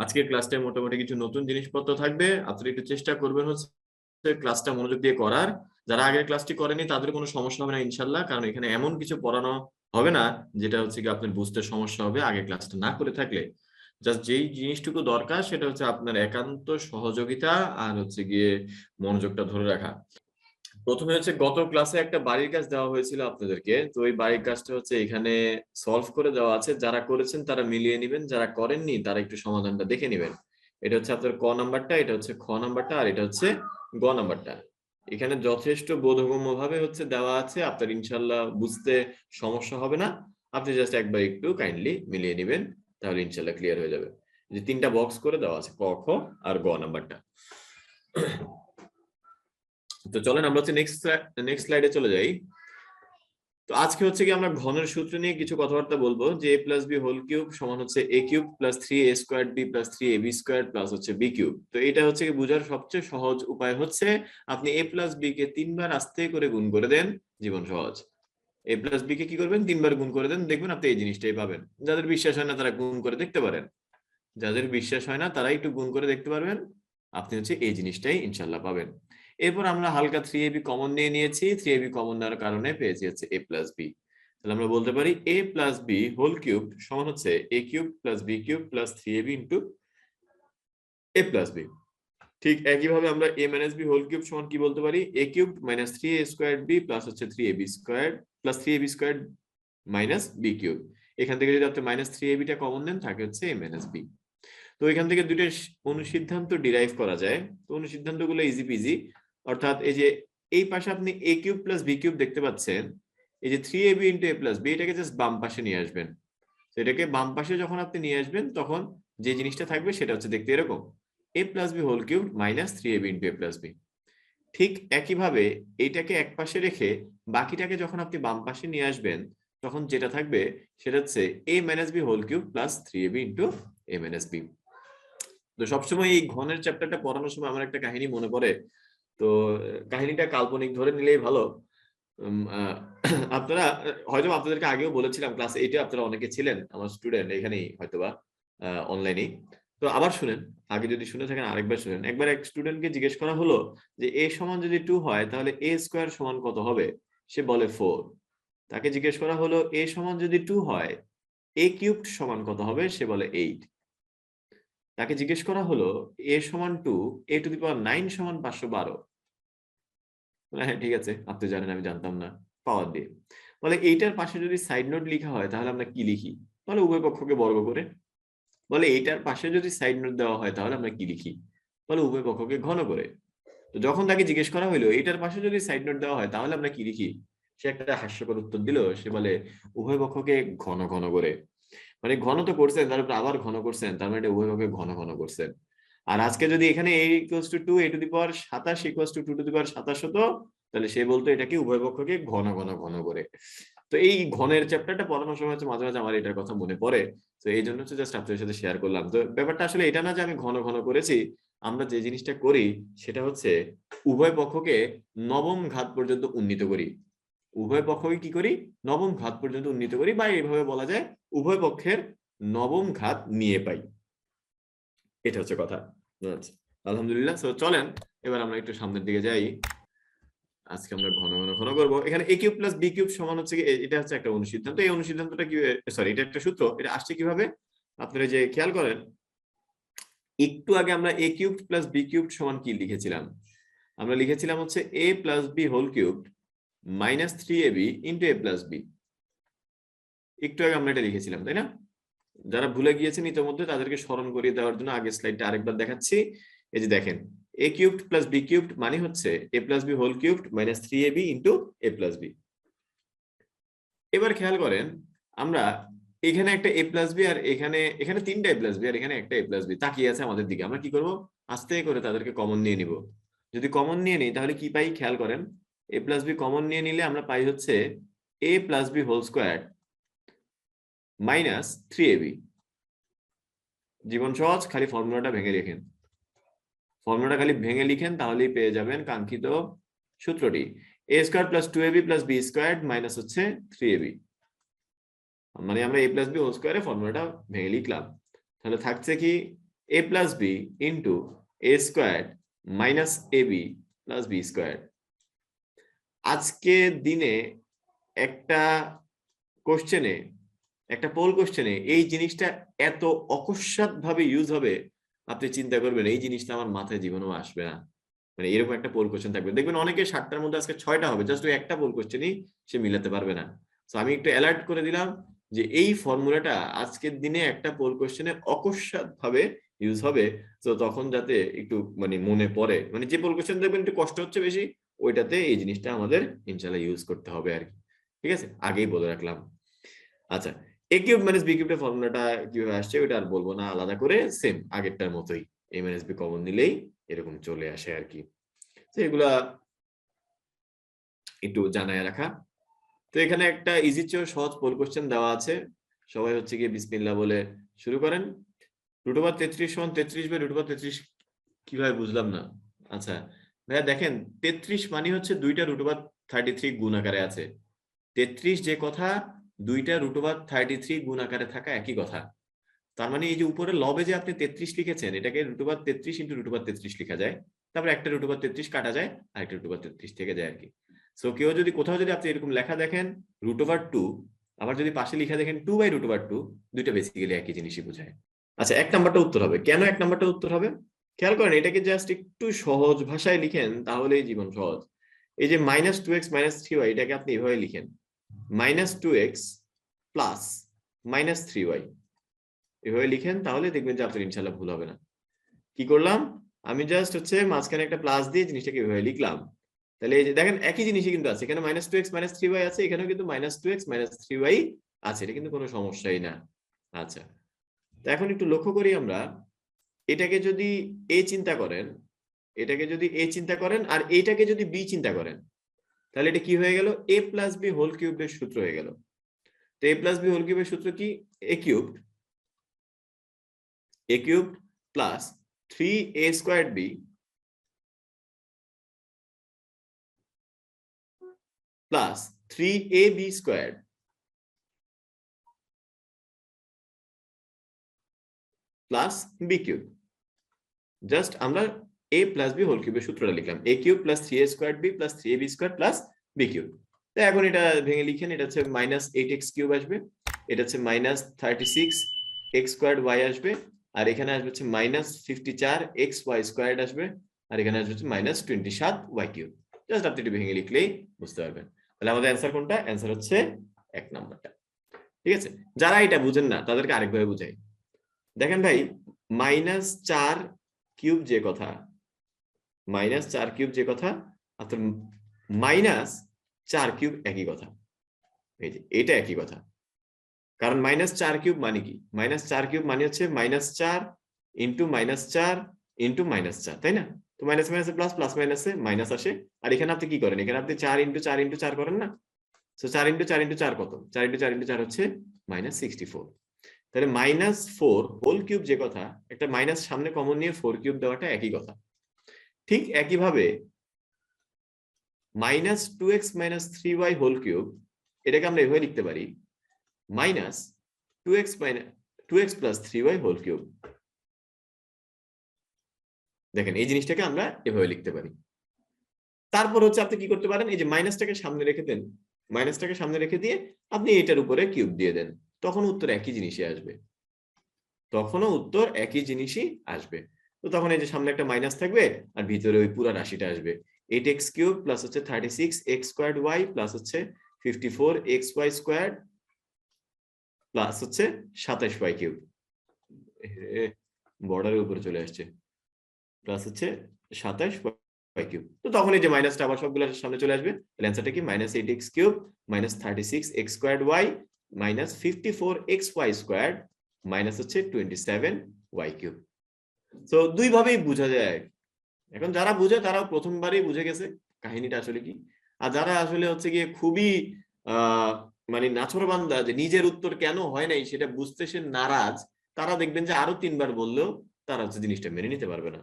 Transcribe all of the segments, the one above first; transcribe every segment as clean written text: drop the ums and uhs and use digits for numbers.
আজকের ক্লাসটায় মোটামুটি কিছু নতুন জিনিসপত্র থাকবে। আপনারা একটু চেষ্টা করবেন হচ্ছে ক্লাসটা মনোযোগ দিয়ে করার। যারা আগের ক্লাসটি করেনি তাদের কোনো সমস্যা হবে না ইনশাল্লাহ, কারণ এখানে এমন কিছু পড়ানো হবে না যেটা হচ্ছে কি আপনার বুঝতে সমস্যা হবে আগের ক্লাসটা না করে থাকলে। জাস্ট যেই জিনিসটুকু দরকার সেটা হচ্ছে আপনার একান্ত সহযোগিতা আর হচ্ছে গিয়ে মনোযোগটা ধরে রাখা। প্রথমে হচ্ছে গত ক্লাসে একটা বাড়ির কাজ দেওয়া হয়েছিল আপনাদেরকে, তো ওই বাড়ির কাজটা হচ্ছে এখানে সলভ করে দেওয়া আছে। যারা করেছেন তারা মিলিয়ে নেবেন, যারা করেননি তারা একটু সমাধানটা দেখে নেবেন। এটা হচ্ছে আপনার ক নাম্বারটা, এটা হচ্ছে খ নাম্বারটা, আর এটা হচ্ছে গ নাম্বারটা। এখানে যথেষ্ট বোধগম্য ভাবে হচ্ছে দেওয়া আছে, আপনার ইনশাল্লাহ বুঝতে সমস্যা হবে না। আপনি জাস্ট একবার একটু কাইন্ডলি মিলিয়ে নেবেন, তাহলে ইনশাল্লাহ ক্লিয়ার হয়ে যাবে। যে তিনটা বক্স করে দেওয়া আছে, ক খ আর গ নাম্বারটা। তো চলেন আমরা হচ্ছে নেক্সট স্লাইডে চলে যাই। তো আজকে হচ্ছে কি আমরা ঘনের সূত্র নিয়ে কিছু কথাবার্তা বলবো, যে a plus B whole cube সমান হচ্ছে a cube plus 3a square b plus 3ab square plus হচ্ছে b কিউব। তো এটা হচ্ছে কি বোঝার সবচেয়ে সহজ উপায় হচ্ছে আপনি a প্লাস b কে 3 বার আস্তে করে গুণ করে দেন, জীবন সহজ। a প্লাস b কে কি করবেন, 3 বার গুণ করে দেন, দেখবেন আপনি এই জিনিসটাই পাবেন। যাদের বিশ্বাস হয় না তারা গুণ করে দেখতে পারেন, যাদের বিশ্বাস হয় না তারা একটু গুণ করে দেখতে পারবেন, আপনি হচ্ছে এই জিনিসটাই ইনশাল্লাহ পাবেন। এরপর আমরা হালকা 3ab কমন নিয়ে নিয়েছি, 3ab কমন নেওয়ার কারণে পেয়েছি হচ্ছে a প্লাস b। তাহলে আমরা বলতে পারি a plus b whole cube সমান হচ্ছে a cube plus b cube plus 3ab into a plus b। ঠিক একইভাবে আমরা a minus b whole cube সমান কি বলতে পারি, a cube minus 3a square b plus হচ্ছে 3ab square plus 3ab square minus b cube. এখান থেকে যদি আপনি মাইনাস 3ab টা কমন নেন থাকে হচ্ছে a মাইনাস b। তো এখান থেকে দুটো অনুসিদ্ধান্ত ডিরাইভ করা যায়। তো অনুসিদ্ধান্তগুলো ইজি পিজি, অর্থাৎ এই যে এই পাশে আপনি a cube plus b cube দেখতে পাচ্ছেন, এই যে 3ab into a plus b এটাকে জাস্ট বাম পাশে নিয়ে আসবেন। তো এটাকে বাম পাশে যখন আপনি নিয়ে আসবেন তখন যে জিনিসটা থাকবে সেটা হচ্ছে দেখতে এরকম, a plus b whole cube minus 3ab into a plus b। ঠিক একইভাবে এইটাকে এক পাশে রেখে বাকিটাকে যখন আপনি বাম পাশে নিয়ে আসবেন তখন যেটা থাকবে সেটা হচ্ছে a minus b whole cube plus 3ab into a minus b। তো সবসময় এই ঘনের চ্যাপ্টারটা পড়ানোর সময় আমার একটা কাহিনী মনে পড়ে। তো কাহিনীটা কাল্পনিক ধরে নিলেই ভালো। আপনারা হয়তো আপনাদেরকে আগেও বলেছিলাম, ক্লাস 8-এ আপনারা অনেকে ছিলেন আমার স্টুডেন্ট এখানেই হয়তোবা অনলাইনেই। তো আবার শুনেন, আগে যদি শুনে থাকেন আরেকবার শুনেন। একবার এক স্টুডেন্টকে জিজ্ঞেস করা হলো যে a সমান যদি 2 হয় তাহলে a স্কোয়ার সমান কত হবে, সে বলে 4। তাকে জিজ্ঞেস করা হলো a সমান যদি 2 হয় a কিউবড সমান কত হবে, সে বলে 8। তাকে জিজ্ঞেস করা হলো a সমান 2 a টু দি পাওয়ার 9 সমান 512। হ্যাঁ ঠিক আছে, আপনি জানেন আমি জানতাম না, পাওয়ার দিয়ে। বলে এইটার পাশে যদি সাইড নোট লেখা হয় তাহলে আমরা কি লিখি, বলে উভয় পক্ষকে বর্গ করে। বলে এইটার পাশে যদি সাইড নোট দেওয়া হয় তাহলে আমরা কি লিখি, বলে উভয় পক্ষকে ঘন করে। তো যখন তাকে জিজ্ঞেস করা হলো এইটার পাশে যদি সাইড নোট দেওয়া হয় তাহলে আমরা কি লিখি, সে একটা হাস্যকর উত্তর দিল, সে বলে উভয় পক্ষকে ঘন ঘন করে। মানে ঘন তো করছেন তারপর আবার ঘন করছেন, তার মানে উভয় পক্ষে ঘন ঘন করছেন। আর আজকে যদি এখানে a equals to 2 a to the power 27 equals to 2 to the power 27 হতো, তাহলে সে বলতো এটাকে উভয় পক্ষকে ঘন ঘন ঘন করে। তো এই ঘনের চ্যাপ্টারটা পড়ানোর সময় হচ্ছে মাঝে মাঝে আমার এটার কথা মনে পড়ে। তো এই জন্য হচ্ছে জাস্ট আপনাদের সাথে শেয়ার করলাম। তো ব্যাপারটা আসলে এটা না যে আমি ঘন ঘন করেছি, আমরা যে জিনিসটা করি সেটা হচ্ছে উভয় পক্ষকে নবম ঘাত পর্যন্ত উন্নীত করি। উভয় পক্ষকে কি করি, নবম ঘাত পর্যন্ত উন্নীত করি, বা এইভাবে বলা যায় উভয় পক্ষের নবম ঘাত নিয়ে পাই। এটা হচ্ছে কথা। আচ্ছা, আলহামদুলিল্লাহ। তো চলেন এবার আমরা একটু সামনের দিকে যাই। আজকে আমরা ঘন ঘন ঘন করবো। এখানে a cube plus b cube সমান হচ্ছে এটা হচ্ছে একটা অনুসিদ্ধান্ত। এই অনুসিদ্ধান্তটা কি, সরি এটা একটা সূত্র, এটা আসছে কিভাবে আপনারা যে খেয়াল করেন, একটু আগে আমরা a cube plus b cube সমান কি লিখেছিলাম, আমরা লিখেছিলাম হচ্ছে a plus b whole cube minus 3ab into a plus b। একটু আগে আমরা এটা লিখেছিলাম তাই না? যারা ভুলে গিয়েছেন ইতিমধ্যে তাদেরকে স্মরণ করিয়ে দেওয়ার জন্য আগের স্লাইডটা আরেকবার দেখাচ্ছি। এই যে দেখেন, a cubed plus b cubed মানে হচ্ছে a plus b whole cubed minus 3ab into a plus b। এবার খেয়াল করেন, আমরা এখানে একটা a প্লাস b আর এখানে এখানে তিনটা a প্লাস b আর এখানে একটা a প্লাস b তাকিয়ে আছে আমাদের দিকে। আমরা কি করব, আস্তে করে তাদেরকে কমন নিয়ে নিব। যদি কমন নিয়ে নিই তাহলে কি পাই, খেয়াল করেন, a প্লাস b কমন নিয়ে নিলে আমরা পাই হচ্ছে a plus b whole square minus 3ab। জীবন সহজ, খালি ফর্মুলাটা ভেঙে রেখেন, ফর্মুলাটা খালি ভেঙে লিখেন তাহলেই পেয়ে যাবেন কাঙ্ক্ষিত সূত্রটি। a square plus 2ab plus b square minus হচ্ছে 3ab। মানে আমরা a প্লাস b হোল স্কয়ারে ফর্মুলাটা ভেঙে লিখলাম। তাহলে থাকছে কি, a plus B into A squared minus A B plus B squared. আজকে দিনে একটা কোশ্চেনে, একটা পোল কোশ্চেনে এই জিনিসটা এত অকস্মাৎ ভাবে ইউজ হবে, আপনি চিন্তা করবেন এই জিনিসটা আমার মাথায় জীবনেও আসবে না। মানে এরকম একটা পোল কোশ্চেন থাকবে, দেখবেন অনেকে 7টার মধ্যে আজকে 6টা হবে, জাস্ট ওই একটা পোল কোশ্চেনই সে মিলাতে পারবে না। তো আমি একটু অ্যালার্ট করে দিলাম যে এই ফর্মুলাটা আজকের দিনে একটা পোল কোশ্চেনে অকস্মাৎ ভাবে ইউজ হবে। তো তখন যাতে একটু মানে মনে পড়ে, মানে যে পোল কোশ্চেন দেখবেন একটু কষ্ট হচ্ছে বেশি, ওইটাতে এই জিনিসটা আমাদের ইনশাল্লাহ ইউজ করতে হবে আর কি। ঠিক আছে, আগেই বলে রাখলাম। আচ্ছা, এ কিউব মাইনাস বি কিউবের ফর্মুলাটা কিভাবে আসছে ওটা আর বলবো না, আলাদা করে সেম আগেরটার মতোই এ মাইনাস বি কমন নিলেই এরকম চলে আসে আর কি। তো এগুলা একটু জানায় রাখা। তো এখানে একটা ইজি চেয়ে সহজ পোল কোশ্চেন দেওয়া আছে, সবাই হচ্ছে গিয়ে বিসমিল্লাহ বলে শুরু করেন। রুট ওভার 33 সমান 33 বাই রুট ওভার 33 কিভাবে বুঝলাম না। আচ্ছা ভাইয়া দেখেন 33 মানে হচ্ছে দুইটা রুট ওভার 33 গুণ আকারে আছে। 33 যে কথা, দুইটা রুট ওভার 33 গুণ আকারে থাকা একই কথা। তার মানে এই যে উপরে লবে যে আপনি 33 লিখেছেন, এটাকে root over 33 into root over 33 লেখা যায়, তারপরে একটা রুট ওভার 33 কাটা যায় আর একটা রুট ওভার 33 থেকে যায় আর কি। সো কেউ যদি কোথাও যদি আপনি এরকম লেখা দেখেন রুট ওভার 2, আবার যদি পাশে লেখা দেখেন 2 বাই রুট ওভার 2, দুইটা বেসিক্যালি একই জিনিসই বোঝায়। আচ্ছা, এক নাম্বারটা উত্তর হবে। কেন এক নাম্বারটা উত্তর হবে খেয়াল করেন, এটাকে জাস্ট একটু সহজ ভাষায় লিখেন তাহলেই জীবন সহজ। এই যে মাইনাস 2x মাইনাস 3y, এটাকে আপনি এভাবে লিখেন minus 2x plus minus 3y, এভাবে লিখেন তাহলে দেখবেন যে আপনার ইনশাল্লাহ ভুল হবে না। কি করলাম, আমি জাস্ট হচ্ছে মাঝখানে একটা প্লাস দিয়ে জিনিসটাকে এভাবে লিখলাম, তাহলে এই যে দেখেন একই জিনিসই কিন্তু আছে, এখানে মাইনাস 2x মাইনাস 3y আছে, এখানেও কিন্তু মাইনাস 2x মাইনাস 3y আছে, এটা কিন্তু কোনো সমস্যাই না। আচ্ছা, তো এখন একটু লক্ষ্য করি আমরা, এটাকে যদি a চিন্তা করেন, এটাকে যদি a চিন্তা করেন আর এইটাকে যদি b চিন্তা করেন, তাহলে এটা কি হয়ে গেল, a প্লাস বি হোল কিউবের সূত্র হয়ে গেল। তো a প্লাস বি হোল কিউবের সূত্র কি, a cube plus 3a squared b plus 3ab squared plus b cube. Just আমরা a প্লাস বি হোল কিউবের সূত্রটা লিখলাম, a cube plus 3a squared b plus 3ab squared plus b cube. তো এখন এটা ভেঙে লিখেন, এটা হচ্ছে মাইনাস 8x কিউব আসবে, এটা হচ্ছে মাইনাস 36x স্কোয়ার্ড y আসবে, আর এখানে আসবে হচ্ছে মাইনাস 54xy স্কোয়ার্ড আসবে, আর এখানে আসবে হচ্ছে মাইনাস 27y কিউব। জাস্ট আপনি এটা ভেঙে লিখলেই বুঝতে পারবেন। তাহলে আমাদের অ্যান্সার কোনটা, অ্যান্সার হচ্ছে এক নাম্বারটা। ঠিক আছে, যারা এটা বুঝেন না তাদেরকে আরেকভাবে বুঝাই। দেখেন ভাই, মাইনাস 4 কিউব যে কথা, মাইনাস 4 কিউব যে কথা, অর্থাৎ মাইনাস 4 কিউব একই কথা, এই যে এটা একই কথা। কারণ মাইনাস 4 কিউব মানে কি, মাইনাস 4 কিউব মানে হচ্ছে minus 4 into minus 4 into minus 4, তাই না? তো মাইনাস মাইনাসে প্লাস, প্লাস মাইনাসে মাইনাস আসে। আর এখানে আপনি কি করেন, এখানে আপনি 4 ইন্টু 4 ইন্টু 4 করেন না। তো 4 ইন্টু 4 ইন্টু 4 কত, 4 ইন্টু 4 ইন্টু 4 হচ্ছে মাইনাস 64। তাহলে মাইনাস 4 হোল কিউব যে কথা, একটা মাইনাস সামনে কমন নিয়ে 4 কিউব দেওয়াটা একই কথা। ঠিক একইভাবে minus 2x minus 3y whole cube, এটাকে আমরা এভাবে লিখতে পারি minus 2x minus 2x plus 3y whole cube. দেখেন এই জিনিসটাকে আমরা এভাবে লিখতে পারি। তারপর হচ্ছে আপনি কি করতে পারেন, এই যে মাইনাসটাকে সামনে রেখে দেন, মাইনাসটাকে সামনে রেখে দিয়ে আপনি এটার উপরে কিউব দিয়ে দেন, তখন উত্তর একই জিনিসই আসবে, তখনও উত্তর একই জিনিসই আসবে। তো তখন এই যে সামনে একটা মাইনাস থাকবে আর ভিতরে ওই পুরো রাশিটা আসবে, 8x কিউব প্লাস হচ্ছে 36x স্কোয়ার্ড y প্লাস হচ্ছে 54xy স্কোয়ার্ড প্লাস হচ্ছে 27y কিউব, বর্ডারের উপরে চলে আসছে, প্লাস হচ্ছে 27y কিউব। তো তখন এই যে মাইনাসটা আবার সবগুলো সামনে চলে আসবে, তাহলে অ্যান্সারটা কি minus 8x cube minus 36x squared y minus 54xy squared minus হচ্ছে 27y কিউব। তো দুই ভাবেই বোঝা যায়। এখন যারা বুঝে তারা প্রথমবারই বুঝে গেছে কাহিনীটা আসলে কি, আর যারা আসলে হচ্ছে গিয়ে খুবই মানে নাছোড়বান্দা, যে নিজের উত্তর কেন হয় নাই সেটা বুঝতে সে নারাজ, তারা দেখবেন যে আরো 3বার বললেও তারা হচ্ছে জিনিসটা মেনে নিতে পারবে না।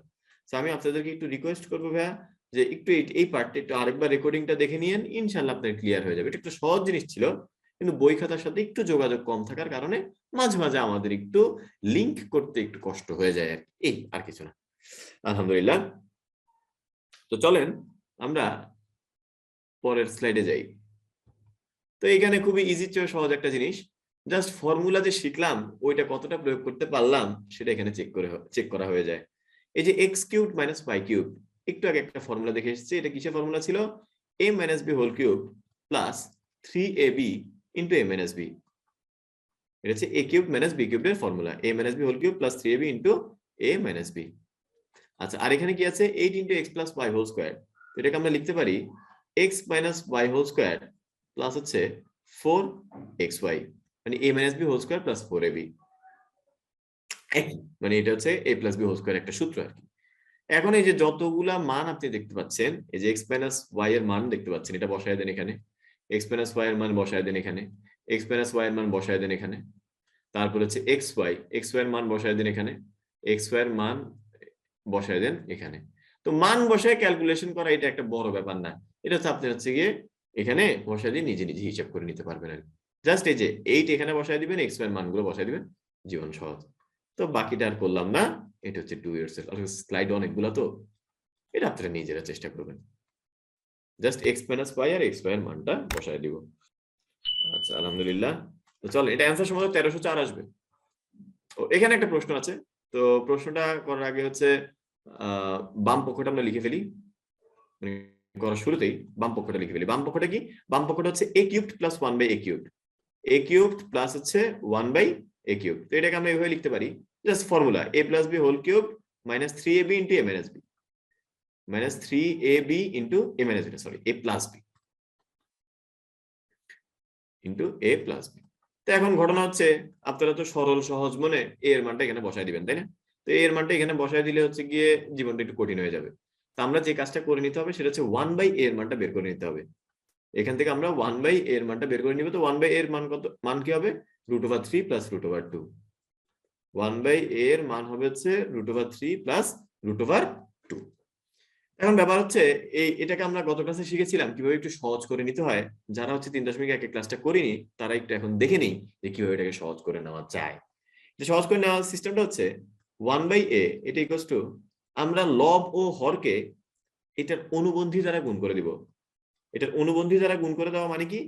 তো আমি আপনাদেরকে একটু রিকোয়েস্ট করবো ভাইয়া, যে একটু এই পার্টটা একটু আরেকবার রেকর্ডিংটা দেখে নিয়েন, ইনশাল্লাহ আপনার ক্লিয়ার হয়ে যাবে। এটা একটু সহজ জিনিস ছিল, কিন্তু বই খাতার সাথে একটু যোগাযোগ কম থাকার কারণে মাঝে মাঝে আমাদের একটু লিংক করতে একটু কষ্ট হয়ে যায় আর কি। এই আর কিছু না। আলহামদুলিল্লাহ। তো চলেন আমরা পরের স্লাইডে যাই। তো এখানে খুবই ইজি চেয়ে সহজ একটা জিনিস, জাস্ট ফর্মুলা যে শিখলাম ওইটা কতটা প্রয়োগ করতে পারলাম সেটা এখানে চেক করা হয়ে যায়। এই যে x cube minus y cube, একটু আগে একটা ফর্মুলা দেখে এসেছি, এটা কিসের ফর্মুলা ছিল? a minus b whole cube plus 3ab into a minus b। এটা হচ্ছে a কিউব মাইনাস b কিউবের formula, a minus b whole cube plus 3ab into a minus b। আচ্ছা, আর এখানে কি আছে? 8 into x plus y whole square. তো এটাকে আমরা লিখতে পারি x minus y whole square plus হচ্ছে 4xy, মানে a minus b whole square plus 4ab। একই, মানে এটা হচ্ছে a plus b whole square একটা সূত্র আর কি। এখন এই যে যতগুলা মান আপনি দেখতে পাচ্ছেন, এই যে x মাইনাস y এর মান দেখতে পাচ্ছেন, এটা বসায় দেন এখানে, x মাইনাস y এর মান বসায় দেন এখানে, x মাইনাস y এর মান বসায় দেন এখানে, তারপর হচ্ছে xy এর মান বসায় দেন এখানে, xy এর মান বসায় দেন এখানে। তো মান বসায় ক্যালকুলেশন করা এটা একটা বড় ব্যাপার না, এটা হচ্ছে আপনি হচ্ছে গিয়ে এখানে বসায় দিয়ে নিজে নিজে হিসাব করে নিতে পারবেন আর জাস্ট এই যে 8 এখানে বসায় দিবেন, x এর মানগুলো বসায় দিবেন, জীবন সহজ। তো বাকিটা আর করলাম না, এটা হচ্ছে ডু ইয়োরসেলফ। আর স্লাইড অনেকগুলো, তো এটা আপনারা নিজেরা চেষ্টা করবেন। জাস্ট x মাইনাস y আর xy এর মানটা বসায় দিব। আচ্ছা, আলহামদুলিল্লাহ। তো চল, এটা অ্যানসার সম্ভবত 1304 আসবে। তো এখানে একটা প্রশ্ন আছে, তো প্রশ্নটা করার আগে হচ্ছে বাম পক্ষটা আমরা লিখে ফেলি, মানে করার শুরুতেই বাম পক্ষটা লিখে ফেলি। বাম পক্ষটা কি? বাম পক্ষটা হচ্ছে a cubed plus 1 by a cubed, a cubed plus হচ্ছে 1 বাই a কিউব। তো এটাকে আমরা এইভাবে লিখতে পারি, just formula a plus b whole cube minus 3ab into a minus b, minus 3ab into a minus b, sorry a plus b into a plus b। তো এখন ঘটনা হচ্ছে আপনারা তো সরল সহজ মনে a এর মানটা এখানে বসায় দিবেন, তাই না? তো a এর মানটা এখানে বসায় দিলে হচ্ছে গিয়ে জীবনটা একটু কঠিন হয়ে যাবে। তো আমরা যে কাজটা করে নিতে হবে সেটা হচ্ছে 1 বাই a এর মানটা বের করে নিতে হবে। এখান থেকে আমরা 1 বাই a এর মানটা বের করে নিব। তো 1 বাই a এর মান কত? মান কি হবে? √3 প্লাস √2। 1 বাই a এর মান হবে হচ্ছে √3 প্লাস √2। এখন ব্যাপার হচ্ছে এটাকে আমরা গত ক্লাসে শিখেছিলাম কিভাবে একটু সহজ করে নিতে হয়। যারা হচ্ছে 3.1 ক্লাসটা করিনি তারা একটু এখন দেখে নিই যে কিভাবে এটাকে সহজ করে নেওয়া যায়। যে সহজ করে নেওয়ার সিস্টেমটা হচ্ছে 1 বাই a এটা ইকুয়ালস টু, আমরা লব ও হরকে এটার অনুবন্ধী দ্বারা গুণ করে দিব। এটার অনুবন্ধী দ্বারা গুণ করে দেওয়া মানে কি?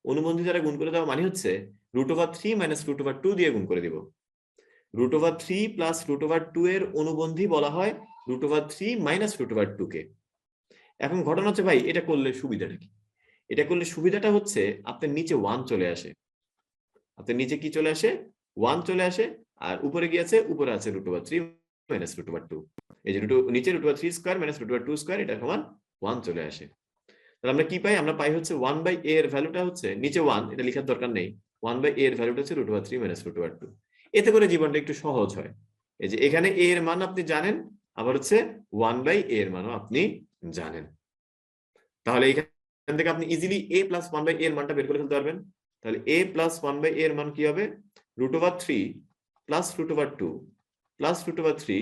অনুবন্ধী দ্বারা গুণ করে দেওয়া মানে হচ্ছে √3 মাইনাস √2 দিয়ে গুণ করে দিব। √3 প্লাস √2 এর অনুবন্ধী বলা হয় √3 মাইনাস √2 কে। এখন ঘটনা হচ্ছে ভাই, এটা করলে সুবিধাটা কি? এটা করলে সুবিধাটা হচ্ছে আপনার নিচে 1 চলে আসে, আপনার নিচে কি চলে আসে? 1 চলে আসে, আর উপরে কি আছে? উপরে আছে √3 মাইনাস √2। এই যে নিচে √3 স্কয়ার মাইনাস √2 স্কয়ার, এটা সমান 1 চলে আসে। তাহলে আমরা কি পাই? আমরা পাই হচ্ছে 1 বাই a এর ভ্যালুটা হচ্ছে নিচে 1, এটা লেখার দরকার নেই। 1 বাই a এর ভ্যালুটা হচ্ছে √3 মাইনাস √2। এতে করে জীবনটা একটু সহজ হয়। এই যে এখানে a এর মান আপনি জানেন, আবার হচ্ছে 1 বাই a এর মানও আপনি জানেন। তাহলে এখান থেকে আপনি easily a plus 1 by a এর মানটা বের করে ফেলতে পারবেন। তাহলে a প্লাস 1 বাই a এর মান কি হবে? √3 প্লাস √2 প্লাস √3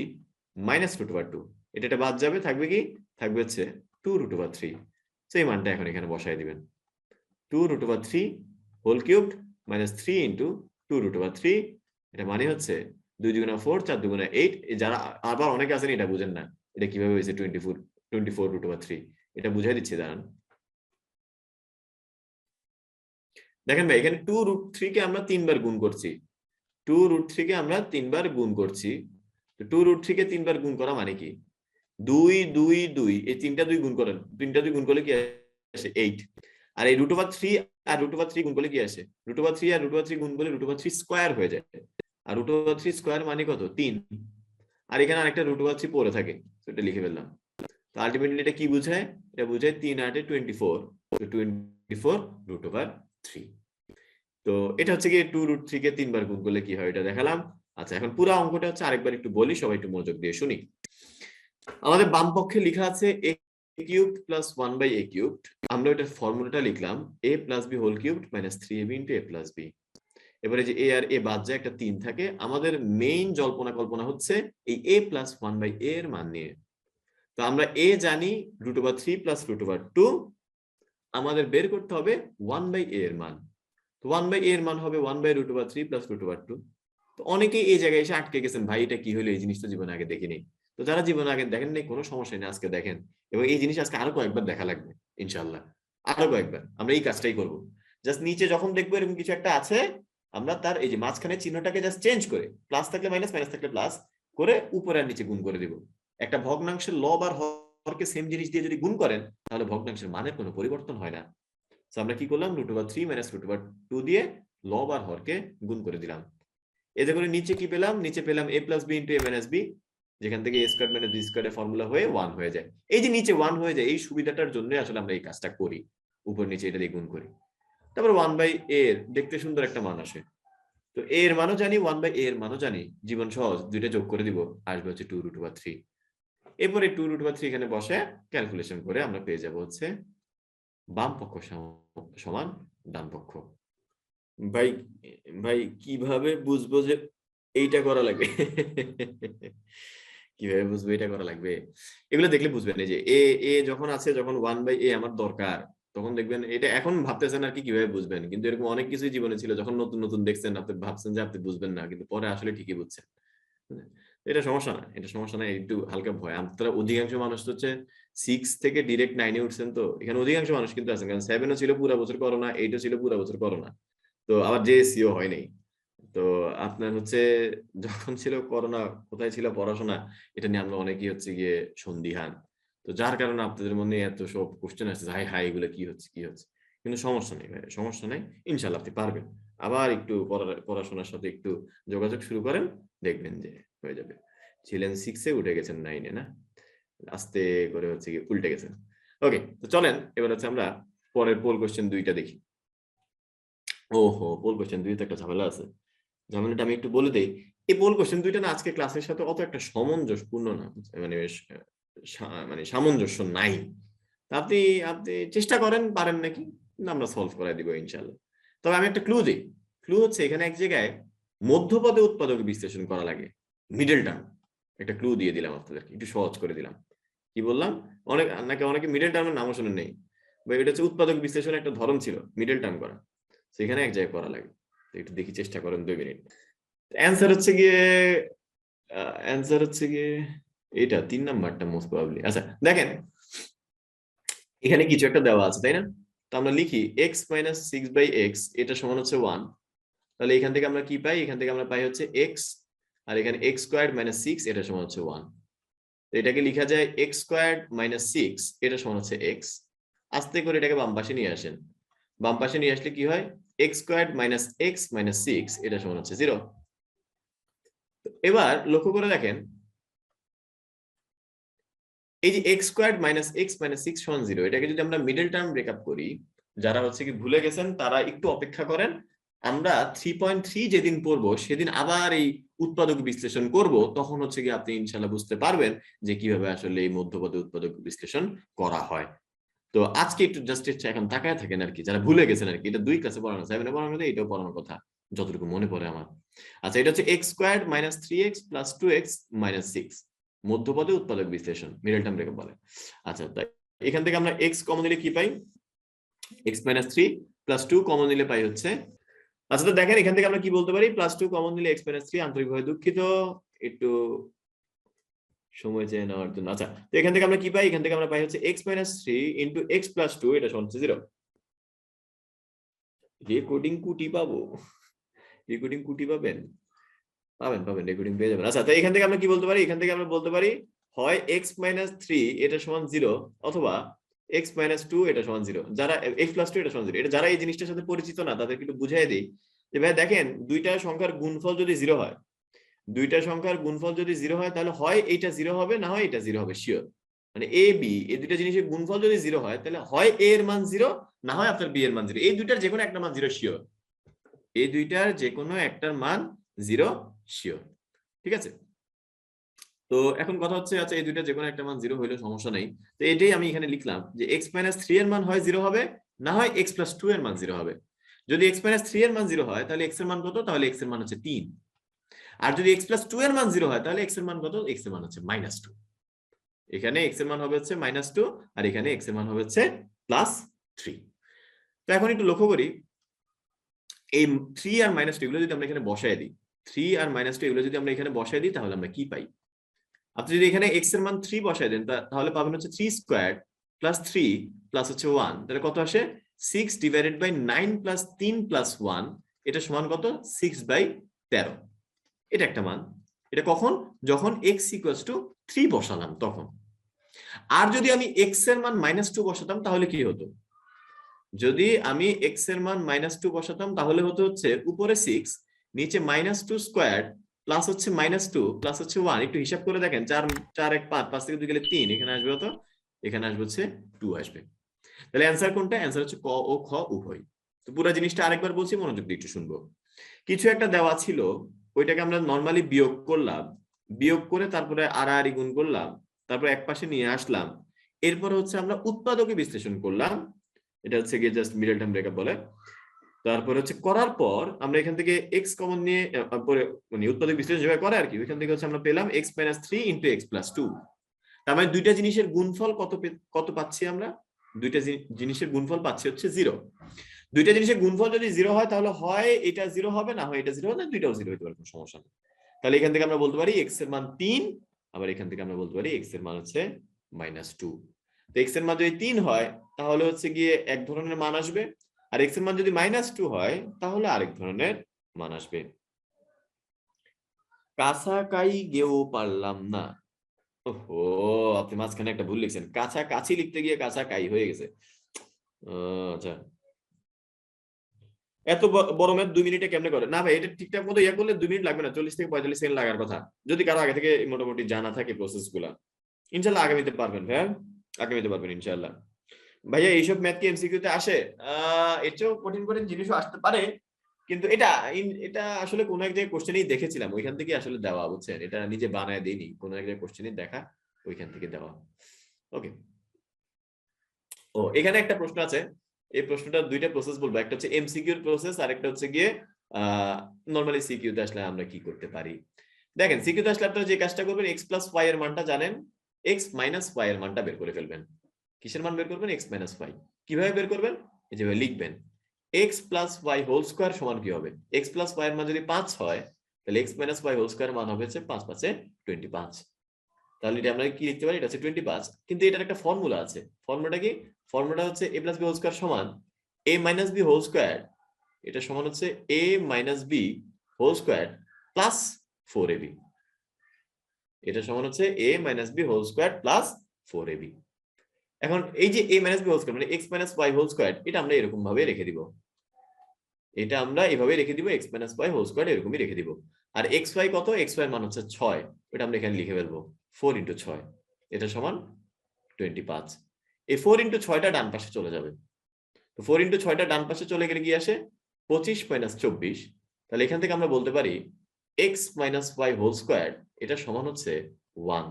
মাইনাস √2। এটা বাদ যাবে, থাকবে কি? থাকবে হচ্ছে 2√3। সেই মানটা এখন এখানে বসায় দিবেন। 2√3 হোল কিউবড মাইনাস 3 ইন্টু 2√3। এটা মানে হচ্ছে 2 দুগুণা 4, 4 দুগুণা 8। যারা আবার অনেকে আছেন এটা বুঝেন না, এটা কিভাবে হয়েছে 24√3, এটা বুঝাই দিচ্ছি, দাঁড়ান। দেখেন ভাই, এখানে 2√3 কে আমরা 3 বার গুণ করছি, 2√3 কে আমরা 3 বার গুণ করছি। তো 2√3 কে 3 বার গুণ করা মানে কি? 2 2 2, এই 3টা 2 গুণ করেন, 3টা 2 গুণ করলে কি আসে? 8। আর এই √3 আর √3 গুণ করলে কি আসে? √3 আর √3 গুণ করলে √3 স্কয়ার হয়ে যায়। আর √3 স্কয়ার মানে কত? 3। আর এখানে আরেকটা √3 পড়ে থাকে, তো এটা লিখে ফেললাম। তো আলটিমেটলি এটা কি বোঝায়? এটা বোঝায় 3 8 এ 24, তো 24√3। তো এটা হচ্ছে কি 2√3 কে 3 বার গুণ করলে কি হয় এটা দেখালাম। আচ্ছা, এখন পুরো অঙ্কটা হচ্ছে আরেকবার একটু বলি, সবাই একটু মনোযোগ দিয়ে শুনি। আমাদের বাম পক্ষে লেখা আছে a cubed plus 1 by a cubed. আমরা এটার ফর্মুলাটা লিখলাম a plus b whole cubed minus 3ab into a plus b। এবারে যে a আর a বাদ যায়, একটা 3 থাকে। আমাদের মেইন জল্পনা কল্পনা হচ্ছে এই a প্লাস 1 বাই a এর মান নিয়ে। তো আমরা a জানি √3 প্লাস √2, আমাদের বের করতে হবে 1 বাই a এর মান। তো 1/a এর মান হবে 1/√3 প্লাস √2। তো অনেকেই এই জায়গায় এসে আটকে গেছেন, ভাই এটা কি হলো, এই জিনিসটা জীবনে আগে দেখিনি। তো যারা জীবনে আগে দেখেন নাই কোনো সমস্যা নেই, আজকে দেখেন। এবং এই জিনিস আজকে আরো কয়েকবার দেখা লাগবে ইনশাআল্লাহ, আরো কয়েকবার আমরা এই কাজটাই করব। জাস্ট নিচে যখন দেখবো এরকম কিছু একটা আছে, আমরা তার এই যে মাঝখানে চিহ্নটাকে জাস্ট চেঞ্জ করে, প্লাস থাকলে মাইনাস, মাইনাস থাকলে প্লাস করে উপরে আর নিচে গুণ করে দিব। একটা ভগ্নাংশের লব আর হরকে সেম জিনিস দিয়ে যদি গুণ করেন, তাহলে ভগ্নাংশের মানের কোনো পরিবর্তন হয় না। তো আমরা কি করলাম, √3 মাইনাস √2 দিয়ে লব আর হরকে গুণ করে দিলাম। এতে করে নিচে কি পেলাম, নিচে পেলাম a plus B into a minus b, যেখান থেকে a স্কয়ার মাইনাস বি স্কয়ারের ফর্মুলা হয়ে 1 হয়ে যায়। এই যে নিচে 1 হয়ে যায়, এই সুবিধাটার জন্য আসলে আমরা এই কাজটা করি, উপর নিচে এটা দিয়ে গুণ করি। তারপর 1/a এর দেখতে সুন্দর একটা মান আসে। তো a এর মানও জানি, 1/a এর মানও জানি, জীবন সহজ, দুইটা যোগ করে দিব, আসবে হচ্ছে 2√3। এরপরে 2√3 এখানে বসে ক্যালকুলেশন করে আমরা পেয়ে যাব হচ্ছে বাম পক্ষ সমান ডান পক্ষ। ভাই ভাই কিভাবে বুঝবো যে এইটা করা লাগবে? কিভাবে বুঝবো এটা করা লাগবে? এগুলো দেখলে বুঝবেন। এই যে এ যখন আছে, যখন 1/a আমার দরকার, তখন দেখবেন এটা এখন ভাবতেছেন আর কি কিভাবে বুঝবেন, কিন্তু এরকম অনেক কিছুই জীবনে ছিল, যখন নতুন নতুন দেখছেন আপনি ভাবছেন যে আপনি বুঝবেন না, কিন্তু পরে আসলে ঠিকই বুঝছেন। এটা সমস্যা না, এটা সমস্যা না, একটু হালকা ভয়। আপনারা অধিকাংশ মানুষ তো হচ্ছে 6 থেকে ডিরেক্ট 9 এ উঠছেন, তো এখানে অধিকাংশ মানুষ কিন্তু আছেন, কারণ 7 ও ছিল পুরো বছর করোনা, 8 ও ছিল পুরো বছর করোনা, তো আবার জেএসসিও হয় নাই। তো আপনার হচ্ছে যখন ছিল করোনা, কোথায় ছিল পড়াশোনা, এটা নিয়ে আমরা অনেকেই হচ্ছে গিয়ে সন্দিহান। তো যার কারণে আপনাদের মনে এত সব কোশ্চেন আসছে, হাই হাই এগুলো কি হচ্ছে কি হচ্ছে। কিন্তু সমস্যা নেই ভাই, সমস্যা নেই, ইনশাআল্লাহ আপনি পারবেন। আবার একটু পড়াশোনার সাথে একটু যোগাযোগ শুরু করেন, দেখবেন যে হয়ে যাবে। ছিলেন 6 এ উঠে গেছেন 9 এ না? আস্তে করে হচ্ছে গিয়ে উল্টে গেছেন। ওকে, তো চলেন এবার হচ্ছে আমরা পরের পোল কোশ্চেন 2টা দেখি। ওহো! পোল কোয়েশ্চেন ২ তে একটা ঝামেলা আছে। ঝামেলাটা আমি একটু বলে দেই। এই পোল কোয়েশ্চেন ২ টা না আজকে ক্লাসের সাথে অত একটা সামঞ্জস্যপূর্ণ না। মানে বেশ মানে সামঞ্জস্য নাই। তা আপনি আপনি চেষ্টা করেন, পারেন নাকি? না, আমরা সলভ করায় দিব ইনশাআল্লাহ। তবে আমি একটা ক্লু দেই। ক্লু হচ্ছে এখানে এক জায়গায় মধ্যপদে উৎপাদক বিশ্লেষণ করা লাগে। Middle term. একটা ক্লু দিয়ে দিলাম আপনাদেরকে। একটু সহজ করে দিলাম। কি বললাম? অনেকে মিডল টার্মের নামও শোনেন নাই। বা এটা হচ্ছে উৎপাদক বিশ্লেষণের একটা ধরন ছিল, মিডল টার্ম করা। সেখানে এক জায়গায় করা লাগে। তো একটু দেখি, চেষ্টা করেন ২ মিনিট। অ্যান্সার হচ্ছে গিয়ে অ্যান্সার হচ্ছে গিয়ে এটা ৩ নাম্বারটা মোস্ট প্রবাবলি। আচ্ছা দেখেন, এখানে কিছু একটা দেওয়া আছে, তাই না? তো আমরা লিখি x - 6/x এটা সমান হচ্ছে 1। তাহলে এখান থেকে আমরা কি পাই? এখান থেকে আমরা পাই হচ্ছে x, আর এখানে x² - 6 এটা সমান হচ্ছে 1। তো এটাকে লিখা যায় x² - 6 এটা সমান হচ্ছে x। আস্তে করে এটাকে বাম পাশে নিয়ে আসেন। বাম পাশে নিয়ে আসলে কি হয়? x² - x - 6 এটা সমান হচ্ছে 0। এবার লক্ষ্য করে দেখেন, এই যে x² - x - 6 সমান 0, এটাকে যদি আমরা মিডল টার্ম ব্রেকআপ করি, যারা হচ্ছে কি ভুলে গেছেন তারা একটু অপেক্ষা করেন। আমরা 3.3 যেদিন পড়বো সেদিন আবার এই উৎপাদক বিশ্লেষণ করব, তখন হচ্ছে কি আপনি ইনশাআল্লাহ বুঝতে পারবেন যে কিভাবে আসলে এই মধ্যপদে উৎপাদক বিশ্লেষণ করা হয়। তো আজকে একটু জাস্ট এখন তাকায় থাকেন আর কি, যারা ভুলে গেছেন আর কি। এটা 2 ক্লাসে পড়ানো, 7 এ পড়ানো, এটাও পড়ানোর কথা যতটুকু মনে পড়ে আমার। আচ্ছা, এটা হচ্ছে x² - 3x + 2x - 6 মধ্যপদে উৎপাদক বিশ্লেষণ, মিডল টার্ম ব্রেকআপ বলে। আচ্ছা, তাই এখান থেকে আমরা x কমন নিলে কি পাই? x - 3 + 2 কমন নিলে পাই হচ্ছে, আচ্ছা তো দেখেন এখান থেকে আমরা কি বলতে পারি? +2 কমন নিলে x - 3, আন্তরিকভাবে দুঃখিত, একটু সময় চেয়ে নেওয়ার জন্য। আচ্ছা, তো এখান থেকে আমরা কি পাই? এখান থেকে আমরা পাই হচ্ছে x - 3 * x + 2 এটা সমান হচ্ছে 0। রেকর্ডিং কুটি পাবো? রেকর্ডিং কুটি পাবেন? পাবেন, পাবেন, রেকর্ডিং পেয়ে যাবেন। আচ্ছা, তো এখান থেকে আমরা কি বলতে পারি? এখান থেকে আমরা বলতে পারি হয় x - 3 এটা সমান 0, অথবা x - 2 এটা সমান 0। যারা x + 2 এটা সমান 0, এটা যারা এই জিনিসটার সাথে পরিচিত না তাদেরকে একটু বুঝাই দেই যে ভাই দেখেন, দুইটা সংখ্যার গুণফল যদি 0 হয়, দুইটা সংখ্যার গুণফল যদি 0 হয়, তাহলে হয় এইটা 0 হবে, না হয় এটা 0 হবে শিওর। মানে a b এই দুইটা জিনিসের গুণফল যদি 0 হয়, তাহলে হয় a এর মান 0, না হয় আপনার b এর মান 0। এই দুইটার যেকোনো একটা মান 0 শিওর। এই দুইটার যেকোনো একটার মান 0 শিওর। ঠিক আছে? তো এখন কথা হচ্ছে, আচ্ছা এই দুইটা যেকোনো একটা মান 0 হইলে সমস্যা নাই। তো এটাই আমি এখানে লিখলাম যে x - 3 এর মান হয় 0 হবে, না হয় x + 2 এর মান 0 হবে। যদি x - 3 এর মান 0 হয়, তাহলে x এর মান কত? তাহলে x এর মান হচ্ছে 3। আর যদি x + 2 এর মান 0 হয়, তাহলে x এর মান কত? x এর মান হচ্ছে -2। এখানে x এর মান হবে হচ্ছে -2, আর এখানে x এর মান হবে হচ্ছে +3। তো এখন একটু লক্ষ্য করি, এই 3 আর -2 এগুলো যদি আমরা এখানে বসায় দিই, 3 আর -2 এগুলো যদি আমরা এখানে বসায় দিই তাহলে আমরা কি পাই? আপনি যদি এখানে x এর মান 3 বসায় দেন তাহলে পাবেন হচ্ছে 3 স্কয়ার প্লাস 3 প্লাস হচ্ছে 1, তাহলে কত আসে? 6 ডিভাইডেড বাই 9 প্লাস 3 প্লাস 1, এটা সমান কত? 6/13। এটা একটা মান। এটা কখন? যখন x = 3 বসালাম তখন। আর যদি আমি x এর মান -2 বসাতাম তাহলে কি হতো? যদি আমি x এর মান -2 বসাতাম তাহলে হতো হচ্ছে উপরে 6, নিচে -2 স্কয়ার প্লাস হচ্ছে -2 প্লাস হচ্ছে 1। একটু হিসাব করে দেখেন, 4 4 1 5, 5 থেকে 2 গেলে 3, এখানে আসবে কত? এখানে আসবে হচ্ছে 2 আসবে। তাহলে অ্যানসার কোনটা? অ্যানসার হচ্ছে ক ও খ উভয়। তো পুরো জিনিসটা আরেকবার বলছি, মনোযোগ দিয়ে একটু শুনবো। কিছু একটা দেওয়া ছিল, ওইটাকে আমরা নরমালি বিয়োগ করলাম, বিয়োগ করে তারপরে আড়াআড়ি গুণ করলাম, তারপর একপাশে নিয়ে আসলাম, এরপর হচ্ছে আমরা উৎপাদকে বিশ্লেষণ করলাম, এটা হচ্ছে গিয়ে জাস্ট মিডল টার্ম ব্রেকআপ বলে। তারপর হচ্ছে করার পর আমরা এখান থেকে x কমন নিয়ে পরে মানে উৎপাদক বিশ্লেষণ যেভাবে করে আর কি, ওইখান থেকে হচ্ছে আমরা পেলাম x - 3 * x + 2। তার মানে দুইটা জিনিসের গুণফল কত পাচ্ছি আমরা? দুইটা জিনিসের গুণফল পাচ্ছি হচ্ছে 0। দুইটা জিনিসের গুণফল যদি 0 হয় তাহলে হয় এটা 0 হবে, না হয় এটা 0 হবে, না দুইটাও 0 হতে পারে, কোনো সমস্যা নেই। তাহলে এখান থেকে আমরা বলতে পারি x এর মান 3, আবার এখান থেকে আমরা বলতে পারি x এর মান হচ্ছে -2। তো x এর মান যদি 3 হয় তাহলে হচ্ছে গিয়ে এক ধরনের মান আসবে, আর x এর মান যদি -2 হয় তাহলে আরেক ধরনের মান আসবে। কাছাকাই গেও পারলাম না। ওহো, আপনি মাঝখানে একটা ভুল লিখছেন, কাছাকাছি লিখতে গিয়ে কাছাকাই হয়ে গেছে। আচ্ছা, এত বড় ম্যাথ 2 মিনিটে কেমনে করে? না ভাই, এটা ঠিকঠাক মতো ইয়া করলে 2 মিনিট লাগবে না, 40 থেকে 45 সেকেন্ড লাগার কথা, যদি কারো আগে থেকে মোটামুটি জানা থাকে প্রসেস গুলা। ইনশাল্লাহ আগামীতে পারবেন ভাইয়া, আগামীতে পারবেন ইনশাল্লাহ। ভাইয়া এইসব ম্যাথ কি এমসিকিউ তে আসে? এর চেয়েও কঠিন কঠিন জিনিসও আসতে পারে, কিন্তু এটা আসলে কোন এক জায়গায় কোশ্চেনেই দেখেছিলাম, ওইখান থেকে আসলে দেওয়া, বুঝছেন? এটা নিজে বানায় দেইনি, কোন এক জায়গায় কোশ্চেনেই দেখা, ওইখান থেকে দেওয়া। ওকে। ও, এখানে একটা প্রশ্ন আছে, এই প্রশ্নটা দুইটা প্রসেস বলবো, একটা হচ্ছে এমসিকিউ এর প্রসেস আর একটা হচ্ছে গিয়ে নরমালি সিকিউ তে আসলে আমরা কি করতে পারি। দেখেন, সিকিউ তে আসলে আপনারা যে কাজটা করবেন, x + y এর মানটা জানেন, x - y এর মানটা বের করে ফেলবেন। কিসের মান বের করবেন? x - y। কিভাবে বের করবেন? এই যেভাবে লিখবেন, x + y হোল স্কয়ার সমান কি হবে? x + y এর মান যদি 5 হয় তাহলে x - y হোল স্কয়ার মান হবে হচ্ছে 5 × 5 = 25। তাহলে এটা আমরা কি লিখতে পারি? এটা হচ্ছে 25। কিন্তু এটার একটা ফর্মুলা আছে। ফর্মুলাটা কি? ফর্মুলাটা হচ্ছে a + b হোল স্কয়ার সমান a - b হোল স্কয়ার, এটা সমান হচ্ছে a - b whole square plus 4ab। এটা সমান হচ্ছে a - b whole square plus 4ab। এখন এই যে a - b হোল স্কয়ার মানে x - y হোল স্কয়ার, এটা আমরা এরকম ভাবে রেখে দিব। এটা আমরা এভাবে রেখে দিব, x - y হোল স্কয়ার এরকমই রেখে দিব। আর xy কত? xy এর মান হচ্ছে 6, এটা আমরা এখানে লিখে ফেলবো 4 × 6, এটা সমান 25। এই 4 × 6টা ডান পাশে চলে যাবে। তো 4 × 6টা ডান পাশে চলে গেলে কি আসে? 25 - 24। তাহলে এখান থেকে আমরা বলতে পারি x - y হোল স্কয়ার এটা সমান হচ্ছে 1।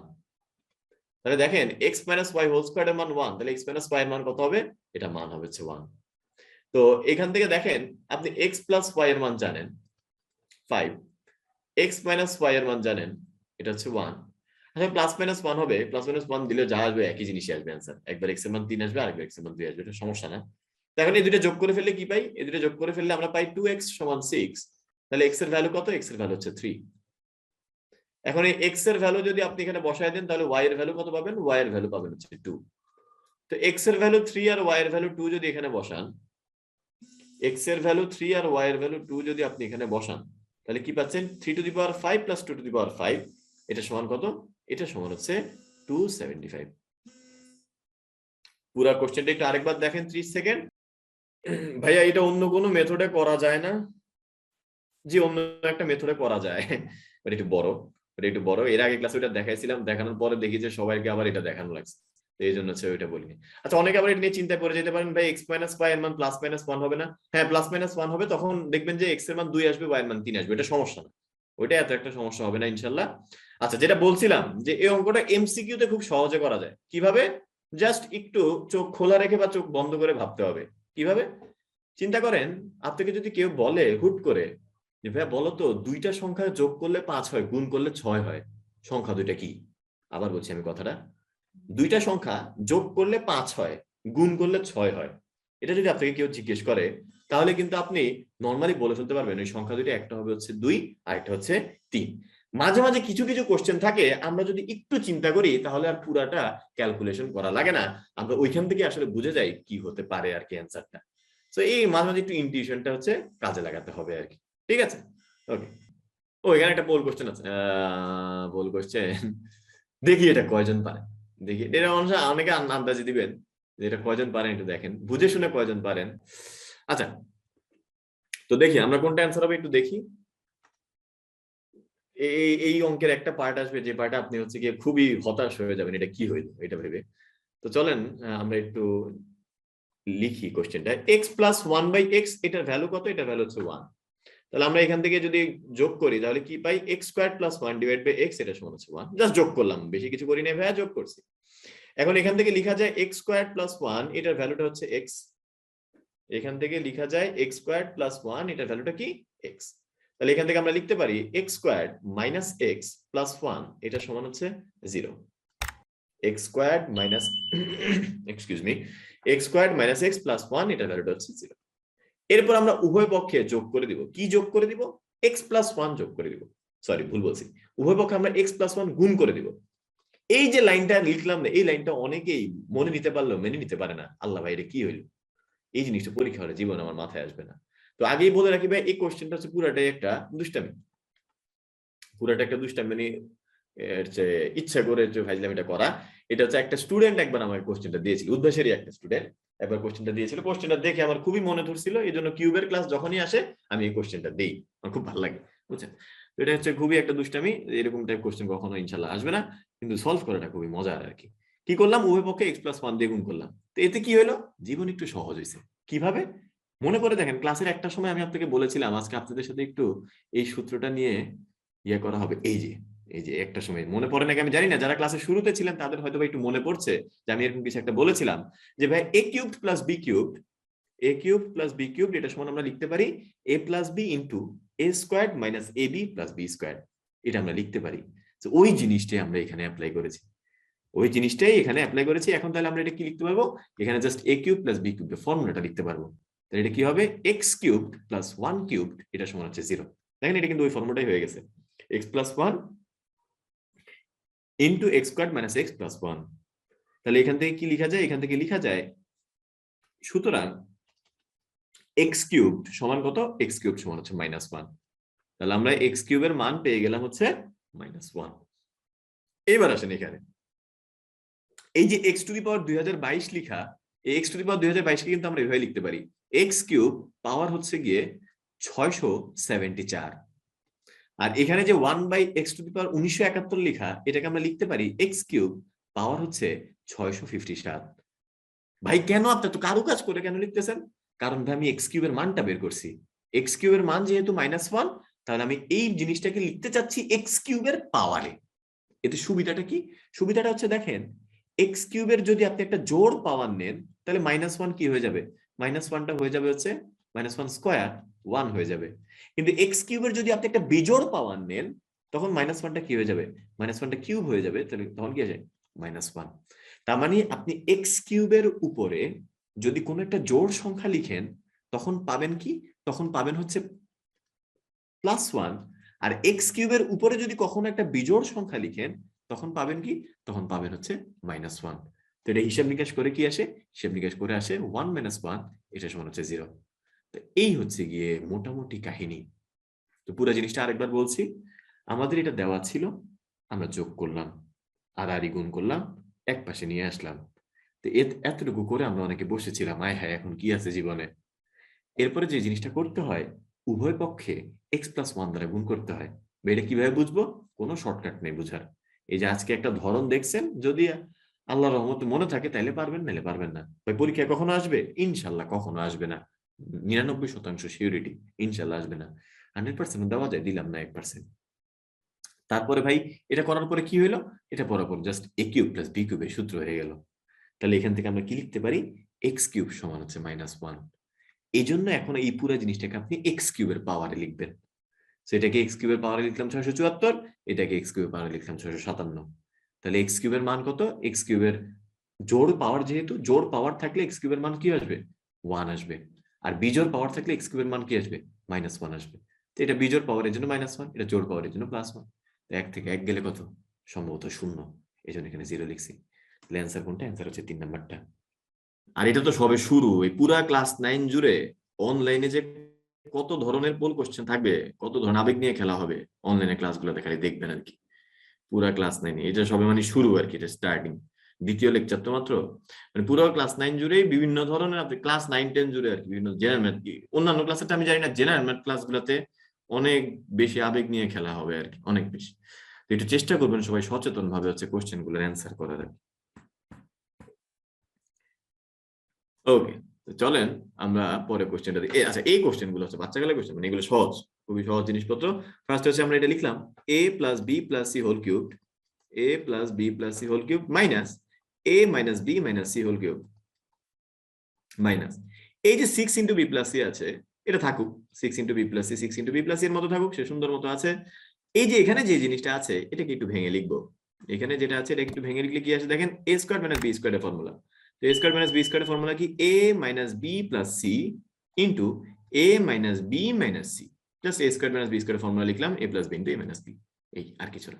তাহলে দেখেন, x - y হোল স্কয়ার এর মান 1, তাহলে x - y এর মান কত হবে? এটা মান হবে হচ্ছে 1। তো এখান থেকে দেখেন, আপনি x + y এর মান জানেন 5, x - y এর মান জানেন, এটা হচ্ছে 1। আচ্ছা, +-1 হবে, +-1 দিলে যা আসবে একই জিনিসই আসবে অ্যানসার। একবার x এর মান 3 আসবে, আরেকবার x এর মান 2 আসবে, এটা সমস্যা না। তো এখন এই দুটো যোগ করে ফেললে কি পাই? এই দুটো যোগ করে ফেললে আমরা পাই 2x = 6। তাহলে x এর ভ্যালু কত? x এর ভ্যালু হচ্ছে 3। এখন এই x এর ভ্যালু যদি আপনি এখানে বসায় দেন তাহলে y এর ভ্যালু কত পাবেন? y এর ভ্যালু পাবেন হচ্ছে 2। তো x এর ভ্যালু 3 আর y এর ভ্যালু 2 যদি এখানে বসান, x এর ভ্যালু 3 আর y এর ভ্যালু 2 যদি আপনি এখানে বসান, তাহলে কি পাচ্ছেন? 3⁵ + 2⁵ এটা সমান কত? এটা সমান হচ্ছে 275। পুরা কোশ্চেনটা একটু আরেকবার দেখেন 30 সেকেন্ড। ভাইয়া, এটা অন্য কোনো মেথডে করা যায় না? জি, অন্য একটা মেথডে করা যায়, বাট একটু বড়, এর আগে ক্লাসে ওটা দেখাইছিলাম, দেখানোর পরে দেখি যে সবাইকে আবার এটা দেখানো লাগছে, তো এই জন্য হচ্ছে ওইটা বলিনি। আচ্ছা, অনেকে আবার এটা নিয়ে চিন্তা করে যেতে পারেন, ভাই x - y এর মান +-1 হবে না? হ্যাঁ, +-1 হবে, তখন দেখবেন যে x এর মান 2 আসবে, y এর মান 3 আসবে, এটা সমস্যা না, ওইটা এত একটা সমস্যা হবে না ইনশাল্লাহ। আচ্ছা, যেটা বলছিলাম যে এই অঙ্কটা এমসিকিউ তে খুব সহজে করা যায়। কিভাবে? জাস্ট একটু চোখ খোলা রেখে বা চোখ বন্ধ করে ভাবতে হবে। কিভাবে? চিন্তা করেন, আপনাকে যদি কেউ বলে হুট করে যে ভাইয়া বলো তো, দুইটা সংখ্যা যোগ করলে 5 হয়, গুণ করলে 6 হয়, সংখ্যা দুইটা কি? আবার বলছি আমি কথাটা, দুইটা সংখ্যা যোগ করলে 5 হয়, গুণ করলে 6 হয়, এটা যদি আপনাকে কেউ জিজ্ঞেস করে তাহলে কিন্তু আপনি নর্মালি বলে ফেলতে পারবেন ওই সংখ্যা দুটো, একটা হবে হচ্ছে 2 আর একটা হচ্ছে 3। মাঝে মাঝে কিছু কিছু কোশ্চেন থাকে আমরা যদি একটু চিন্তা করি তাহলে আর পুরাটা ক্যালকুলেশন করা লাগে না, আমরা ওইখান থেকে আসলে বুঝে যাই কি হতে পারে আর কি অ্যান্সারটা। তো এই মাঝে মাঝে একটু ইনটিউশনটা হচ্ছে কাজে লাগাতে হবে আর কি। ঠিক আছে, ওকে। ও এখানে একটা পোল কোশ্চেন আছে, পোল কোশ্চেন দেখি এটা কয়জন পারে, দেখি এটা অনেকে আন্দাজে দিবেন যে এটা কয়জন পারেন, একটু দেখেন বুঝে শুনে কয়জন পারেন। আচ্ছা, তো দেখি আমরা কোনটা অ্যান্সার হবে একটু দেখি। এই অঙ্কের একটা পার্ট আসবে যে পার্ট আপনি হচ্ছে গিয়ে খুবই হতাশ হয়ে যাবেন, এটা কি হইলো এটা ভেবে। তো চলেন আমরা একটু লিখি কোশ্চেনটা। x প্লাস 1/x এটার ভ্যালু কত? এটার ভ্যালু হচ্ছে 1। তাহলে আমরা এখান থেকে যদি যোগ করি তাহলে কি পাই? x square plus 1 divide by x, এটা সমান হচ্ছে 1। জাস্ট যোগ করলাম, বেশি কিছু করি নাই ভাইয়া, যোগ করছি। এখন এখান থেকে লেখা যায় x স্কয়ার প্লাস 1, এটার ভ্যালুটা হচ্ছে x। এখান থেকে লেখা যায় x স্কয়ার প্লাস 1, এটার ভ্যালুটা কি? x। তাহলে এখান থেকে আমরা লিখতে পারি x square minus x plus 1, এটা সমান হচ্ছে 0। x square minus excuse me, x square minus x plus 1, এটার ভ্যালুটা হচ্ছে 0। এরপর আমরা উভয় পক্ষে যোগ করে দিব। কি যোগ করে দিব? x প্লাস 1 যোগ করে দিব। সরি, ভুল বলছি, উভয় পক্ষে আমরা x প্লাস 1 গুণ করে দিব। এই যে লাইনটা লিখলাম না, এই লাইনটা অনেকেই মনে নিতে পারলেও মেনে নিতে পারে না। আল্লাহ ভাই, এটা কি হইলো? এই জিনিসটা পরীক্ষা হলে জীবন আমার মাথায় আসবে না। তো আগেই বলে রাখি ভাই, এই কোশ্চেনটা হচ্ছে পুরাটাই একটা দুষ্টামি, পুরাটা একটা দুষ্টামি, মানে ইচ্ছা করে যে ফাইজলামিটা করা। এটা হচ্ছে একটা স্টুডেন্ট একবার আমার কোশ্চেনটা দিয়েছিল, উদ্ভাসেরই একটা স্টুডেন্ট একবার কোশ্চেনটা দিয়েছিল। কোশ্চেনটা দেখে আমার খুবই মনে ধরছিল, এই জন্য কিউবের ক্লাস যখনই আসে আমি এই কোশ্চেনটা দিই, আমার খুব ভালো লাগে, বুঝছেন। তো এটা হচ্ছে খুবই একটা দুষ্টামি, এরকম টাইপ কোশ্চেন কখনো ইনশাল্লাহ আসবে না, কিন্তু সলভ করাটা খুবই মজার আর কি। কি করলাম? উভয় পক্ষে x প্লাস 1 দিয়ে গুণ করলাম। তো এতে কি হলো? জীবন একটু সহজ হয়েছে। কিভাবে? মনে করে দেখেন, ক্লাসের একটা সময় আমি আপনাকে বলেছিলাম আজকে আপনাদের সাথে একটু এই সূত্রটা নিয়ে ইয়ে করা হবে। এই যে একটা সময় মনে পড়ে নাকি আমি জানি না, যারা ক্লাসের শুরুতে ছিলেন তাদের হয়তো একটু মনে পড়ছে যে আমি এরকম কিছু একটা বলেছিলাম যে ভাই a cubed plus b cubed, a cubed plus b cubed, এটা সমান আমরা লিখতে পারি a plus b into a squared minus ab plus b squared, এটা আমরা লিখতে পারি। তো ওই জিনিসটাই আমরা এখানে অ্যাপ্লাই করেছি, ওই জিনিসটাই এখানে অ্যাপ্লাই করেছি। এখন তাহলে আমরা এটা কি লিখতে পারবো? এখানে just a cube plus b cube এর ফর্মুলাটা লিখতে পারবো। তাহলে এটা কি হবে? x কিউবড প্লাস 1 কিউবড, এটা সমান হচ্ছে 0। দেখেন এটা কিন্তু ওই ফর্মুলাটাই হয়ে গেছে, x plus 1 into x squared minus x plus 1। তাহলে এখান থেকে কি লেখা যায়? এখান থেকে লেখা যায় সুতরাং x কিউবড সমান কত? x কিউবড সমান হচ্ছে -1। তাহলে আমরা x কিউবের মান পেয়ে গেলাম হচ্ছে -1। এবার আসেন এখানে এই যে x টু দি পাওয়ার 2022 লেখা, এই x টু দি পাওয়ার 2022 কে কিন্তু আমরা এভাবে লিখতে পারি x কিউব পাওয়ার হচ্ছে গিয়ে 674। আর এখানে যে 1/x টু দি পাওয়ার 1971 লেখা, এটাকে আমরা লিখতে পারি x কিউব পাওয়ার হচ্ছে 657। ভাই কেন আপনি তো কাজ করে কেন লিখতেছেন? কারণ ভাই আমি এক্স কিউবের মানটা বের করছি। এক্স কিউবের মান যেহেতু -1, তাহলে আমি এই জিনিসটাকে লিখতে চাচ্ছি এক্স কিউবের পাওয়ারে। এতে সুবিধাটা কি? সুবিধাটা হচ্ছে দেখেন, এক্স কিউবের যদি আপনি একটা জোড় পাওয়ার নেন তাহলে -1 কি হয়ে যাবে? -1টা হয়ে যাবে হচ্ছে -1 স্কয়ার, 1 হয়ে যাবে। কিন্তু এক্স কিউবের যদি আপনি একটা বিজোড় পাওয়ার নেন তখন -1টা কি হয়ে যাবে? -1টা কিউব হয়ে যাবে, তাহলে তখন কি আসে? -1। তার মানে আপনি এক্স কিউবের উপরে যদি কোনো একটা জোড় সংখ্যা লিখেন তখন পাবেন কি? তখন পাবেন হচ্ছে +1। আর এক্স কিউবের উপরে যদি কখনো একটা বিজোড় সংখ্যা লিখেন তখন পাবেন কি? তখন পাবেন হচ্ছে -1। তো এটা হিসাব নিকাশ করে কি আসে? হিসাব নিকাশ করে আসে 1 - 1, এটা সমান হচ্ছে 0। তো এই হচ্ছে গিয়ে মোটামুটি কাহিনী। তো পুরো জিনিসটা আরেকবার বলছি, আমাদের এটা দেওয়া ছিল, আমরা যোগ করলাম, আড়াআড়ি গুণ করলাম, এক পাশে নিয়ে আসলাম। তো এতটুকু করে আমরা অনেকে বসেছিলাম, আয় হায় এখন কি আছে জীবনে। এরপরে যে জিনিসটা করতে হয়, উভয় পক্ষে x প্লাস 1 দ্বারা গুণ করতে হয়। এটা কিভাবে বুঝবো? কোনো শর্টকাট নেই বুঝার। এই যে আজকে একটা ধরন দেখছেন, যদি আল্লাহর রহমতে মনে থাকে তাহলে পারবেন, নাহলে পারবেন না। ভাই পরীক্ষায় কখনো আসবে? ইনশাল্লাহ কখনো আসবে না। 99% সিউরিটি ইনশাল্লাহ আসবে না। 100% দেওয়া যায়, দিলাম না 1%। তারপরে ভাই এটা করার পরে কি হইলো? এটা পড়ার পর just a cube plus b কিউবের সূত্র হয়ে গেল। তাহলে এখান থেকে আমরা কি লিখতে পারি? x কিউব সমান হচ্ছে -1। এই জন্য এখন এই পুরো জিনিসটাকে আপনি এক্স কিউবের পাওয়ারে লিখবেন। তো এটাকে এক্স কিউবের পাওয়ারে লিখলাম 674, এটাকে এক্স কিউবের পাওয়ারে লিখলাম 657। তাহলে এক্স কিউবের মান কত? এক্স কিউবের জোড় পাওয়ার, যেহেতু জোড় পাওয়ার থাকলে এক্স কিউবের মান কি আসবে? 1 আসবে। আর বিজোড় পাওয়ার থাকলে এক্স কিউবের মান কি আসবে? -1 আসবে। তো এটা বিজোড় পাওয়ারের জন্য -1, এটা জোড় পাওয়ারের জন্য +1। তো 1 থেকে 1 গেলে কত? সম্ভবত 0। এই জন্য এখানে 0 লিখছি। তাহলে অ্যান্সার কোনটা? অ্যান্সার হচ্ছে 3 নাম্বারটা। আর এটা তো সবে শুরু। এই পুরা ক্লাস 9 জুড়ে অনলাইনে যে কত ধরনের পোল কোশ্চেন থাকবে, কত ধরনের আবেগ নিয়ে খেলা হবে অনলাইনে ক্লাসগুলোতে, খালি দেখবেন আর কি। পুরা ক্লাস 9 এটা সবে মানে শুরু আর কি, এটা স্টার্টিং। দ্বিতীয় লেকচার তো মাত্র। মানে পুরো ক্লাস 9 জুড়েই বিভিন্ন ধরনের, আপনি ক্লাস 9 10 জুড়ে আর কি বিভিন্ন জেনারেল ম্যাথ, অন্যান্য ক্লাসেরটা আমি জানি না, জেনারেল ম্যাথ ক্লাসগুলোতে অনেক বেশি আবেগ নিয়ে খেলা হবে আর কি, অনেক বেশি। তো একটু চেষ্টা করবেন সবাই সচেতন ভাবে হচ্ছে কোশ্চেন গুলোর অ্যান্সার করার আর কি। ওকে, তো চলেন আমরা পরে কোশ্চেনটা দিই। আচ্ছা, এই কোশ্চেন গুলো হচ্ছে বাচ্চা কালের কোশ্চেন, মানে এগুলো সহজ, খুবই সহজ জিনিসপত্র। ফার্স্ট হচ্ছে আমরা এটা লিখলাম a plus B plus C whole cube, a plus B plus C whole cube minus a minus B minus C whole cube minus এই যে 6 ইন্টু বি প্লাস সি আছে, এটা থাকুক 6 into B plus C, 6 into B plus C এর মতো থাকুক, সে সুন্দর মতো আছে। এই যে এখানে যে জিনিসটা আছে এটাকে একটু ভেঙে লিখবো। এখানে যেটা আছে এটা একটু ভেঙে লিখলে কি আসে দেখেন, a স্কয়ার মাইনাস বি স্কয়ারের ফর্মুলা। তো a স্কয়ার মাইনাস বি স্কয়ারের ফর্মুলা কি? a minus b plus c into a minus B minus c. Just a square minus b স্কয়ারের ফর্মুলা লিখলাম, a plus B into a minus b. এই আর কিছু না।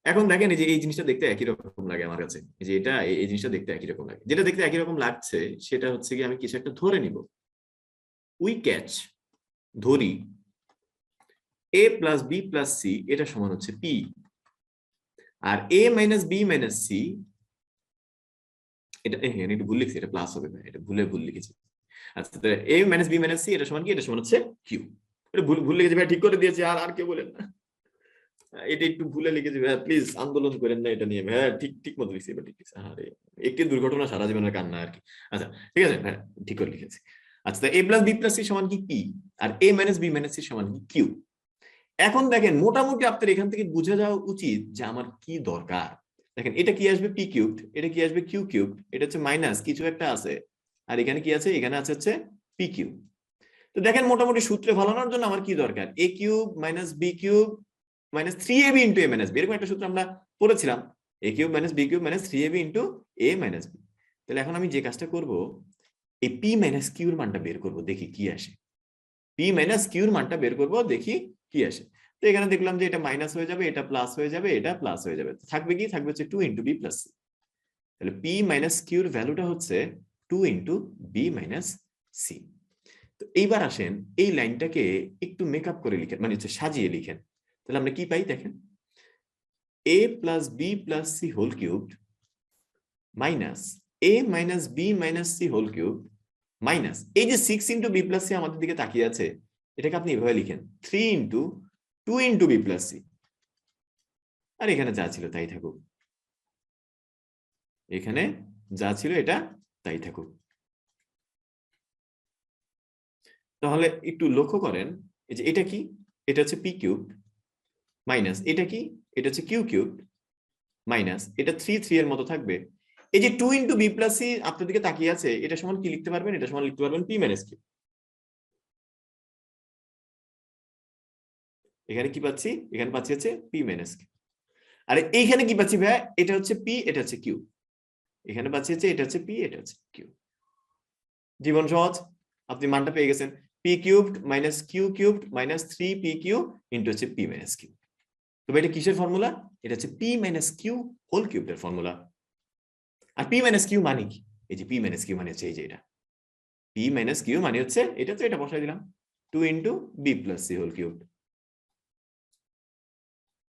এখন দেখেন এই যে এই জিনিসটা দেখতে একই রকম লাগে আমার কাছে, এই যে এটা এই জিনিসটা দেখতে একই রকম লাগে। যেটা দেখতে একই রকম লাগছে সেটা হচ্ছে কি, আমি কিছু একটা ধরে নিব। উই ক্যাচ, ধরি a plus B plus C এটা সমান হচ্ছে p, আর a minus B minus C এটা আমি একটু ভুল লিখছি, এটা প্লাস হবে না, এটা ভুল লিখেছি। আচ্ছা, তো a minus B minus C এটা সমান কি? এটা সমান হচ্ছে q। এটা ভুল লিখেছি ভাই, ঠিক করে দিয়েছি, আর কেউ বলেন না এটা একটু ভুলে লিখেছি ভাই, প্লিজ আন্দোলন করেন না এটা নিয়ে ভাই। ঠিক ঠিক মতো লিখছি, এবার ঠিক লিখছি। আরে একটি দুর্ঘটনা সারা জীবনের কান্না আর কি। আচ্ছা ঠিক আছে হ্যাঁ, ঠিক করে লিখেছি। আচ্ছা, a plus B plus C সমান কি p, আর a minus B minus C সমান কি q। এখন দেখেন মোটামুটি আপনার এখান থেকে বুঝে যাওয়া উচিত যে আমার কি দরকার। দেখেন এটা কি আসবে? p কিউবড, এটা কি আসবে? q কিউবড, এটা হচ্ছে মাইনাস কিছু একটা আছে, আর এখানে কি আছে? এখানে আছে হচ্ছে p কিউব। তো দেখেন মোটামুটি সূত্রে ফলানোর জন্য আমার কি দরকার? a cube minus b cube minus 3ab into a minus b, এরকম একটা সূত্র আমরা পড়েছিলাম, a cube minus b cube minus 3ab into a minus b। তাহলে এখন আমি যে কাজটা করব, এই p মাইনাস q এর মানটা বের করব, দেখি কি আসে। p মাইনাস q এর মানটা বের করব, দেখি কি আসে। তো এখানে দেখলাম যে এটা মাইনাস হয়ে যাবে, এটা প্লাস হয়ে যাবে, এটা প্লাস হয়ে যাবে, থাকবে কি? থাকবে হচ্ছে 2 ইন্টু b প্লাস c। তাহলে p মাইনাস q এর ভ্যালুটা হচ্ছে 2 ইন্টু b মাইনাস c। তো এইবার আসেন এই লাইনটাকে একটু মেকআপ করে লিখেন, মানে হচ্ছে সাজিয়ে লিখেন। তাহলে আমরা কি পাই দেখেন, a plus B plus C whole cube minus a minus B minus C whole cube minus এই যে 6 ইন্টু বি প্লাস সি আমাদের দিকে তাকিয়ে আছে, এটাকে আপনি এভাবে লিখেন 3 into 2 into B plus c. আর এখানে যা ছিল তাই থাকুক, এখানে যা ছিল এটা তাই থাকুক। তাহলে একটু লক্ষ্য করেন, এই যে এটা কি? এটা হচ্ছে পি কিউব মাইনাস এটা কি? এটা হচ্ছে কিউ কিউব মাইনাস এটা 3 এর মতো থাকবে। এই যে 2 ইন্টু বি প্লাস সি আপনার দিকে তাকিয়ে আছে, এটা সমান কি লিখতে পারবেন? এটা সমান লিখতে পারবেন পি মাইনাস কিউ। এখানে কি পাচ্ছি? এখানে পাচ্ছি হচ্ছে পি মাইনাস কিউ। আর এইখানে কি পাচ্ছি ভাই? এটা হচ্ছে পি, এটা হচ্ছে কিউ। এখানে পাচ্ছি হচ্ছে এটা হচ্ছে পি, এটা হচ্ছে কিউ। জীবন সহজ, আপনি মানটা পেয়ে গেছেন। P cubed minus Q cubed minus 3 P Q into হচ্ছে পি মাইনাস কিউ। তবে এটা কিসের ফর্মুলা? এটা হচ্ছে পি মাইনাস কিউ হোল কিউবের ফর্মুলা। আর পি মাইনাস কিউ মানে কি? এই যে পি মাইনাস কিউ মানে হচ্ছে এই যে এটা পি মাইনাস কিউ মানে হচ্ছে এটা, তো এটা বসাই দিলাম 2 into B plus C whole cube.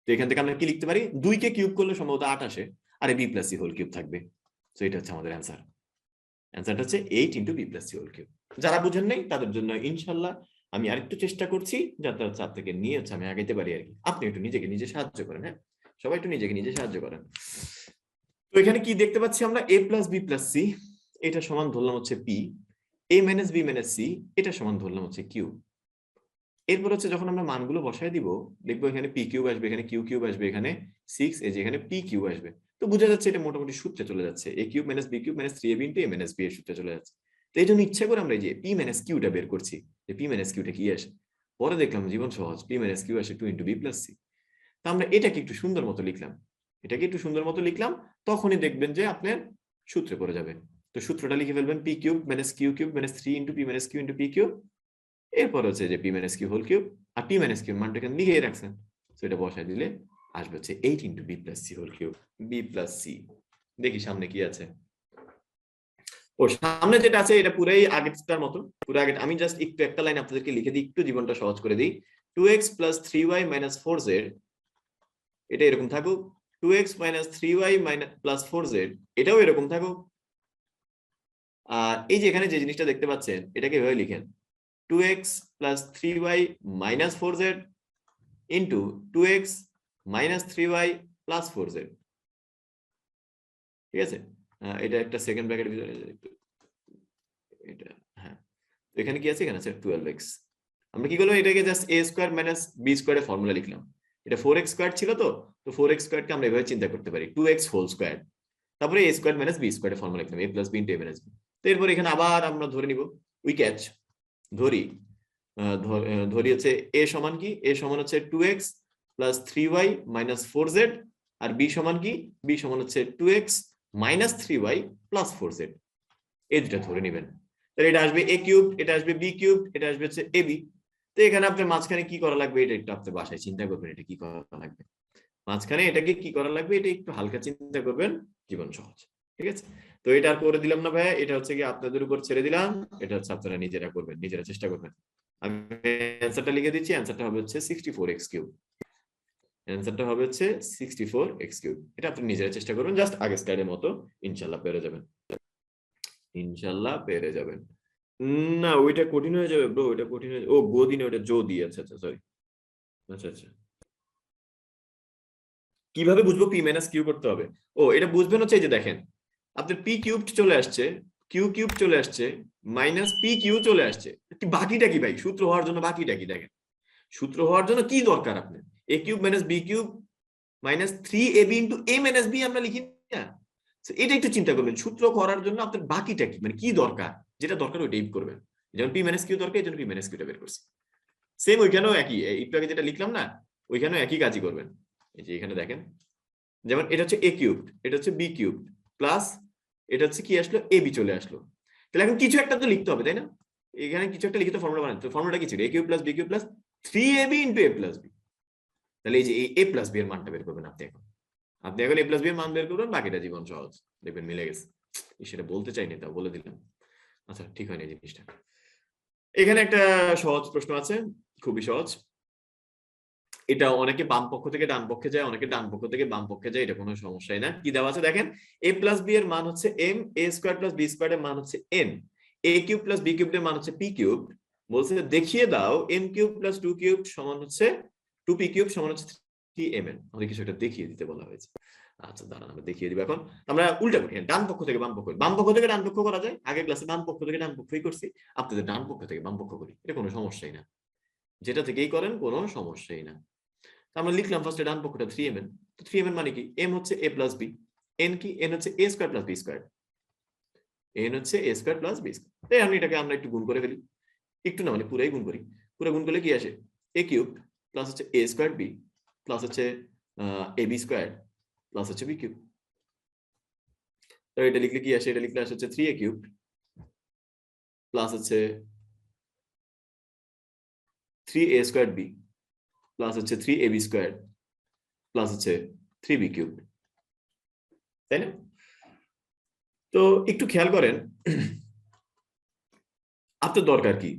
তো এখান থেকে আমরা কি লিখতে পারি? 2 কে কিউব করলে সম্ভবত 8 আসে, আর b plus C whole cube থাকবে। তো এটা হচ্ছে আমাদের অ্যান্সার। অ্যান্সারটা হচ্ছে 8 into B plus C whole cube. যারা বুঝেন নাই তাদের জন্য ইনশাল্লাহ আমি আরেকটু চেষ্টা করছি, যাতে হচ্ছে আপনাকে নিয়ে হচ্ছে আমি আগাইতে পারি আর কি। আপনি একটু নিজেকে নিজে সাহায্য করেন, হ্যাঁ সবাই একটু নিজেকে নিজে সাহায্য করেন। তো এখানে কি দেখতে পাচ্ছি আমরা? a plus B plus C এটা সমান ধরলাম হচ্ছে P, a minus B minus C এটা সমান ধরলাম হচ্ছে কিউ। এরপর হচ্ছে যখন আমরা মানগুলো বসায় দিব, দেখবো এখানে পি কিউব আসবে, এখানে কিউ কিউব আসবে, এখানে 6, এই যে এখানে পি কিউব আসবে। তো বোঝা যাচ্ছে এটা মোটামুটি সূত্রে চলে যাচ্ছে, a cube minus b cube minus 3ab into a minus b এর সূত্রে চলে যাচ্ছে। তো এই জন্য ইচ্ছা করে আমরা এই যে পি মাইনাস কিউটা বের করছি, যে পি মাইনাস কিউটা কি আসে। পরে দেখলাম জীবন সহজ, পি মাইনাস কিউ আসে 2 ইন্টু বি প্লাস সি। তো আমরা এটাকে একটু সুন্দর মতো লিখলাম, এটাকে একটু সুন্দর মতো লিখলাম, তখনই দেখবেন যে আপনার সূত্রে পড়ে যাবে। তো সূত্রটা লিখে ফেলবেন p cube minus q cube minus 3 into p minus q into p cube, এরপর হচ্ছে যে p minus Q whole cube, আর পি মাইনাস কিউ মানটা এখানে লিখেই রাখছেন, তো এটা বসায় দিলে আসবে হচ্ছে 8 into B plus C whole cube, B plus C. দেখি সামনে কি আছে। ও সামনে যেটা আছে এটা পুরাই আগেরটার মতো, পুরো আগে আমি জাস্ট একটু একটা লাইন আপনাদেরকে লিখে দিই, একটু জীবনটা সহজ করে দিই। 2x plus 3y minus 4z, এটা এরকম থাকুক। 2x minus 3y minus plus 4z, এটাও এরকম থাকুক। আর এই যে এখানে যে জিনিসটা দেখতে পাচ্ছেন এটাকে এভাবে লিখেন 2x plus 3y minus 4z into 2x minus 3y plus 4z। ঠিক আছে, এটা একটা সেকেন্ড ব্র্যাকেট এটা, হ্যাঁ এখানে কি আছে, এখানে আছে 12x। আমরা কি করলাম, এটাকে just a square minus b স্কয়ারের ফর্মুলা লিখলাম। এটা 4x স্কয়ার ছিল, তো 4x স্কয়ারকে আমরা এভাবে চিন্তা করতে পারি 2x হোল স্কয়ার, তারপরে a স্কয়ার মাইনাস b স্কয়ারের ফর্মুলা লিখলাম a plus b into a minus b। তো এরপর এখানে আবার আমরা ধরে নিব, উই ক্যাচ ধরি, ধরি হচ্ছে a সমান কি, a সমান হচ্ছে 2x plus 3y minus 4z, আর b সমান কি, b সমান হচ্ছে 2x minus 3y plus 4z। এই দুটা ধরে নেবেন, তাহলে এটা আসবে a কিউব, এটা আসবে b কিউব, এটা আসবে হচ্ছে ab। তো এখানে আপনার মাঝখানে কি করা লাগবে এটা একটু আপনি বাসায় চিন্তা করবেন, এটা কি করা লাগবে মাঝখানে, এটাকে কি করা লাগবে এটা একটু হালকা চিন্তা করবেন, জীবন সহজ। ঠিক আছে, তো এটা আর করে দিলাম না ভাইয়া, এটা হচ্ছে কি আপনাদের উপর ছেড়ে দিলাম, এটা হচ্ছে আপনারা নিজেরা করবেন, নিজেরা চেষ্টা করবেন। আমি অ্যান্সারটা লিখে দিচ্ছি, অ্যান্সারটা হবে হচ্ছে 64x কিউব, অ্যান্সারটা হবে হচ্ছে 64x কিউব। এটা আপনি নিজেরা চেষ্টা করবেন, জাস্ট আগের স্লাইডের মতো, ইনশাআল্লাহ পেরে যাবেন, ইনশাআল্লাহ পেরে যাবেন। না ওইটা কঠিন হয়ে যাবে ব্রো, ওইটা কঠিন হয়ে, ও গদিনে ওটা জো দিয়ে, আচ্ছা আচ্ছা সরি, আচ্ছা আচ্ছা। কিভাবে বুঝবো পি মাইনাস কিউ করতে হবে? ও এটা বুঝবেন হচ্ছে এই যে দেখেন আপনার পি কিউব চলে আসছে, কিউ কিউব চলে আসছে, মাইনাস পি কিউ চলে আসছে, কি বাকিটা কি ভাই, সূত্র হওয়ার জন্য বাকিটা কি দেখেন, সূত্র হওয়ার জন্য কি দরকার আপনার, a cube minus b cube minus 3ab into a minus b আমরা লিখি না, এটা একটু চিন্তা করবেন, সূত্র করার জন্য আপনার বাকিটা কি, মানে কি দরকার, যেটা দরকার ওইটাই করবেন। যেমন পি মাইনাস কিউ দরকার, এই জন্য পি মাইনাস কিউটা বের করছি। সেম ওইখানেও একই, একটু আগে যেটা লিখলাম না ওইখানেও একই কাজই করবেন। এই যে এখানে দেখেন, যেমন এটা হচ্ছে এ কিউব, এটা হচ্ছে বি কিউব, প্লাস এটা হচ্ছে কি আসলো, এ বি চলে আসলো। তাহলে এখন কিছু একটা তো লিখতে হবে তাই না, এখানে কিছু একটা লিখিত ফর্মুলা বানাতে, ফর্মুলাটা কি ছিল, a cube plus B cube plus 3ab into a plus b. তাহলে এই যে এ প্লাস বি এর মানটা বের করবেন আপনি এখন, আপনি এখন এ প্লাস বি এর মান বের করবেন, বাকিটা জীবন সহজ, দেখবেন মিলে গেছে। সেটা বলতে চাইনি তাও বলে দিলাম, আচ্ছা ঠিক হয়নি জিনিসটা। এখানে একটা সহজ প্রশ্ন আছে, খুবই সহজ, এটা অনেকে বাম পক্ষ থেকে ডান পক্ষে যায়, অনেকে ডান পক্ষ থেকে বাম পক্ষে যায়, এটা কোনো সমস্যাই না। কি দেওয়া আছে দেখেন, a প্লাস বি এর মান হচ্ছে m, a square plus B square এর মান হচ্ছে n, a cube plus B cube এর মান হচ্ছে p কিউব, বলছে দেখিয়ে দাও m কিউব প্লাস 2 কিউব সমান হচ্ছে 2p কিউব সমান হচ্ছে 3mn। আমাদের কিছু একটা দেখিয়ে দিতে বলা হয়েছে, আচ্ছা দাঁড়ান আমরা দেখিয়ে দিব। এখন আমরা উল্টা করি, ডান পক্ষ থেকে বাম পক্ষ, বাম পক্ষ থেকে ডান পক্ষ করা যায়, আগের ক্লাসে বাম পক্ষ থেকে ডান পক্ষই করছি, আপনাদের ডান পক্ষ থেকে বাম পক্ষ করি, এটা কোনো সমস্যাই না, যেটা থেকেই করেন কোনো সমস্যাই না। আমরা লিখলাম ফার্স্টে ডান পক্ষটা 3mn, তো 3mn মানে কি, m হচ্ছে a প্লাস b, n কি, n হচ্ছে a square plus b square, n হচ্ছে a square plus b square. তাই আমি এটাকে আমরা একটু গুণ করে ফেলি, একটু না মানে পুরাই গুণ করি, পুরো গুণ করলে কি আসে, a কিউব প্লাস হচ্ছে a স্কয়ার b প্লাস হচ্ছে ab স্কয়ার প্লাস হচ্ছে b কিউব। তো এটা লিখলে কি আসে, এটা লিখলে আসে হচ্ছে 3a কিউব প্লাস হচ্ছে 3a স্কয়ার b প্লাস হচ্ছে 3ab স্কয়ার প্লাস হচ্ছে 3b কিউব, তাই না? তো একটু খেয়াল করেন আপনার দরকার কি,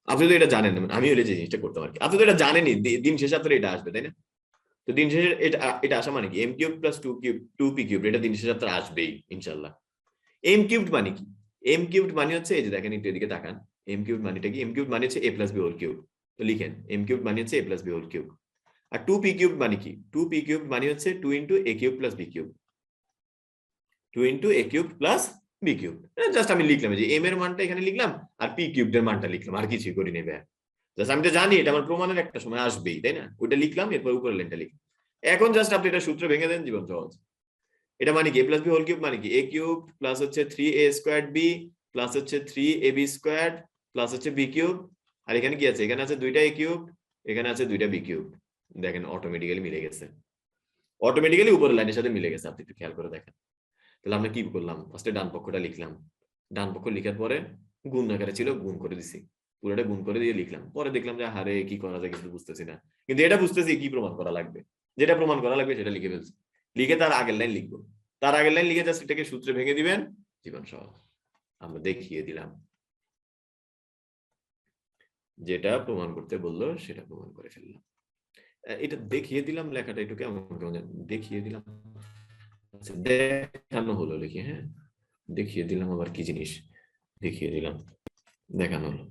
আপনি তো এটা জানেন না, আমি হলে যে জিনিসটা করতাম আর কি, আপনি তো এটা জানেনই, দিন শেষে আপনার এটা আসবে তাই না? তো দিন শেষে এটা এটা আসা মানে কি, M cube plus 2p cube, এটা দিন শেষে আপনার আসবেই ইনশাল্লাহ। এম কিউবড মানে কি, এম কিউবড মানে হচ্ছে এই যে দেখেন একটু এদিকে তাকান, এম কিউবড মানেটা কি, এম কিউবড মানে হচ্ছে a plus B whole cube, তো লিখেন এম কিউবড মানে হচ্ছে a plus B whole cube. আর 2p কিউব মানে কি, 2p কিউব মানে হচ্ছে 2 into a cube plus b cube, 2 into a cube plus b cube. Just আমি লিখলাম যে m এর মানটা এখানে লিখলাম আর p কিউবের মানটা লিখলাম, আর কিছুই করি নেবে, জাস্ট আমি তো জানি এটা আমার প্রমাণের একটা সময় আসবেই তাই না, ওইটা লিখলাম, এরপর উপরের লাইনটা লিখলাম। এখন জাস্ট আপনি এটা সূত্র ভেঙে দেন, জীবন সহজ। এটা মানে কি, a plus B whole cube মানে কি, a কিউব প্লাস হচ্ছে 3a স্কয়ার্ড b প্লাস হচ্ছে 3ab স্কয়ার্ড প্লাস হচ্ছে b কিউব, আর এখানে কি আছে, এখানে আছে দুইটা a কিউব, এখানে আছে দুইটা b কিউব, দেখেন অটোমেটিক্যালি মিলে গেছে, অটোমেটিক্যালি উপরের লাইনের সাথে মিলে গেছে, আপনি একটু খেয়াল করে দেখেন। তাহলে আমরা কি করলাম, ফার্স্টে ডান পক্ষটা লিখলাম, ডান পক্ষ লিখার পরে গুণ আকারে ছিল, গুণ করে দিছি, পুরোটা গুণ করে দিয়ে লিখলাম। পরে দেখলাম যে হারে কি করা যায় কিছু বুঝতেছি না, কিন্তু এটা বুঝতেছি কি প্রমাণ করা লাগবে, যেটা প্রমাণ করা লাগবে সেটা লিখে ফেলছি। লিখে তার আগের লাইন লিখবো, তার আগের লাইন লিখে জাস্ট এটাকে সূত্রে ভেঙে দিবেন, জীবন সহজ। আমরা দেখিয়ে দিলাম, যেটা প্রমাণ করতে বললো সেটা প্রমাণ করে ফেললাম। এটা দেখিয়ে দিলাম লেখাটা একটু কেমন কেমন দেখিয়ে দিলাম, আচ্ছা দেখানো হলো লিখে, হ্যাঁ দেখিয়ে দিলাম আবার কি জিনিস, দেখিয়ে দিলাম দেখানো হলো।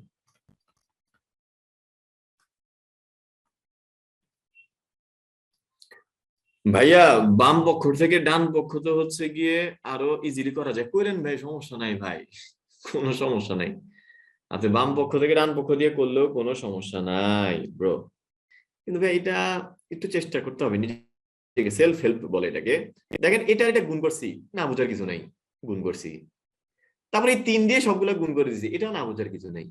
ভাইয়া বাম পক্ষ থেকে ডান পক্ষ তো হচ্ছে গিয়ে আরো ইজিলি করা যায়, করেন ভাই, সমস্যা নাই ভাই, কোনো সমস্যা নাই। আপনি বাম পক্ষ থেকে ডান পক্ষ দিয়ে করলেও কোনো সমস্যা নাই ব্রো, কিন্তু ভাই এটা একটু চেষ্টা করতে হবে নিজেকে, সেলফ হেল্প বলে এটাকে। দেখেন এটা গুণ করছি, না বোঝার কিছু নাই, গুণ করছি, তারপরে এই 3 দিয়ে সবগুলো গুণ করে দিছি, এটাও না বোঝার কিছু নাই।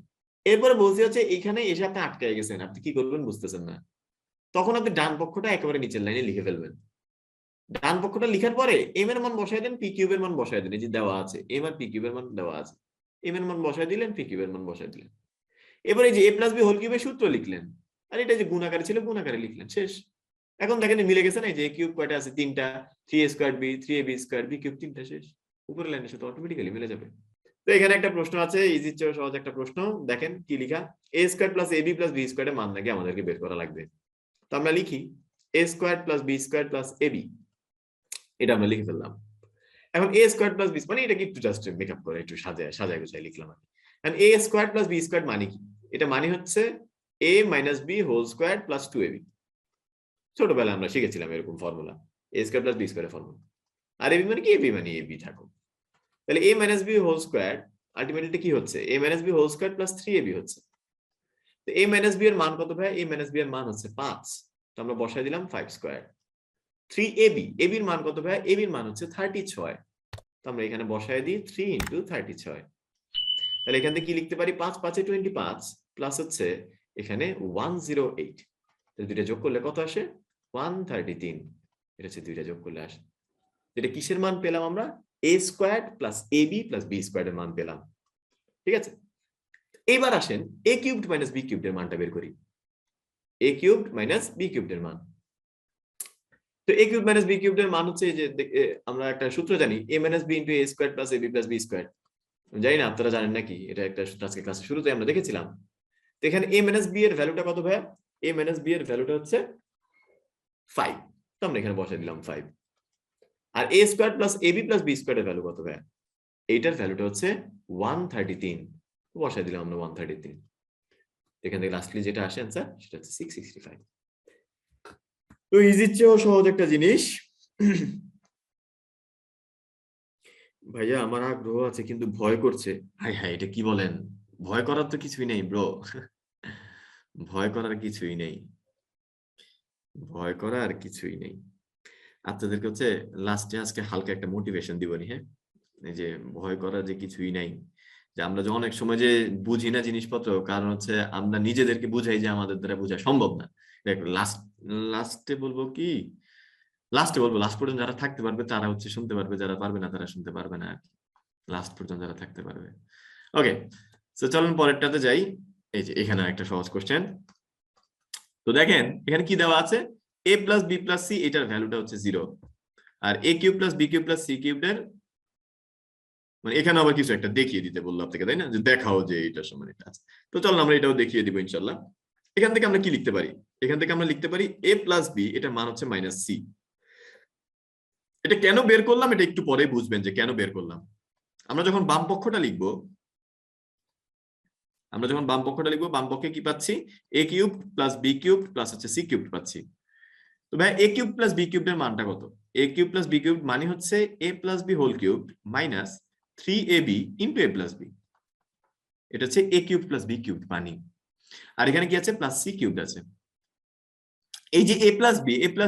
এরপরে বলছি হচ্ছে এখানে এসে আপনি আটকে গেছেন, আপনি কি করবেন বুঝতেছেন না, তখন আপনি ডান পক্ষটা একেবারে নিচের লাইনে লিখে ফেলবেন। ডান পক্ষটা লিখার পরে এম এর মান বসায় দেন, পি কিউবের মান বসায় দেন, এই যে দেওয়া আছে এম আর পি কিউবের মান দেওয়া আছে, এম এর মান বসায় দিলেন, পি কিউবের মান বসায় দিলেন। এবারে এই যে এ প্লাস বি হোল কিউবের সূত্র লিখলেন, আর এটা যে গুণ আকারে ছিল গুণ আকারে লিখলেন, শেষ। এখন দেখেন মিলে গেছে না, এই যে এ কিউব কয়টা আছে, 3টা, 3a square B, 3ab square B cube 3টা, শেষ। উপরের লাইনের সাথে অটোমেটিক্যালি মিলে যাবে। তো এখানে একটা প্রশ্ন আছে, ইজি চেয়ে সহজ একটা প্রশ্ন, দেখেন কি লিখা, a square plus ab plus b স্কয়ারের মান নাকি আমাদেরকে বের করা লাগবে। তো আমরা লিখি a square plus B square plus ab, এটা আমরা লিখে ফেললাম। এখন এ স্কয়ার প্লাস বি মানে এটাকে একটু জাস্ট মেকআপ করে একটু সাজায় গুছায় লিখলাম আমি। এখন a square plus B square মানে কি, এটা মানে হচ্ছে a minus b whole square plus 2ab। ছোটবেলায় আমরা শিখেছিলাম এরকম formula, a square plus b স্কয়ারের ফর্মুলা। আর এবি মানে কি, এবি মানে এবি থাকো। তাহলে a minus b whole square ultimately কি হচ্ছে, a minus b whole square plus 3ab হচ্ছে। তো a মাইনাস বি এর মান কত ভাই, a মাইনাস বি এর মান হচ্ছে 5, তো আমরা বসাই দিলাম 5 স্কয়ার। 3ab, ab এর মান কত ভাই, ab এর মান হচ্ছে 36, তো আমরা এখানে বসায় দিই 3 ইনটু 36। তাহলে এখান থেকে কি লিখতে পারি, 5 5 এ 25 প্লাস হচ্ছে এখানে 108, তাহলে দুইটা যোগ করলে কত আসে, 133। এটা হচ্ছে দুইটা যোগ করলে আসে, এটা কিসের মান পেলাম আমরা, a squared plus ab plus b squared এর মান পেলাম। ঠিক আছে, এবার আসেন a cubed minus b cubed এর মানটা বের করি, a cubed minus b cubed এর মান। তো a cubed minus b cubed এর মান হচ্ছে যে আমরা একটা সূত্র জানি, a minus b into a squared plus ab plus b squared. জানি না আপনারা জানেন নাকি, এটা একটা আজকে ক্লাসে শুরুতে আমরা দেখেছিলাম। তো এখানে a মাইনাস b এর ভ্যালুটা কত ভাই, a মাইনাস b এর ভ্যালুটা হচ্ছে 5, তো আমরা এখানে বসাই দিলাম 5। আর a square plus ab plus b square এর ভ্যালু কত ভাই, এইটার ভ্যালুটা হচ্ছে 133, বসাই দিলাম আমরা 133। এখান থেকে লাস্টলি যেটা আসে आंसर সেটা হচ্ছে 665। তো ইজি চেয়েও সহজ একটা জিনিস। ভাইয়া আমার আগ্রহ আছে কিন্তু ভয় করছে। হাই হাই, এটা কি বলেন, ভয় করার তো কিছুই নেই ব্রো, ভয় করার কিছুই নেই, ভয় করার কিছুই নেই। আপনাদেরকে হচ্ছে লাস্টে আজকে হালকা একটা মোটিভেশন দিবনি, হ্যাঁ, এই যে ভয় করার যে কিছুই নাই, যে আমরা যে অনেক সময় যে বুঝি না জিনিসপত্র, কারণ হচ্ছে আমরা নিজেদেরকে বুঝাই যে আমাদের দ্বারা বোঝা সম্ভব না। দেখ লাস্টে বলবো কি, লাস্টে বলবো লাস্ট পর্যন্ত যারা থাকতে পারবে তারা হচ্ছে শুনতে পারবে, যারা পারবে না তারা শুনতে পারবে না আর কি, লাস্ট পর্যন্ত যারা থাকতে পারবে। ওকে, তো চলুন পরেরটাতে যাই। এই যে এখানে একটা সহজ কোশ্চেন, তো দেখেন এখানে কি দেওয়া আছে, a plus B plus C, এটার ভ্যালুটা হচ্ছে 0, আর a cube plus B cube plus C কিউবের মানে এখানে আবার কিছু একটা দেখিয়ে দিতে বললো আপনাকে, তাই না, যে দেখাও যে এটার সমান এটা আছে। তো চলুন আমরা এটাও দেখিয়ে দিব ইনশাল্লাহ। এখান থেকে আমরা কি লিখতে পারি, এখান থেকে আমরা লিখতে পারি a প্লাস বি, এটার মান হচ্ছে মাইনাস সি। এটা কেন বের করলাম এটা একটু পরে বুঝবেন যে কেন বের করলাম। আমরা যখন বাম পক্ষটা লিখবো, বাম পক্ষে কি পাচ্ছি, a cube plus B cube plus হচ্ছে সি কিউব পাচ্ছি। তো ভাই a cube plus B cube এর মানটা কত, a cube plus B cube মানে হচ্ছে a plus B whole cube minus 3ab into a plus b, এটা হচ্ছে a cube plus B cube মানি। আর এখানে কি আছে, প্লাস সি কিউব আছে। এই যে a প্লাস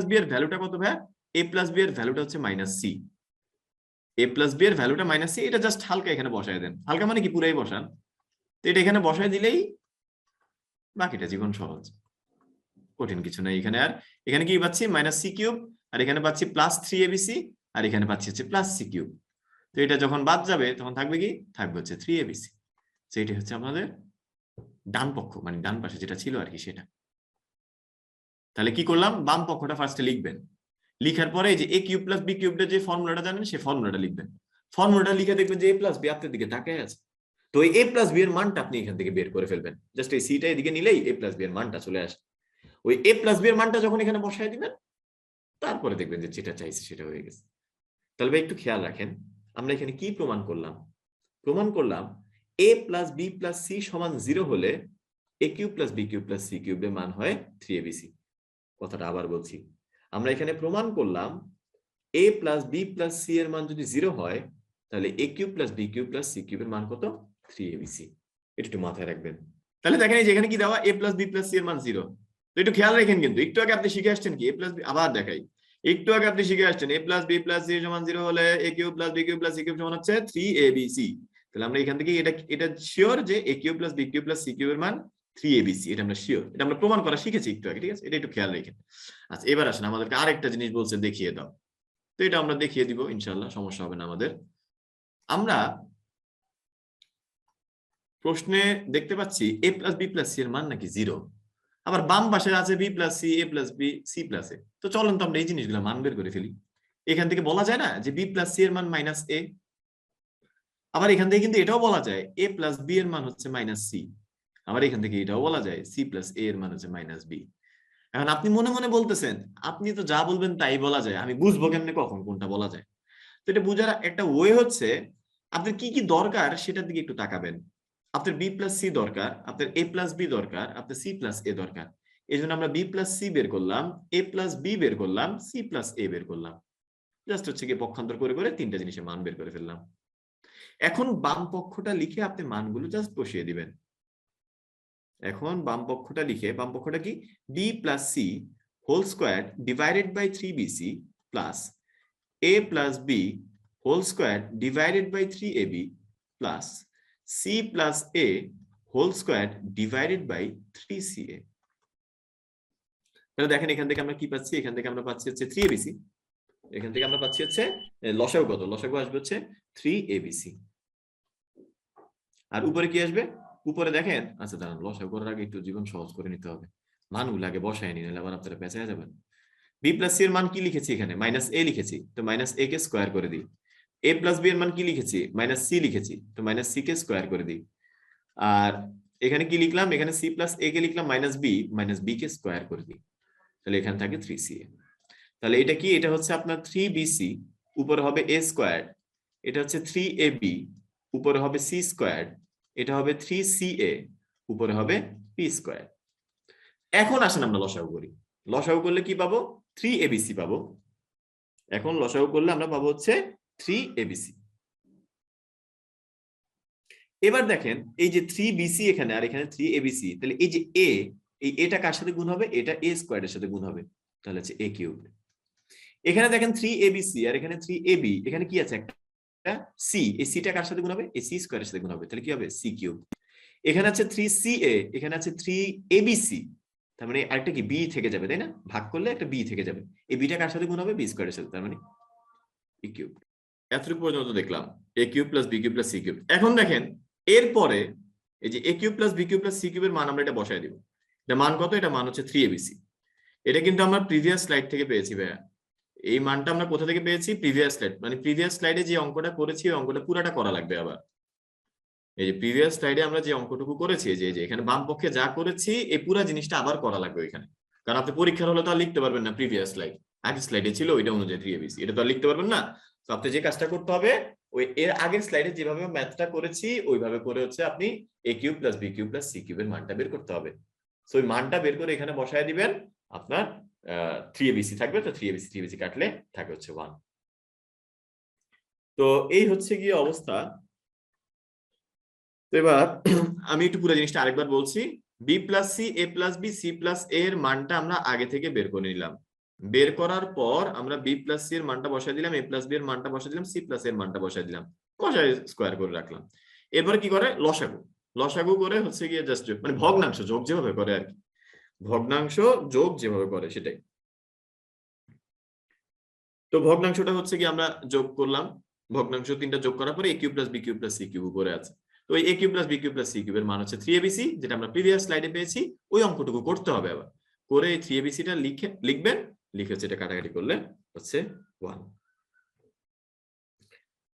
বি এর ভ্যালুটা কত ভাই, a প্লাস বি এর ভ্যালুটা হচ্ছে minus C, a plus B এর ভ্যালুটা মাইনাস সি, এটা জাস্ট হালকা এখানে বসায় দেন, হালকা মানে কি পুরাই বসান, তো এটা এখানে বসায় দিলেই বাকিটা জীবন সহজ, কঠিন কিছু নাই এখানে। আর এখানে কি পাচ্ছি, মাইনাস সি কিউব, আর এখানে পাচ্ছি প্লাস 3abc, আর এখানে পাচ্ছি হচ্ছে প্লাস সি কিউব। তো এটা যখন বাদ যাবে তখন থাকবে কি, থাকবে হচ্ছে 3abc। সেটা হচ্ছে আমাদের ডান পক্ষ, মানে ডান পাশে যেটা ছিল আর কি সেটা। তাহলে কি করলাম, বাম পক্ষটা ফার্স্টে লিখবেন, লিখার পরে যে a কিউব প্লাস b কিউবের যে ফর্মুলাটা জানেন সেই ফর্মুলাটা লিখবেন। ফর্মুলাটা লিখে দেখবেন যে a প্লাস b আপনার দিকে তাকায় আছে। তো এই a প্লাস b এর মানটা আপনি এখান থেকে বের করে ফেলবেন, জাস্ট এই সিটা এদিকে নিলেই a প্লাস b এর মানটা চলে আসে। ওই a প্লাস b এর মানটা যখন এখানে বসায় দিবেন, তারপরে দেখবেন যে যেটা চাইছে সেটা হয়ে গেছে। তাহলে ভাই একটু খেয়াল রাখেন, আমরা এখানে কি প্রমাণ করলাম? প্রমাণ করলাম a plus b plus c সমান 0 হলে a cube plus b cube plus c কিউবের মান হয় 3abc। কথাটা আবার বলছি, আমরা এখানে প্রমাণ করলাম a plus b plus c এর মান যদি 0 হয়, তাহলে a cube plus b cube plus c কিউবের মান কত? 3abc। এটা একটু মাথায় রাখবেন। তাহলে দেখেন এই যে এখানে কি দেওয়া, a plus b plus c এর মান 0। তো একটু খেয়াল রাখেন, কিন্তু একটু আগে আপনি শিখে আসছেন কি a প্লাস b, আবার দেখাই, একটু আগে আপনি শিখে আসছেন a plus b plus c সমান 0 হলে a cube plus b cube plus c cube সমান হচ্ছে 3abc। তাহলে আমরা এখান থেকে এটা শিওর যে a cube plus b cube plus c কিউবের মান 3abc, এটা আমরা শিওর, এটা আমরা প্রমাণ করা শিখেছি একটু আগে, ঠিক আছে? এটা একটু খেয়াল রাখেন। আচ্ছা এবার আসেন, আমাদেরকে আরেকটা জিনিস বলছে দেখিয়ে দাও। তো এটা আমরা দেখিয়ে দিব ইনশাআল্লাহ, সমস্যা হবে না আমাদের। আমরা প্রশ্নে দেখতে পাচ্ছি a plus b plus c এর মান নাকি 0, আবার বাম পাশে আছে b plus c, a plus b, c plus a। তো চলেন তো আমরা এই জিনিসগুলো মান বের করে ফেলি। এখান থেকে বলা যায় না যে b প্লাস c এর মান মাইনাস a, আবার এখান থেকে কিন্তু এটাও বলা যায় a প্লাস b এর মান হচ্ছে মাইনাস c, আবার এখান থেকে এটাও বলা যায় c প্লাস a এর মান হচ্ছে মাইনাস b। এখন আপনি মনে মনে বলতেছেন আপনি তো যা বলবেন তাই বলা যায়, আমি বুঝবো কেমনে কখন কোনটা বলা যায়? তো এটা বোঝার একটা ওয়ে হচ্ছে আপনার কি কি দরকার সেটার দিকে একটু তাকাবেন। আপনার বি প্লাস সি দরকার, আপনার এ প্লাস বি দরকার, আপনার সি প্লাস এ দরকার। এই জন্য আমরা বি প্লাস সি বের করলাম, এ প্লাস বি বের করলাম, সি প্লাস এ বের করলাম। জাস্ট হচ্ছে গিয়ে পক্ষান্তর করে করে তিনটা জিনিসের মান বের করে ফেললাম। এখন বাম পক্ষটা লিখে আপনি মানগুলো জাস্ট বসিয়ে দিবেন। এখন বাম পক্ষটা লিখে, বাম পক্ষটা কি, B plus C whole square divided by 3bc plus a plus b whole square divided by 3ab plus c plus a whole square divided by 3ca। তাহলে দেখেন এখান থেকে আমরা কি পাচ্ছি, এখান থেকে আমরা পাচ্ছি হচ্ছে 3abc, এখান থেকে আমরা পাচ্ছি হচ্ছে লসাগু কত, লসাগু আসবে হচ্ছে 3abc। আর উপরে কি আসবে, উপরে দেখেন, আচ্ছা দাঁড়ান লসাগু করার আগে একটু জীবন সহজ করে নিতে হবে, মানগুলো আগে বসায় নিন, আবার আপনারা পেঁচায় যাবেন। বি প্লাস সি এর মান কি লিখেছি এখানে, মাইনাস এ লিখেছি, তো মাইনাস এ কে স্কোয়ার করে দিই। এ প্লাস বি এর মান কি লিখেছি, মাইনাস সি লিখেছি, তো মাইনাস সি কে স্কোয়ার করে দিই। আর এখানে কি লিখলাম, এখানে সি প্লাস এ কে লিখলাম মাইনাস বি কে স্কোয়ার করে দিই। তাহলে এখানে থাকে 3ca। তাহলে এটা কি, এটা হচ্ছে আপনার 3bc, উপরে হবে a স্কোয়ার, এটা হচ্ছে 3ab, উপরে হবে c স্কোয়ার, এটা হবে 3ca, উপরে হবে p স্কোয়ার। এখন আসেন আমরা লসাগু করি, লসাগু করলে কি পাবো, 3abc পাবো। এখন লসাগু করলে আমরা পাবো হচ্ছে 3abc। এবার দেখেন এই যে 3bc এখানে আর এখানে 3abc, তাহলে এই যে a, এই এটা কার সাথে গুণ হবে, এটা a স্কয়ারের সাথে গুণ হবে, তাহলে হচ্ছে a কিউব। এখানে দেখেন 3abc আর এখানে 3ab, এখানে কি আছে একটা c, এই c টা কার সাথে গুণ হবে, এই c স্কয়ারের সাথে গুণ হবে, তাহলে কি হবে c কিউব। এখানে আছে 3ca, এখানে আছে 3abc, তার মানে আরেকটা কি b থেকে যাবে, তাই না? ভাগ করলে একটা b থেকে যাবে, এই b টা কার সাথে গুণ হবে, b স্কয়ারের সাথে, তার মানে e কিউব। এতটুকু পর্যন্ত দেখলাম a cube plus b cube plus c cube. এখন দেখেন এরপরে এই যে a cube plus b cube plus c কিউবের মান আমরা এটা বসায় দিব। এটা মান কত, এটা মান হচ্ছে 3abc। এটা কিন্তু আমরা প্রিভিয়াস স্লাইড থেকে পেয়েছি ভাইয়া, এই মানটা আমরা কোথা থেকে পেয়েছি, প্রিভিয়াস স্লাইড, মানে প্রিভিয়াস স্লাইডে যে অঙ্কটা করেছি ওই অঙ্কটা পুরাটা করা লাগবে আবার। এই যে প্রিভিয়াস স্লাইডে আমরা যে অঙ্কটুকু করেছি, যে এখানে বাম পক্ষে যা করেছি এই পুরো জিনিসটা আবার করা লাগবে ওইখানে, কারণ আপনি পরীক্ষার হলে তো আর লিখতে পারবেন না প্রিভিয়াস স্লাইড, আগের স্লাইডে ছিল ওইটা অনুযায়ী 3abc, এটা তো আর লিখতে পারবেন না। তো আপনি যে কাজটা করতে হবে, ওই এর আগের স্লাইডে যেভাবে ম্যাথটা করেছি ওইভাবে করে হচ্ছে আপনি a cube plus b cube plus c কিউবের মানটা বের করতে হবে। সো ওই মানটা বের করে এখানে বসায় দিবেন, আপনার 3abc থাকবে, তো 3abc কাটলে থাকে হচ্ছে 1। তো এই হচ্ছে গিয়ে অবস্থা। তো এবার আমি একটু পুরো জিনিসটা আরেকবার বলছি, বি প্লাস সি, এ প্লাস বি, সি প্লাস এ এর মানটা আমরা আগে থেকে বের করে নিলাম। বের করার পর আমরা বি প্লাস সি এর মানটা বসাই দিলাম, এ প্লাস বি এর মানটা বসাই দিলাম, সি প্লাস এর মানটা বসাই দিলাম, বসাই স্কোয়ার করে রাখলাম। এরপরে কি করে, লসাগু, লসাগু করে হচ্ছে গিয়ে জাস্ট মানে ভগ্নাংশ যোগ যেভাবে করে আর কি, ভগ্নাংশ যোগ যেভাবে করে সেটাই। তো ভগ্নাংশটা হচ্ছে কি আমরা যোগ করলাম, ভগ্নাংশ 3টা যোগ করার পরে a cube plus b cube plus c cube উপরে আছে। তো ওই a cube plus b cube plus c কিউবের মান হচ্ছে 3abc, যেটা আমরা প্রিভিয়াস স্লাইডে পেয়েছি। ওই অঙ্কটুকু করতে হবে আবার, করে এই 3abc টা লিখবেন, লিখে হচ্ছে এটা কাটাকাটি করলে হচ্ছে 1।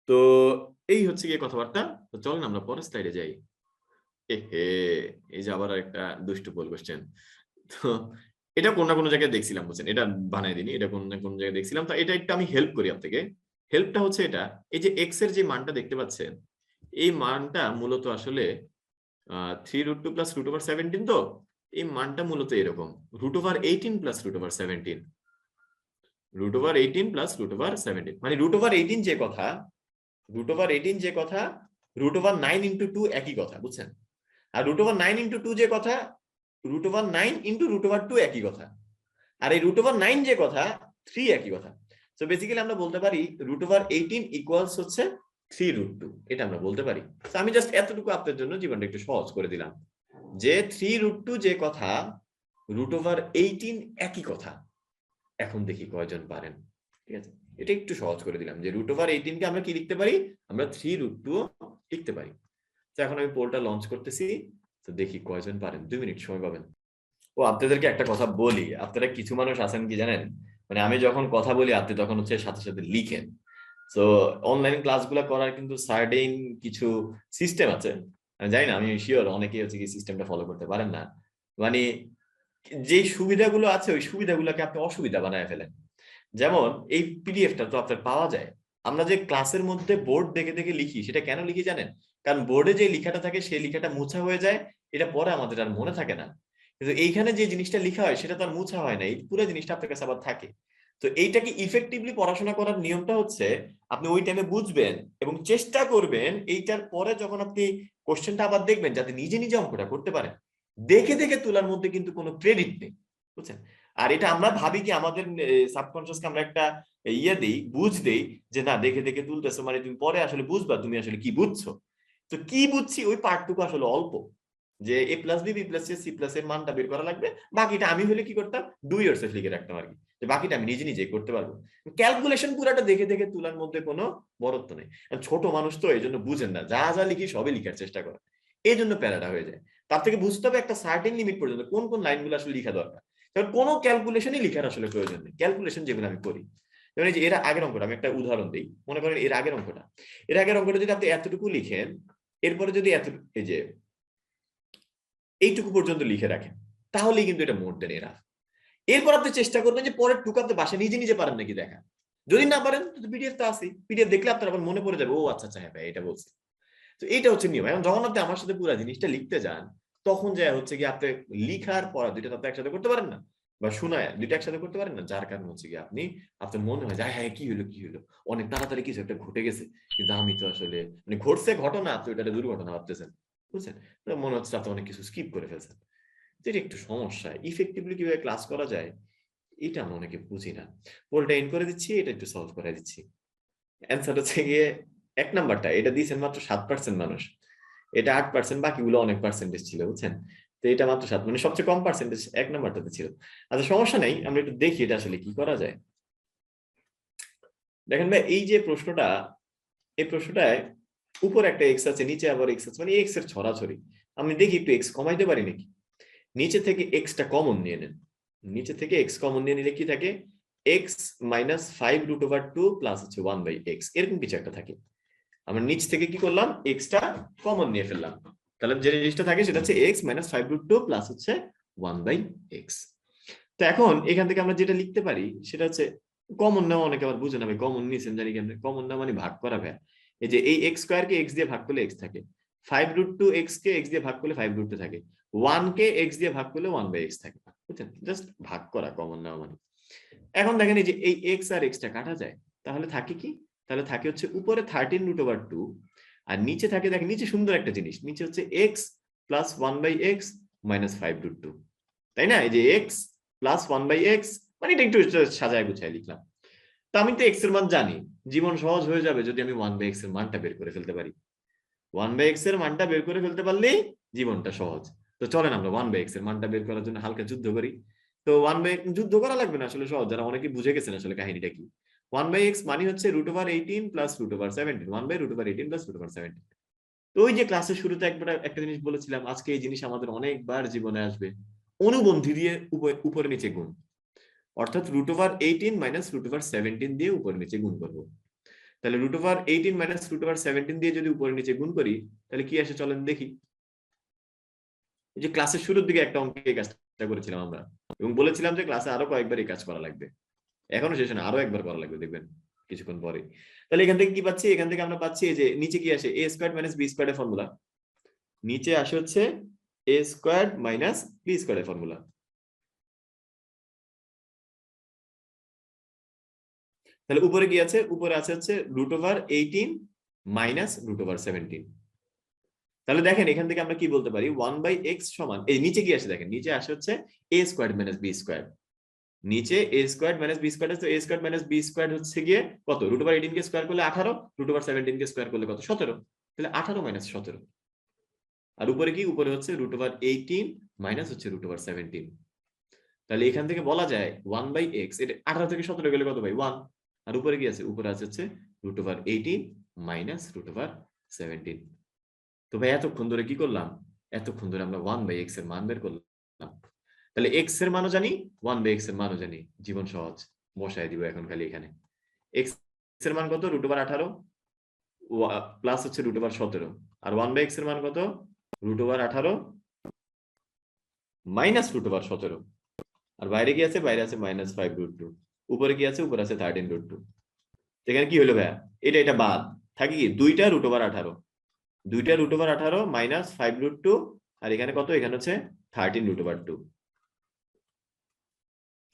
তো এই হচ্ছে গিয়ে কথাবার্তা। তো চলুন আমরা পরের স্লাইডে যাই। এই যে আবার একটা দুষ্টু পোল কোশ্চেন। তো এটা কোন না কোন জায়গায় দেখছিলাম, বুঝছেন, এটা বানাই দিনি, এটা কোন না কোন জায়গায় দেখছিলাম। তো এটা একটু আমি হেল্প করি আপনাকে। হেল্পটা হচ্ছে এটা, এই যে এক্স এর যে মানটা দেখতে পাচ্ছেন, এই মানটা মূলত আসলে 3√2 প্লাস √17। তো এই মানটা মূলত এরকম √18 প্লাস √17, √18 প্লাস √17, মানে √18 যে কথা, √18 যে কথা, √9 ইন্টু 2 একই কথা, বুঝছেন। আর √9 ইন্টু 2 যে কথা, √9 ইন্টু √2 একই কথা। আর এই √9 যে কথা, 3 একই কথা। সো বেসিক্যালি আমরা বলতে পারি √18 ইকুয়ালস হচ্ছে 3√2, এটা আমরা বলতে পারি। তো আমি জাস্ট এতটুকু আপনাদের জন্য জীবনটা একটু সহজ করে দিলাম, যে 3√2 যে কথা, √18 একই কথা। এখন দেখি কয়জন পারেন। ঠিক আছে, এটা একটু সহজ করে দিলাম, যে √18 কে আমরা কি লিখতে পারি, আমরা 3√2 লিখতে পারি। তো এখন আমি পোলটা লঞ্চ করতেছি, তো দেখি কয়জন পারেন। 2 মিনিট সময় পাবেন। ও আপনাদেরকে একটা কথা বলি, আপনারা কিছু মানুষ আছেন কি জানেন, মানে আমি যখন কথা বলি আপনি তখন হচ্ছে সাথে সাথে লিখেন। তো অনলাইন ক্লাসগুলো করার কিন্তু সার্টেন কিছু সিস্টেম আছে। আমি জানি না, আমি শিওর অনেকেই হচ্ছে কি সিস্টেমটা ফলো করতে পারেন না। মানে যে সুবিধাগুলো আছে ওই সুবিধাগুলোকে আপনি অসুবিধা বানায় ফেলেন। যেমন এই পিডিএফটা তো আপনার পাওয়া যায়। আমরা যে ক্লাসের মধ্যে বোর্ড দেখে দেখে লিখি, সেটা কেন লিখি জানেন? কারণ বোর্ডে যে লেখাটা থাকে সেই লেখাটা মুছা হয়ে যায়, এটা পরে আমাদের আর মনে থাকে না। কিন্তু এইখানে যে জিনিসটা লেখা হয় সেটা তো আর মুছা হয় না, এই পুরো জিনিসটা আপনার কাছে আবার থাকে। তো এইটাকে ইফেক্টিভলি পড়াশোনা করার নিয়মটা হচ্ছে, আপনি ওই টাইমে বুঝবেন এবং চেষ্টা করবেন এইটার পরে যখন আপনি কোশ্চেনটা আবার দেখবেন, যাতে নিজে নিজে অঙ্কটা করতে পারেন। দেখে দেখে তোলার মধ্যে কিন্তু কোনো ক্রেডিট নেই, বুঝছেন। আর এটা আমরা ভাবি কি, আমাদের সাবকনসিয়াসকে আমরা একটা দেই, বুঝ দেই, যে না দেখে দেখে তুলতেছো মানে তুমি পরে আসলে বুঝবা তুমি আসলে কি বুঝছো। তো কি বুঝছি ওই পার্টটুকু আসলে অল্প, যে a plus B, B plus C, C plus এর মানটা বের করা লাগবে। বাকিটা আমি হলে কি করতাম, ডু ইয়োরসেলফ লিখে রাখতাম আর কি, যে বাকিটা আমি নিজে নিজে করতে পারবো। ক্যালকুলেশন পুরাটা দেখে দেখে তুলার মধ্যে কোনো বড়ত্ব নেই। ছোট মানুষ তো এই জন্য বুঝেন না, যা যা লিখি সবই লিখার চেষ্টা করে, এই জন্য প্যারাটা হয়ে যায়। তার থেকে বুঝতে হবে একটা সার্টেন লিমিট পর্যন্ত কোন কোন লাইনগুলো আসলে লেখা দরকার। কারণ কোনো ক্যালকুলেশনই লেখার আসলে প্রয়োজন নেই, ক্যালকুলেশন যেগুলো আমি করি। যেমন এই যে এর আগের অঙ্কটা, আমি একটা উদাহরণ দিই, মনে করেন এর আগের অঙ্কটা, এর আগের অঙ্কটা যদি আপনি এতটুকু লিখেন, এরপরে যদি এত এই যে এইটুকু পর্যন্ত লিখে রাখেন, তাহলেই কিন্তু এটা মোর দেন এনাফ। এরপর আপনি চেষ্টা করবেন যে পরের টুকু আপনি বাসায় নিজে নিজে পারেন নাকি দেখা। যদি না পারেন তো পিডিএফ তো আছে, পিডিএফ দেখলে আপনার আবার মনে পড়ে যাবে, ও আচ্ছা আচ্ছা হ্যাঁ ভাই এটা বলছি। তো এইটা হচ্ছে নিয়ম। এখন যখন আপনি আমার সাথে পুরো জিনিসটা লিখতে যান, তখন যা হচ্ছে কি আপনি লিখার পড়া দুইটা আপনি একসাথে করতে পারেন না, বা শোনায় দুইটা একসাথে করতে পারেন না, যার কারণে হচ্ছে কি আপনি, আপনার মনে হয় যায় হ্যাঁ কি হলো কি হলো, অনেক তাড়াতাড়ি কিছু একটা ঘটে গেছে, কিন্তু আমি তো আসলে মানে ঘটছে ঘটনা, আপনি ওইটা দুর্ঘটনা ভাবতেছেন, বুঝছেন। তো মনে হচ্ছে আপনি অনেক কিছু স্কিপ করে ফেলছেন। যেটা একটু সমস্যা। ইফেক্টিভলি কিভাবে ক্লাস করা যায় এটা আমরা অনেকে বুঝি না। পোলটা এন্ড করে দিচ্ছি, এটা একটু সলভ করে দিচ্ছি। অ্যান্সার হচ্ছে গিয়ে 1 নাম্বারটা, এটা দিয়েছেন মাত্র 7% মানুষ, এটা 8%, বাকিগুলো অনেক পার্সেন্টেজ ছিল, বুঝছেন। তো এটা মাত্র 7, মানে সবচেয়ে কম পার্সেন্টেজ 1 নাম্বারটাতে ছিল। আচ্ছা সমস্যা নেই, আমরা একটু দেখি এটা আসলে কি করা যায়। দেখেন ভাই, এই যে প্রশ্নটা, এই প্রশ্নটায় উপরে একটা এক্স আছে, নিচে আবার এক্স আছে, মানে এক্স এর ছড়াছড়ি। আমি দেখি একটু এক্স কমাইতে পারি নাকি। নিচে থেকে এক্সটা কমন নিয়ে নেন, নিচে থেকে এক্স কমন নিয়ে নিলে কি থাকে, এক্স মাইনাস 5√2 প্লাস হচ্ছে 1/x, এরকম কিছু একটা থাকে। আমরা নিচ থেকে কি করলাম, এক্সটা কমন নিয়ে ফেললাম, তাহলে যে জিনিসটা থাকে সেটা হচ্ছে এক্স মাইনাস 5√2 প্লাস হচ্ছে 1/x। তো এখন এখান থেকে আমরা যেটা লিখতে পারি সেটা হচ্ছে, কমন নেওয়া অনেকে আবার বুঝে না ভাই, কমন নিয়েছেন জানি কেন, কমন নেওয়া মানে ভাগ করা ভাই। এই যে এই এক্স স্কোয়ার কে এক্স দিয়ে ভাগ করলে এক্স থাকে, 5√2 কে এক্স দিয়ে ভাগ করলে 5√2 থাকে, 1 কে এক্স দিয়ে ভাগ করলে 1/x থাকে, বুঝছেন, জাস্ট ভাগ করা, কমন নেওয়া মানে। এখন দেখেন এই যে এই এক্স আর এক্সটা কাটা যায়, তাহলে থাকে কি, তাহলে থাকে হচ্ছে উপরে 13√2 আর নিচে থাকে, দেখেন নিচে সুন্দর একটা জিনিস, নিচে হচ্ছে এক্স প্লাস 1/x মাইনাস 5√2, তাই না। এই যে এক্স প্লাস 1/x, মানে এটা একটু সাজায় গুছায় লিখলাম। তো আমি তো এক্স এর মান জানি, জীবন সহজ হয়ে যাবে যদি আমি 1/x এর মানটা বের করে ফেলতে পারি। 1/x এর মানটা বের করে ফেলতে পারলেই জীবনটা সহজ। তো চলেন আমরা 1/x এর মানটা বের করার জন্য হালকা যুদ্ধ করি। তো যুদ্ধ করা লাগবে না আসলে, সহজ, যারা অনেকে বুঝে গেছেন আসলে কাহিনীটা কি। 1/x মানে হচ্ছে √18 প্লাস √17, 1/√18 প্লাস √17। তো ওই যে ক্লাসের শুরুতে একবার একটা জিনিস বলেছিলাম, আজকে এই জিনিস আমাদের অনেকবার জীবনে আসবে, অনুবন্ধী দিয়ে উপরে নিচে গুণ, অর্থাৎ √18 মাইনাস √17 দিয়ে উপরে নিচে গুণ করবো। তাহলে √18 মাইনাস √17 দিয়ে যদি উপরে নিচে গুণ করি তাহলে কি আসে চলেন দেখি। এই যে ক্লাসের শুরুর দিকে একটা অঙ্কে এই কাজটা করেছিলাম আমরা, এবং বলেছিলাম যে ক্লাসে আরো কয়েকবার এই কাজ করা লাগবে, এখনো শেষ না, আরো একবার করা লাগবে দেখবেন কিছুক্ষণ পরে। তাহলে এখান থেকে কি পাচ্ছি, এখান থেকে আমরা পাচ্ছি যে নিচে কি আসে, a square minus b square এর ফর্মুলা, নিচে আসে হচ্ছে a square minus b square এর ফর্মুলা। তাহলে উপরে কি আছে, উপরে আছে হচ্ছে √18 মাইনাস √17। তাহলে দেখেন এখান থেকে আমরা কি বলতে পারি, 1/x সমান, এই নিচে কি আসে দেখেন, নিচে আসে হচ্ছে a square minus b square, নিচে a square minus b square আছে, তো a square minus b square হচ্ছে গিয়ে কত, √18 কে স্কয়ার করলে 18, √17 কে স্কয়ার করলে কত, 17, তাহলে 18 মাইনাস 17। আর উপরে কি, উপরে হচ্ছে √18 মাইনাস হচ্ছে √17। তাহলে এখান থেকে বলা যায় 1/x, এটা 18 থেকে 17 গেলে কত ভাই, 1। আর উপরে কি আছে, উপরে আছে হচ্ছে √18 মাইনাস √17। তো ভাই এতক্ষণ ধরে কি করলাম, এতক্ষণ ধরে আমরা 1/x এর মান বের করলাম। তাহলে x এর মানও জানি, 1/x এর মানও জানি, জীবন সহজ, বসায় দিব এখন খালি এখানে। x এর মান কত, √18 প্লাস হচ্ছে √17, আর 1/x এর মান কত, √18 মাইনাস √17। আর বাইরে কি আছে, বাইরে আছে -5√2, উপরে কি আছে, উপরে আছে 13√2। এখানে কি হলো ভাইয়া, এটা বাদ থাকে কি, দুইটা √18, দুইটা √18 মাইনাস 5√2, আর এখানে কত, এখানে হচ্ছে 13√2।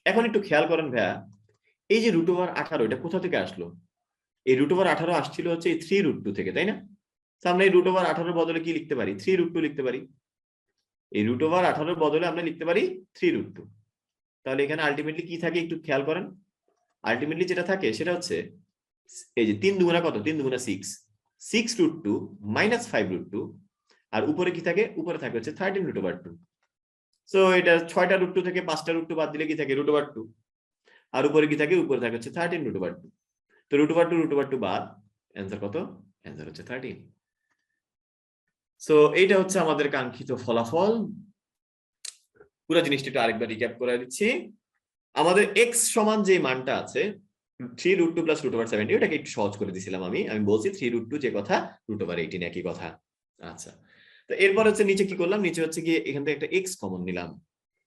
এখন একটু খেয়াল করেন ভাইয়া, এই যে √18 এটা কোথা থেকে আসলো, এই √18 আসছিল হচ্ছে এই 3√2 থেকে, তাই না? তো আমরা এই √18 বদলে কি লিখতে পারি, 3√2 লিখতে পারি। এই √18 বদলে আমরা লিখতে পারি 3√2। তাহলে এখানে আলটিমেটলি কি থাকে একটু খেয়াল করেন, আলটিমেটলি যেটা থাকে সেটা হচ্ছে এই যে 3 দুগুণা কত, 3 দুগুণা 6, 6√2 মাইনাস 5√2, আর উপরে কি থাকে, উপরে থাকে হচ্ছে 13√2। সো এটা 6টা √2 থেকে 5টা √2 বাদ দিলে কি থাকে, √2, আর উপরে কি থাকে, উপরে থাকে হচ্ছে 13√2। তো √2 বাদ, অ্যান্সার কত, অ্যান্সার হচ্ছে 13। সো এইটা হচ্ছে আমাদের কাঙ্ক্ষিত ফলাফল। পুরো জিনিসটা একটু আরেকবার রিক্যাপ করে দিচ্ছি। আমাদের x সমান যে মানটা আছে 3√2 প্লাস √17, ওটাকে একটু সহজ করে দিয়েছিলাম আমি বলছি 3√2 যে কথা, √18 একই কথা। আচ্ছা, তো এরপর হচ্ছে নিচে কি করলাম, নিচে হচ্ছে গিয়ে এখান থেকে একটা x কমন নিলাম।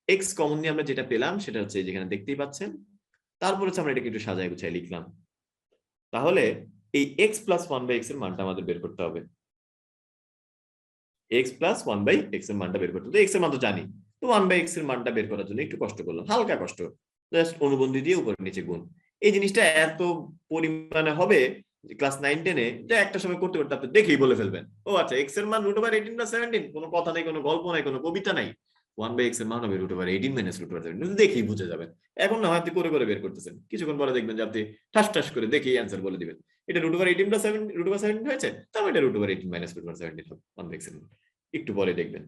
x কমন নিয়ে আমরা যেটা পেলাম সেটা হচ্ছে যেখানে দেখতেই পাচ্ছেন। তারপর হচ্ছে আমরা এটাকে একটু সাজায় গুছায় লিখলাম। তাহলে এই x প্লাস 1/x এর মানটা আমাদের বের করতে হবে। x প্লাস 1/x এর মানটা বের করতে হবে। x এর মান তো জানি, তো 1/x এর মানটা বের করার জন্য একটু কষ্ট করলাম, হালকা কষ্ট, জাস্ট অনুবন্ধী দিয়ে উপর নিচে গুণ। এই জিনিসটা এত পরিমাণে হবে ক্লাস 9-10 এ যে একটা সময় করতে করতে আপনি দেখেই বলে ফেলবেন, ও আচ্ছা x এর মান √18 প্লাস 17, কোনো কথা নাই, কোনো গল্প নাই, কোনো কবিতা নাই, 1/x এর মান হবে √18 মাইনাস √17, দেখেই বুঝে যাবেন। এখন না হয় আপনি করে করে বের করতেছেন, কিছুক্ষণ পরে দেখবেন যে আপনি ঠাস ঠাস করে দেখেই অ্যান্সার বলে দিবেন, এটা √18 প্লাস 17 হয়েছে, তারপর এটা √18 মাইনাস √17 হবে 1/x এর মান। একটু পরে দেখবেন।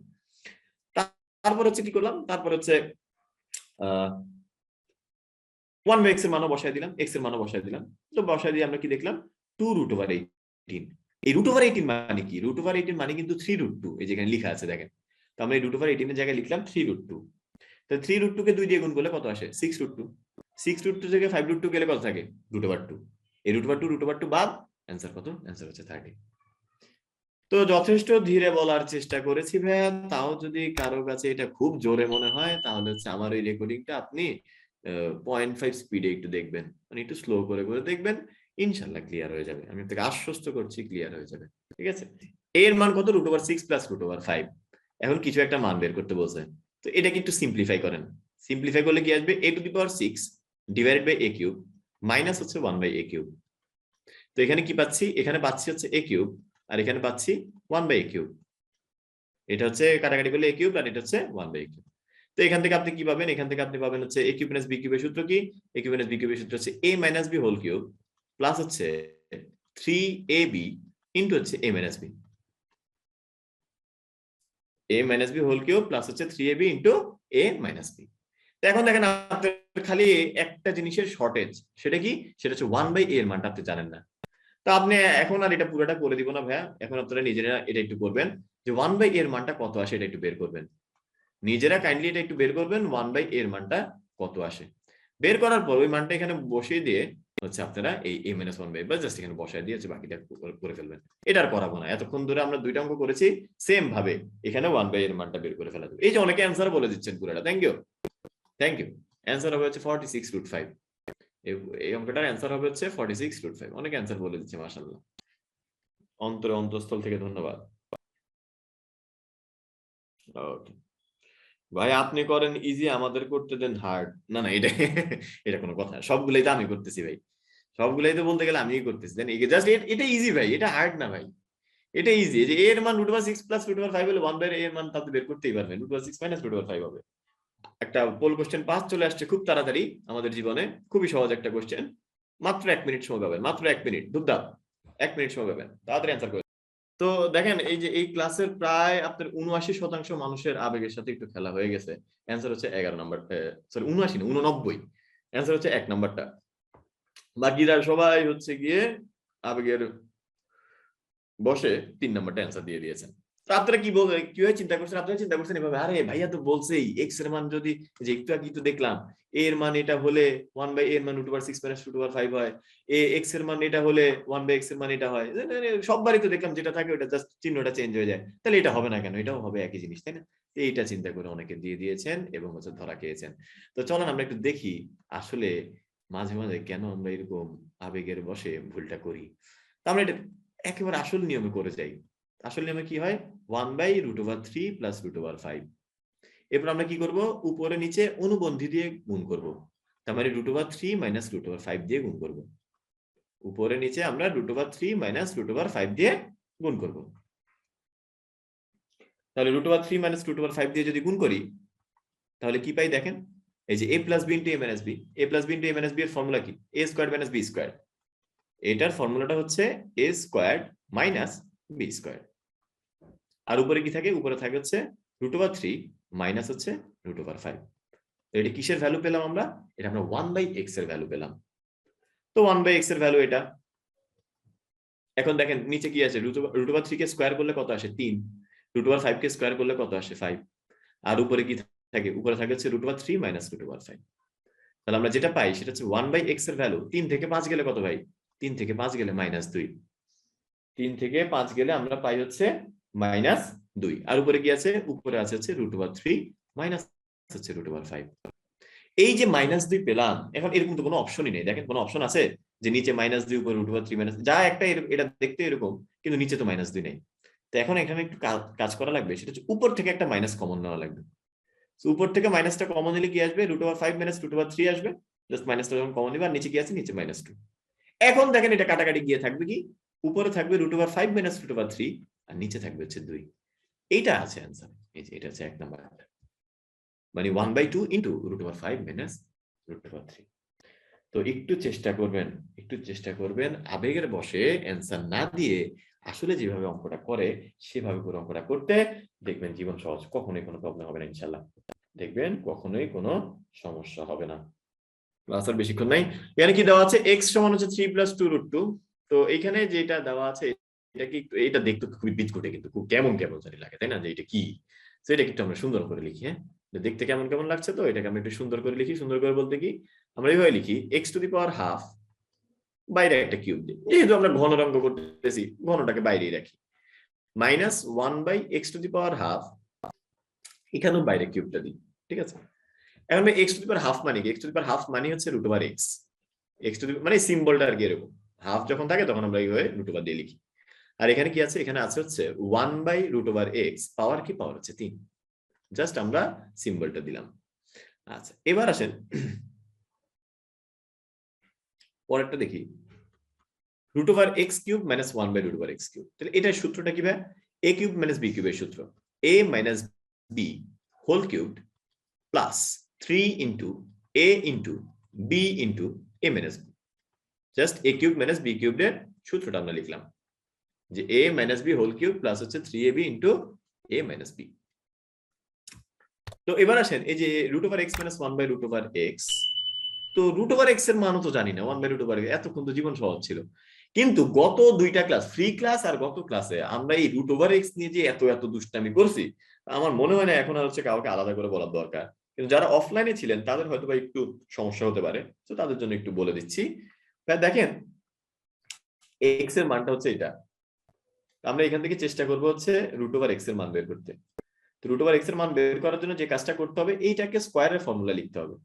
তারপর হচ্ছে কি করলাম, তারপর হচ্ছে 1/x এর মানও বসায় দিলাম, x এর মানও বসায় দিলাম। তো বসায় দিয়ে আমরা কি দেখলাম, 2√18। এই √18 মানে কি, √18 মানে কিন্তু 3√2, এই যেখানে লেখা আছে দেখেন। তো আমরা এই √18 এর জায়গায় লিখলাম 3√2। তো 3√2 কে 2 দিয়ে গুণ করলে কত আসে, 6√2। 6√2 থেকে 5√2 গেলে কত থাকে, √2। এই √2 বাদ, অ্যান্সার কত, অ্যান্সার হচ্ছে 30। তো যথেষ্ট ধীরে বলার চেষ্টা করেছি ভাইয়া, তাও যদি কারো কাছে এটা খুব জোরে মনে হয় তাহলে হচ্ছে আমার এই রেকর্ডিংটা আপনি 0.5 স্পিডে একটু দেখবেন, মানে একটু স্লো করে করে দেখবেন, ইনশাল্লাহ ক্লিয়ার হয়ে যাবে, আমি আপনাকে আশ্বস্ত করছি ক্লিয়ার হয়ে যাবে। ঠিক আছে, এর মান কত, √6 প্লাস √5। এখন কিছু একটা মান বের করতে বলছে, তো এটাকে একটু সিম্পলিফাই করেন। সিম্পলিফাই করলে কি আসবে, a⁶ divided by a³ minus হচ্ছে 1/a³। তো এখানে কি পাচ্ছি, এখানে পাচ্ছি হচ্ছে a³ আর এখানে পাচ্ছি 1/a³। এটা হচ্ছে কাটাকাটি করলে a³ আর এটা হচ্ছে 1/a³। তো এখান থেকে আপনি কি পাবেন, এখান থেকে আপনি পাবেন হচ্ছে a³ - b³ এর সূত্র কি, a³ - b³ এর সূত্র হচ্ছে a - b whole cube plus হচ্ছে 3ab ইনটু হচ্ছে a - b, a - b whole cube plus হচ্ছে 3ab ইনটু a - b। এখন দেখেন আপনার খালি একটা জিনিসের শর্টেজ, সেটা কি? সেটা হচ্ছে 1/a এর মানটা আপনি জানেন না। তো আপনি এখন আর এটা পুরোটা করে দিব না ভাইয়া, এখন আপনারা নিজেরা এটা একটু করবেন যে 1/a এর মানটা কত আসে এটা একটু বের করবেন। নিজেরা কাইন্ডলি এটা একটু বের করবেন 1/a এর মানটা কত আসে। বের করার পর ওই মানটা এখানে বসিয়ে দিয়ে হচ্ছে আপনারা এই a - 1/a বা জাস্ট এখানে বসায় দিয়ে বাকিটা করে ফেলবেন। এটা আর করাবো না, এতক্ষণ ধরে আমরা দুইটা অঙ্ক করেছি, সেম ভাবে এখানে 1/a এর মানটা বের করে ফেলা যাবে। এই যে অনেকে অ্যান্সার বলে দিচ্ছেন পুরোটা, thank you thank you. Answer হবে হচ্ছে 46√5। এই অঙ্কটার অ্যান্সার হবে হচ্ছে 46√5। অনেকে অ্যান্সার বলে দিচ্ছে, মাশাআল্লাহ, অন্তরে অন্তঃস্থল থেকে ধন্যবাদ। ওকে ভাই, আপনি করেন ইজি, আমাদের করতে দেন হার্ড। না না, এটা এটা কোনো কথা? সবগুলাই তো আমি করতেছি ভাই, সবগুলাই তো বলতে গেলে আমিই করতেছি, দেন জাস্ট এটা ইজি ভাই, এটা হার্ড না ভাই, এটা ইজি। যে এর মান √6 + √5 হলে 1/a এর মান তাতে বের করতেই পারবেন, √6 - √5 হবে। একটা পোল কোশ্চেন 5 চলে আসছে খুব তাড়াতাড়ি আমাদের জীবনে, খুবই সহজ একটা কোশ্চেন, মাত্র 1 মিনিট সময় পাবেন, মাত্র 1 মিনিট, ধুপধাপ 1 মিনিট সময় পাবেন, তাড়াতাড়ি অ্যান্সার করে। তো দেখেন এই যে এই ক্লাসের প্রায় আপনার ৭৯% মানুষের আবেগের সাথে একটু খেলা হয়ে গেছে। অ্যান্সার হচ্ছে 11 নাম্বার, সরি ৭৯ না ৮৯। অ্যান্সার হচ্ছে 1 নাম্বারটা। বাকিরা সবাই হচ্ছে গিয়ে আবেগের বসে ৩ নাম্বারটা অ্যান্সার দিয়ে দিয়েছেন। তো আপনারা কিভাবে চিন্তা করছেন? আপনারা চিন্তা করছেন এভাবে, আরে ভাইয়া তো বলছেই x এর মান যদি, যে একটু আগে তো দেখলাম a এর মান এটা হলে 1/a এর মান √6 - √5 হয়, x এর মান এটা হলে 1/x এর মান এটা হয়। সববারই তো দেখলাম যেটা থাকে ওটা জাস্ট চিহ্নটা চেঞ্জ হয়ে যায়, তাহলে এটা হবে না কেন? এটাও হবে একই জিনিস, তাই না? এইটা চিন্তা করে অনেকে দিয়ে দিয়েছেন এবং হচ্ছে ধরা খেয়েছেন। তো চলেন আমরা একটু দেখি আসলে মাঝে মাঝে কেন আমরা এরকম আবেগের বশে ভুলটা করি। তো আমরা এটা একেবারে আসল নিয়মে করে যাই। আসল নিয়মে কি হয়? 1/√3 + √5। এরপর আমরা কি করব? উপরে নিচে অনুবন্ধী দিয়ে গুণ করব। তার মানে √3 - √5 দিয়ে গুণ করব। উপরে নিচে আমরা √3 - √5 দিয়ে গুণ করব। তাহলে √3 - √5 দিয়ে যদি গুণ করি তাহলে কি পাই দেখেন? এই যে a + b * a - b, a + b * a - b এর ফর্মুলা কি? a² - b²। এটার ফর্মুলাটা হচ্ছে a² - b²। আর উপরে কি থাকে? উপরে থাকে হচ্ছে √3 মাইনাস হচ্ছে √5। এটা কিসের ভ্যালু পেলাম আমরা? এটা আমরা 1/x এর ভ্যালু পেলাম। তো 1/x এর ভ্যালু এটা। এখন দেখেন নিচে কি আছে? √3 কে স্কয়ার করলে কত আসে? 3। √5 কে স্কয়ার করলে কত আসে? 5। আর উপরে কি থাকে? উপরে থাকে হচ্ছে √3 মাইনাস √5। তাহলে আমরা যেটা পাই সেটা হচ্ছে 1/x এর ভ্যালু 3 থেকে 5 গেলে কত ভাই? 3 থেকে 5 গেলে -2। 3 থেকে 5 গেলে আমরা পাই হচ্ছে -2। আর উপরে কি আছে? উপরে আছে হচ্ছে √3 মাইনাস হচ্ছে √5। এই যে -2 পেলাম, এখন এরকম তো কোনো অপশনই নেই। দেখেন কোনো অপশন আছে যে নিচে -2 উপরে √3 মাইনাস, যা একটা এটা দেখতে এরকম, কিন্তু নিচে তো -2 নেই। তো এখন এখানে একটু কাজ করা লাগবে, সেটা হচ্ছে উপর থেকে একটা মাইনাস কমন নেওয়া লাগবে। তো উপর থেকে মাইনাসটা কমন নিলে কি আসবে? √5 - √3 আসবে। জাস্ট মাইনাসটা যখন কমন নিবে আর নিচে কি আছে? নিচে -2। এখন দেখেন এটা কাটাকাটি গিয়ে থাকবে কি? উপরে থাকবে √5 - √3 আর নিচে থাকবে হচ্ছে 2। এইটা আছে অ্যান্সার। এই যে এটা হচ্ছে 1 নাম্বার। মানে 1/2 ইনটু √5 - √3। তো একটু চেষ্টা করবেন আবেগের বশে অ্যান্সার না দিয়ে আসলে যেভাবে অঙ্কটা করে সেভাবে করে অঙ্কটা করতে, দেখবেন জীবন সহজ, কখনোই কোনো প্রবলেম হবে না ইনশাআল্লাহ। দেখবেন কখনোই কোনো সমস্যা হবে না। ক্লাস আর বেশিক্ষণ নাই। এখানে কি দেওয়া আছে? x সমান হচ্ছে 3 + 2√2। তো এইখানে যেটা দেওয়া আছে এটা কি, এটা দেখতে খুবই বিদঘুটে, কিন্তু খুব কেমন কেমন জানি লাগে, তাই না? যে এটা কি? সো এটাকে একটু আমরা সুন্দর করে লিখি, হ্যাঁ? দেখতে কেমন কেমন লাগছে, তো এটাকে আমরা একটু সুন্দর করে লিখি। সুন্দর করে বলতে কি, আমরা এইভাবে লিখি x⁻½ বাইরে একটা কিউব দিই, যেহেতু আমরা ঘন অঙ্ক করতেছি ঘনটাকে বাইরেই রাখি, -1/x⁻½ এখানেও বাইরে কিউবটা দিই, ঠিক আছে? এখন x⁻½ মানে কি? x⁻½ মানে হচ্ছে √x। মানে সিম্বলটা আর কি এরকম, হাফ যখন থাকে তখন আমরা এইভাবে √ দিয়ে লিখি। আর এখানে কি আছে? এখানে আছে হচ্ছে 1/√x, পাওয়ার কি? পাওয়ার হচ্ছে 3। জাস্ট আমরা সিম্বলটা দিলাম। আচ্ছা এবার আসেন পরেরটা দেখি। √x³ - 1/√x³। তাহলে এটার সূত্রটা কি ভাই? a³ - b³ এর সূত্র a - b whole cubed plus 3 into a into b into a - b। Just a³ - b³ এর সূত্রটা আমরা লিখলাম যে a - b whole cube plus হচ্ছে 3ab ইনটু a - b। তো এবার আসেন এই যে root over X minus one by root over X, তো রুট ওভার এক্স এর মানও তো জানি না, ওয়ান বাই রুট ওভার এতক্ষণ তো জীবন সহজ ছিল। কিন্তু গত দুইটা ক্লাস, ফ্রি ক্লাস আর গত ক্লাসে আমরা এই রুট ওভার এক্স নিয়ে যে এত এত দুষ্টামি করছি, আমার মনে হয় না এখন আর হচ্ছে কাউকে আলাদা করে বলার দরকার। কিন্তু যারা অফলাইনে ছিলেন তাদের হয়তো বা একটু সমস্যা হতে পারে, তো তাদের জন্য একটু বলে দিচ্ছি। দেখেন এক্স এর মানটা হচ্ছে এটা, আমরা এখান থেকে চেষ্টা করবো হচ্ছে রুট ওভার এক্স এর মান বের করতে। তো রুট ওভার এক্স এর মান বের করার জন্য যে কাজটা করতে হবে, এইটাকে স্কোয়ারের ফর্মুলা লিখতে হবে।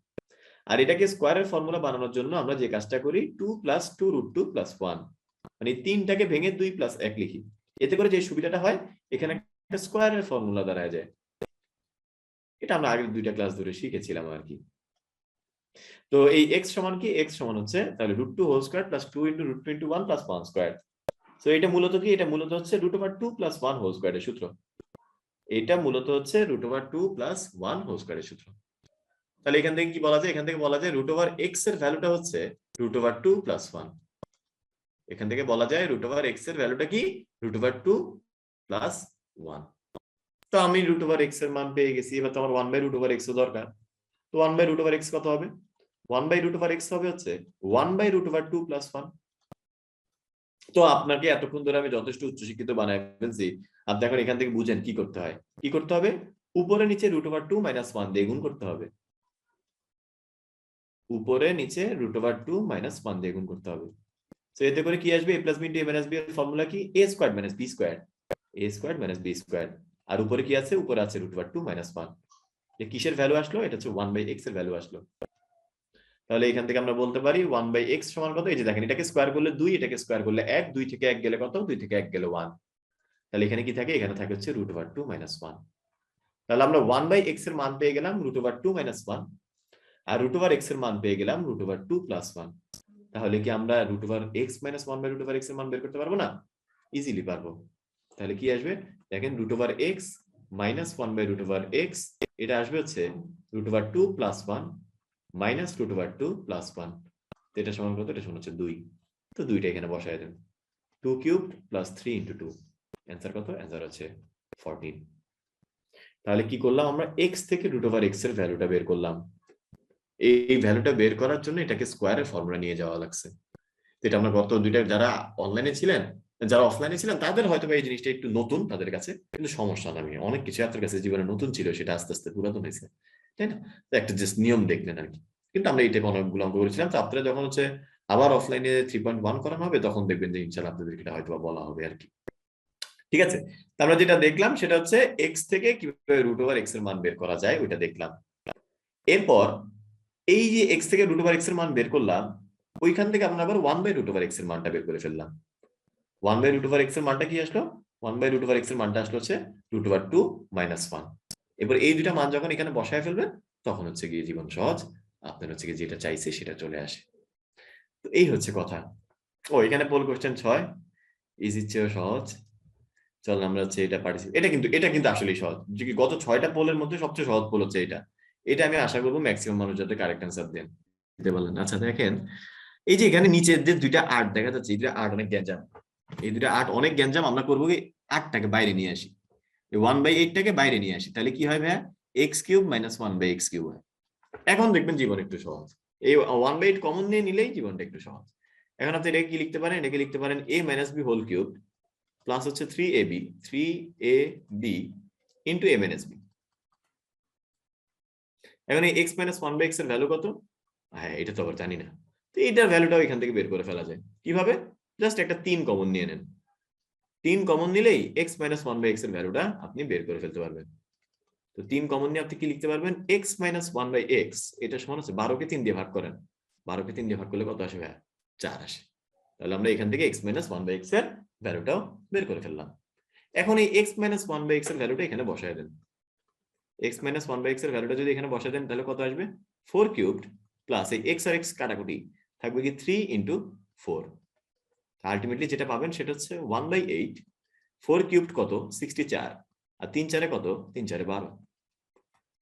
আর এটাকে স্কোয়ারের ফর্মুলা বানানোর জন্য আমরা যে কাজটা করি, 2 প্লাস 2 রুট 2 প্লাস 1, মানে তিনটাকে ভেঙে 2 প্লাস 1 লিখি। এতে করে যে সুবিধাটা হয়, এখানে একটা স্কোয়ারের ফর্মুলা দাঁড়ায় যায়। এটা আমরা আগের দুইটা ক্লাস ধরে শিখেছিলাম আর কি। তো এই এক্স সমান কি, এক্স সমান হচ্ছে তাহলে root 2 whole square plus 2 into root 2 into 1 plus 1 square. তো এটা মূলত কি, এটা মূলত হচ্ছে রুট ওভার 2 প্লাস 1 হোল স্কোয়ারের সূত্র। এটা মূলত হচ্ছে রুট ওভার 2 প্লাস 1 হোল স্কোয়ারের সূত্র। তাহলে এখান থেকে কি বলা যায়, এখান থেকে বলা যায় রুট ওভার এক্স এর ভ্যালুটা হচ্ছে রুট ওভার 2 প্লাস 1। এখান থেকে বলা যায় রুট ওভার এক্স এর ভ্যালুটা কি, রুট ওভার 2 প্লাস 1। তো আমি রুট ওভার এক্স এর মান পেয়ে গেছি। এবার তো আমার 1 বাই রুট ওভার এক্স দরকার। তো 1 বাই রুট ওভার এক্স কত হবে, 1 বাই রুট ওভার এক্স হবে হচ্ছে 1 বাই রুট ওভার 2 প্লাস 1। তো আপনাকে এতক্ষণ ধরে আমি যথেষ্ট উচ্চশিক্ষিত বানায় ফেলছি। আপনি এখন এখান থেকে বুঝেন কি করতে হয়। কি করতে হবে, উপরে নিচে রুট ওভার 2 মাইনাস 1 দিয়ে গুণ করতে হবে। উপরে নিচে রুট ওভার 2 মাইনাস 1 দিয়ে গুণ করতে হবে। তো এতে করে কি আসবে, a plus b into a minus b এর ফর্মুলা কি, a square minus b square, a square minus b square. আর উপরে কি আছে, উপরে আছে রুট ওভার 2 মাইনাস 1। এই কিসের ভ্যালু আসলো, এটা হচ্ছে 1 বাই x এর ভ্যালু আসলো। তাহলে এখান থেকে আমরা বলতে পারি 1 বাই x সমান কত, এই যে দেখেন এটাকে স্কয়ার করলে 2, এটাকে স্কয়ার করলে 1, 2 থেকে 1 গেলে কত, 2 থেকে 1 গেলে 1। তাহলে এখানে কি থাকে, এখানে থাকে হচ্ছে রুট ওভার 2 মাইনাস 1। তাহলে আমরা 1 বাই x এর মান পেয়ে গেলাম রুট ওভার 2 মাইনাস 1, আর রুট ওভার x এর মান পেয়ে গেলাম রুট ওভার 2 প্লাস 1। তাহলে কি আমরা root over x minus 1 by root over x এর মান বের করতে পারবো না? ইজিলি পারবো। তাহলে কি আসবে, দেখেন root over x minus 1 by root over x, এটা আসবে হচ্ছে root over 2 plus 1 minus root over 2 plus 1। তো এটা সমান কত, এটা সমান হচ্ছে 2। তো 2টা এখানে বসায় দেন, 2 কিউবড প্লাস 3 ইনটু 2। অ্যানসার কত, অ্যানসার হচ্ছে 14। তাহলে কি করলাম আমরা, x থেকে রুট ওভার x এর ভ্যালুটা বের করলাম। এই ভ্যালুটা বের করার জন্য এটাকে স্কয়ারের ফর্মুলা নিয়ে যাওয়া লাগছে। এটা আমরা গত দুইটা, যারা অনলাইনে ছিলেন, যারা অফলাইনে ছিলেন তাদের হয়তো এই জিনিসটা একটু নতুন তাদের কাছে, কিন্তু সমস্যা না, অনেক কিছু আপনার কাছে জীবনে নতুন ছিল, সেটা আস্তে আস্তে পুরাতন হয়েছে, তাই না? একটা জাস্ট নিয়ম দেখলেন আর কি। কিন্তু আমরা এই টাইপে অনেকগুলো অঙ্ক করেছিলাম। তো আপনারা যখন হচ্ছে আবার অফলাইনে 3.1 করানো হবে, তখন দেখবেন যে ইনশাআল্লাহ আপনাদের এটা হয়তো বলা হবে আর কি। ঠিক আছে, আমরা যেটা দেখলাম সেটা হচ্ছে এক্স থেকে কিভাবে রুট ওভার এক্স এর মান বের করা যায় ওইটা দেখলাম। এরপর এই যে এক্স থেকে রুট ওভার এক্স এর মান বের করলাম, ওইখান থেকে আমরা আবার 1 বাই রুট ওভার এক্স এর মানটা বের করে ফেললাম। 1 বাই রুট ওভার এক্স এর মানটা কি আসলো, 1 বাই রুট ওভার এক্স এর মানটা আসলো হচ্ছে রুট ওভার 2 মাইনাস 1। এবার এই দুইটা মান যখন এখানে বসায় ফেলবেন, তখন হচ্ছে গিয়ে জীবন সহজ, আপনার হচ্ছে গিয়ে যেটা চাইছে সেটা চলে আসে। তো এই হচ্ছে কথা। ও এখানে পোল কোশ্চেন 6, ইজির চেয়েও সহজ। চল আমরা হচ্ছে এটা পারছি, এটা কিন্তু আসলেই সহজ, যে কি গত 6টা পোলের মধ্যে সবচেয়ে সহজ পোল হচ্ছে এটা। এটা আমি আশা করবো ম্যাক্সিমাম মানুষ যাতে কারেক্ট অ্যান্সার দেন, দিতে পারলেন। আচ্ছা দেখেন, এই যে এখানে নিচের যে দুইটা 8 দেখা যাচ্ছে, এই দুইটা 8 অনেক গ্যাঞ্জাম। এই দুইটা 8 অনেক গ্যাঞ্জাম, আমরা করবো কি 8টাকে বাইরে নিয়ে আসি, 1/8টাকে বাইরে নিয়ে আসি। তাহলে কি হয় ভাইয়া, x cube minus 1/x cube হয়। এখন দেখবেন জীবন একটু সহজ। এই 1/8 কমন নিয়ে নিলেই জীবনটা একটু সহজ। এখন আপনি এটাকে কি লিখতে পারেন, এটাকে লিখতে পারেন a minus b whole cube plus হচ্ছে 3ab into a minus b। এখন এই x মাইনাস 1/x এর ভ্যালু কত, হ্যাঁ এটা তো আবার জানি না। তো এইটার ভ্যালুটাও এখান থেকে বের করে ফেলা যায় কিভাবে, জাস্ট একটা 3 কমন নিয়ে নেন। 3 কমন নিলেই x মাইনাস 1/x এর ভ্যালুটা আপনি বের করে ফেলতে পারবেন। তো 3 কমন নিয়ে আপনি কি লিখতে পারবেন, x মাইনাস 1/x, এটা সমান হচ্ছে 12কে 3 দিয়ে ভাগ করেন। 12কে 3 দিয়ে ভাগ করলে কত আসে ভাইয়া, 4 আসে। তাহলে আমরা এখান থেকে x মাইনাস 1/x এর ভ্যালুটাও বের করে ফেললাম। এখন এই x মাইনাস 1/x এর ভ্যালুটা এখানে বসায় দেন। x মাইনাস 1/x এর ভ্যালুটা যদি এখানে বসায় দেন, তাহলে কত আসবে, 4 কিউবড প্লাস এই x আর x কাটাকুটি থাকবে কি 3 ইন্টু 4। আলটিমেটলি যেটা পাবেন সেটা হচ্ছে 1/8। 4 কিউবড কত, 64, আর 3 4 কত, 3 4 12।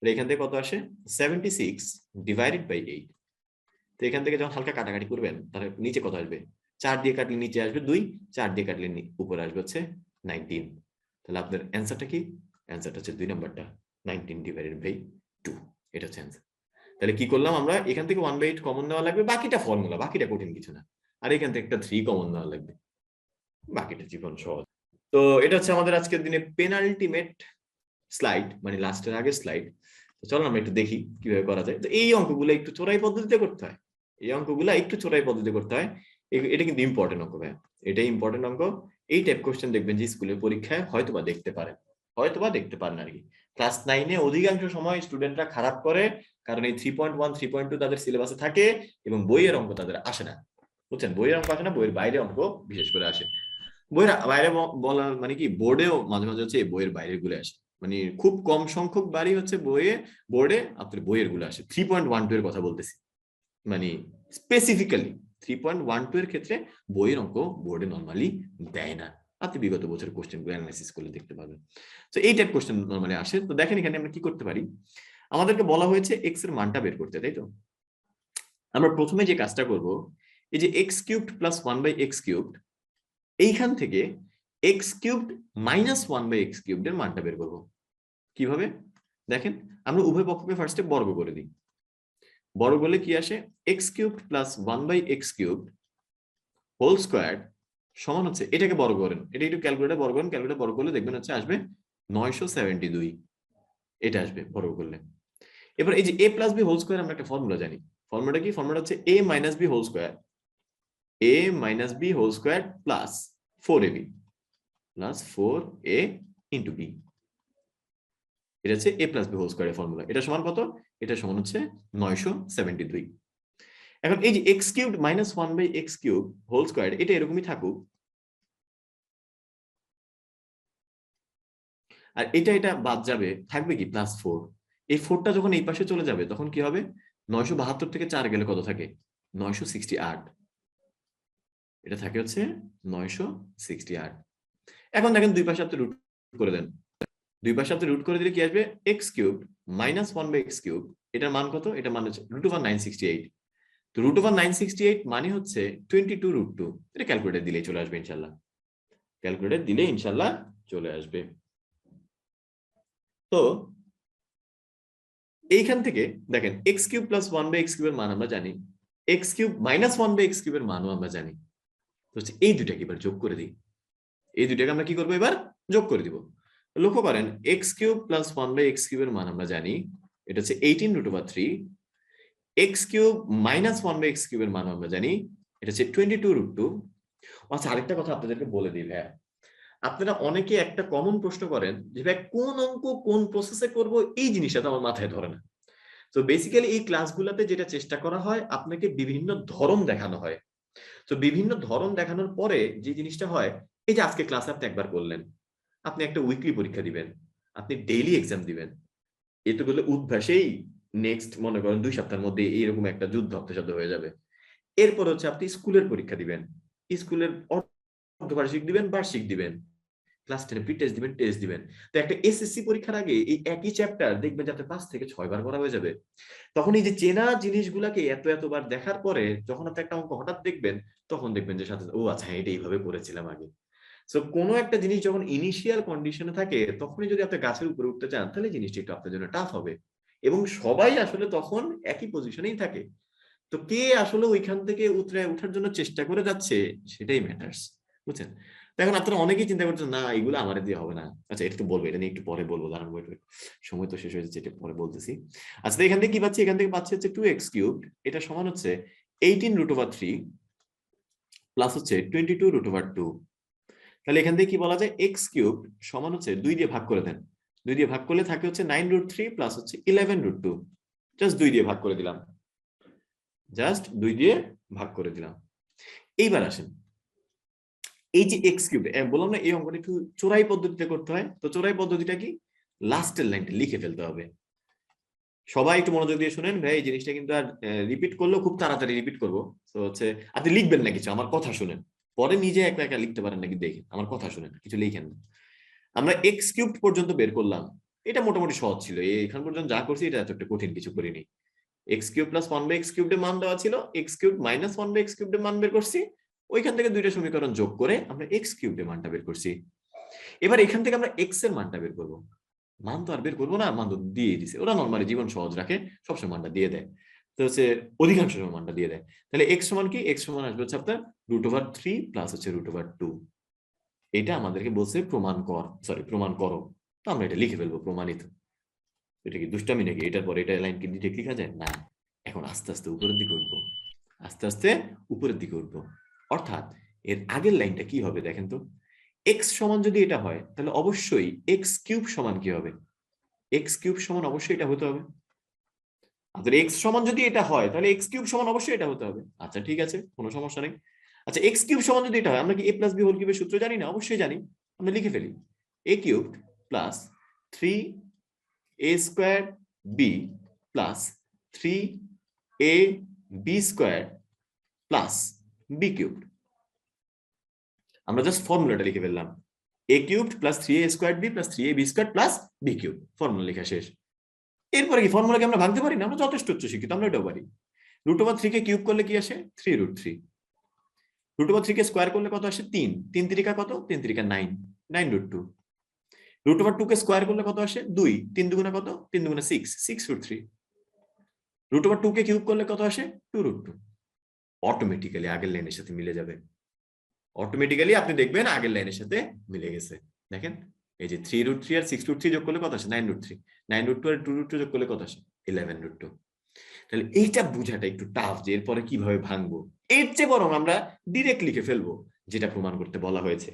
এখান থেকে কত আসে, 76 ডিভাইডেড বাই 8। তো এখান থেকে যখন হালকা কাটাকাটি করবেন, তাহলে নিচে কত আসবে, 4 দিয়ে কাটলে নিচে আসবে 2, 4 দিয়ে কাটলে উপরে আসবে হচ্ছে 19। তাহলে আপনার অ্যান্সারটা কি, অ্যান্সারটা হচ্ছে 2 নাম্বারটা, 19 ডিভাইডেড বাই 2, এটা হচ্ছে অ্যান্সার। তাহলে কি করলাম আমরা, এখান থেকে 1/8 কমন নেওয়া লাগবে, বাকিটা ফর্মুলা, বাকিটা কঠিন কিছু না। আর এখান থেকে একটা 3 কমন নেওয়া লাগবে, বাকিটা জীবন সহজ। তো এটা হচ্ছে আমাদের আজকের দিনে পেনাল্টিমেট স্লাইড, মানে লাস্টের আগের স্লাইড। তো চলো আমরা একটু দেখি কিভাবে করা যায়। তো এই অঙ্কগুলো একটু চোরাই পদ্ধতিতে করতে হয়, এই অঙ্কগুলো একটু চোরাই পদ্ধতিতে করতে হয়। এটা কিন্তু ইম্পর্টেন্ট অঙ্ক ভাই, এটাই ইম্পর্টেন্ট অঙ্ক। এই টাইপ কোশ্চেন দেখবেন যে স্কুলের পরীক্ষায় হয়তোবা দেখতে পারেন, হয়তোবা দেখতে পারেন আর কি। ক্লাস 9-এ অধিকাংশ সময় স্টুডেন্টরা খারাপ করে, কারণ এই 3.1 3.2 তাদের সিলেবাসে থাকে এবং বইয়ের অঙ্ক তাদের আসে না, বুঝছেন? বইয়ের অঙ্ক আসে না, বইয়ের বাইরে অঙ্ক বিশেষ করে আসে। বইয়ের বাইরে বলা মানে কি, বোর্ডেও মাঝে মাঝে হচ্ছে বইয়ের বাইরের গুলো আসে, মানে খুব কম সংখ্যক বারই হচ্ছে বোর্ডে আপনার বইয়ের গুলো আসে। 3.12 এর কথা বলতেছি, মানে স্পেসিফিক্যালি 3.12 এর ক্ষেত্রে বইয়ের অঙ্ক বোর্ডে নরমালি দেয় না। আপনি বিগত বছরের কোশ্চেন গুলো অ্যানালাইসিস করলে দেখতে পাবেন। তো এই টাইপ কোশ্চেন নরমালি আসে। তো দেখেন এখানে আমরা কি করতে পারি, আমাদেরকে বলা হয়েছে এক্স এর মানটা বের করতে, তাই তো? আমরা প্রথমে যে কাজটা করব, এই যে X cubed plus 1/x cubed, এইখান থেকে x cubed minus 1/x cubed এর মানটা বের করব। কিভাবে দেখেন, আমরা উভয় পক্ষকে ফার্স্টে বর্গ করে দিই। বর্গ করলে কি আসে, X cubed plus 1/x cubed whole square সমান হচ্ছে, এটাকে বর্গ করেন, এটা একটু ক্যালকুলেটর বর্গ করেন, ক্যালকুলেটর বর্গ করলে দেখবেন হচ্ছে আসবে 972, এটা আসবে বর্গ করলে। এবার এই যে a plus B whole square, আমরা একটা ফর্মুলা জানি, ফর্মুলাটা কি, ফর্মুলা হচ্ছে a minus b whole square, a minus b whole square plus 4ab plus 4a into b, এটা হচ্ছে a প্লাস বি হোল স্কয়ারের ফর্মুলা। এটা সমান কত, এটা সমান হচ্ছে 972। এখন এই যে X cubed minus 1/x cube whole square, এটা এরকমই থাকুক, আর এটা বাদ যাবে, থাকবে কি প্লাস 4। এই 4টা যখন এই পাশে চলে যাবে তখন কি হবে, 972 থেকে 4 গেলে কত থাকে, 968, এটা থাকে হচ্ছে 968। এখন দেখেন দুই পাশে আপনি রুট করে দেন, দুই পাশে আপনি রুট করে দিলে কি আসবে, x cube minus 1/x cube, এটার মান কত, এটা মান হচ্ছে √968। তো √968 মানে হচ্ছে 22√2, এটা ক্যালকুলেটর দিলেই চলে আসবে ইনশাল্লাহ, ক্যালকুলেটর দিলে ইনশাল্লাহ চলে আসবে। তো এইখান থেকে দেখেন এক্স কিউব প্লাস 1/x কিউবের মান আমরা জানি, এক্স কিউব মাইনাস 1/x কিউবের মানও আমরা জানি। তো এই দুটাকে এবার যোগ করে দিই, এই দুটাকে আমরা কি করবো, এবার যোগ করে দিব। লক্ষ্য করেন এক্স কিউব প্লাস 1/x কিউবের মান আমরা জানি, এটা হচ্ছে 18√3, এক্স কিউব মাইনাস 1/x কিউবের মান আমরা জানি, এটা হচ্ছে 22√2। আচ্ছা আরেকটা কথা আপনাদেরকে বলে দিই ভাইয়া, আপনারা অনেকে একটা কমন প্রশ্ন করেন যে ভাই কোন অঙ্ক কোন প্রসেসে করব, এই জিনিসটা তো আমার মাথায় ধরে না। তো বেসিক্যালি এই ক্লাসগুলোতে যেটা চেষ্টা করা হয়, আপনাকে বিভিন্ন ধরন দেখানো হয়। তো বিভিন্ন ধরন দেখানোর পরে যে জিনিসটা হয়, এই যে আজকে ক্লাসে আপনি একবার করলেন, আপনি একটা উইকলি পরীক্ষা দিবেন, আপনি ডেইলি এক্সাম দিবেন, এতে করলে উদ্ভাসেই নেক্সট মনে করেন 2 সপ্তাহের মধ্যে এইরকম একটা যুদ্ধ হতে হয়ে যাবে। এরপর হচ্ছে আপনি স্কুলের পরীক্ষা দিবেন, স্কুলের অর্ধবার্ষিক দিবেন, বার্ষিক দিবেন, ক্লাস 10 প্রি টেস্ট দিবেন, টেস্ট দিবেন। তো একটা এসএসসি পরীক্ষার আগে এই একই চ্যাপ্টার দেখবেন যাতে 5 থেকে 6 বার করা হয়ে যাবে। তখন এই যে চেনা জিনিসগুলাকে এতবার দেখার পরে যখন আপনি একটা অঙ্ক হঠাৎ দেখবেন, তখন দেখবেন যে সাথে ও আচ্ছা এটা এইভাবে করেছিলাম আগে। সো কোন একটা জিনিস যখন ইনিশিয়াল কন্ডিশনে থাকে, তখনই যদি আপনি গাছের উপরে উঠতে চান, তাহলে জিনিসটা একটু আপনার জন্য টাফ হবে, এবং সবাই আসলে তখন একই পজিশনেই থাকে। তো কে আসলে ওইখান থেকে উঠার জন্য চেষ্টা করে যাচ্ছে, সেটাই ম্যাটার্স, বুঝছেন? এখন আপনারা অনেকেই চিন্তা করছেন না এগুলো আমার দিয়ে হবে না। আচ্ছা এটা তো বলবো, এটা নিয়ে একটু পরে বলবো, দাঁড়ান ওয়েট, সময় তো শেষ হয়ে যাচ্ছে, এটা পরে বলতেছি। আচ্ছা এখান থেকে কি পাচ্ছি, এখান থেকে পাচ্ছি হচ্ছে 2x কিউব, এটা সমান হচ্ছে 18√3 প্লাস হচ্ছে 22√2। তাহলে এখান থেকে কি বলা যায়, x কিউব সমান হচ্ছে 2 দিয়ে ভাগ করে দেন, 2 দিয়ে ভাগ করলে থাকে হচ্ছে 9√3 প্লাস হচ্ছে 11√2, জাস্ট 2 দিয়ে ভাগ করে দিলাম, জাস্ট 2 দিয়ে ভাগ করে দিলাম। এইবার আসেন এই যে এক্স কিউব, বললাম না এই অঙ্কটা একটু চোরাই পদ্ধতিতে করতে হয়। তো চোরাই পদ্ধতিটা কি, লাস্টের লাইনটা লিখে ফেলতে হবে। সবাই একটু মনোযোগ দিয়ে শুনেন ভাই, এই জিনিসটা কিন্তু আর রিপিট করলেও খুব তাড়াতাড়ি রিপিট করবো। তো হচ্ছে আপনি লিখবেন না কিছু, আমার কথা শুনেন, পরে নিজে একা একা লিখতে পারেন নাকি দেখেন, আমার কথা শুনেন, কিছু লিখেন না। আমরা এক্স কিউব পর্যন্ত বের করলাম, এটা মোটামুটি সহজ ছিল, এখান পর্যন্ত যা করছি এটা এত কঠিন কিছু করিনি। এক্স কিউব প্লাস 1/x কিউবের মান দেওয়া ছিল, এক্স কিউব মাইনাস 1/x কিউবের মান বের করছি, ওইখান থেকে দুইটা সমীকরণ যোগ করে আমরা এক্স কিউবের মানটা বের করছি। এবার এখান থেকে আমরা এক্স এর মানটা বের করবো। মান তো আর বের করবো না, মান তো দিয়ে দিছে, ওরা নর্মালি জীবন সহজ রাখে, সবসময় মানটা দিয়ে দেয়। তো হচ্ছে অধিকাংশ সময় মানটা দিয়ে দেয়। তাহলে এক্স সমান কি? এক্স সমান আসবে হচ্ছে আপনার √3 প্লাস হচ্ছে √2। এটা আমাদেরকে বলছে প্রমাণ কর, সরি প্রমাণ করো। তো আমরা এটা লিখে ফেলবো প্রমাণিত। এটা কি দুষ্টামি নাকি? এটার পরে এটা লাইন কি ডিরেক্ট লেখা যায় না? এখন আস্তে আস্তে উপরের দিকে উঠবো, আস্তে আস্তে উপরের দিকে উঠবো। অর্থাৎ এর আগের লাইনটা কি হবে দেখেন তো। এক্স সমান যদি এটা হয় তাহলে অবশ্যই এক্স কিউব সমান কি হবে? এক্স কিউব সমান অবশ্যই এটা হতে হবে। আচ্ছা এক্স সমান যদি এটা হয় তাহলে এক্স কিউব সমান অবশ্যই এটা হতে হবে। আচ্ছা ঠিক আছে, কোনো সমস্যা নেই। আচ্ছা এক্স কিউব সমান যদি এটা হয়, আমরা কি এ প্লাস বি হোল কিউবের সূত্র জানি না? অবশ্যই জানি। আমরা লিখে ফেলি a cube plus 3a² b plus 3ab² plus B cube. আমরা জাস্ট ফর্মুলাটা লিখে ফেললাম, a cube plus 3a² b plus 3ab² plus B cube. Formula লেখা শেষ। এরপরে কি ফর্মুলাকে আমরা ভাঙতে পারি না? আমরা যথেষ্ট উচ্চ শিক্ষিত, আমরা এটাও পারি। √3 কে কিউব করলে কি আসে? 3√3। √3 কে স্কোয়ার করলে কত আসে? 3। 3 3 কত? 3 3 9, 9√2। √2 কে স্কোয়ার করলে কত আসে? 2। 3 2 কত? 3 2 6, 6√3। √2 কে কিউব করলে কত আসে? 2√2। অটোমেটিক্যালি আগের লাইনের সাথে মিলে যাবে। অটোমেটিক্যালি আপনি দেখবেন আগের লাইনের সাথে মিলে গেছে। দেখেন এই যে 3√3 আর 6√3 যোগ করলে কত আসে? 9√3। 9√2 আর 2√2 যোগ করলে কত আসে? 11√2। তাহলে এইটা বোঝাটা একটু টাফ যে এরপরে কিভাবে ভাঙবো। এর চেয়ে বরং আমরা ডিরেক্ট লিখে ফেলবো যেটা প্রমাণ করতে বলা হয়েছে।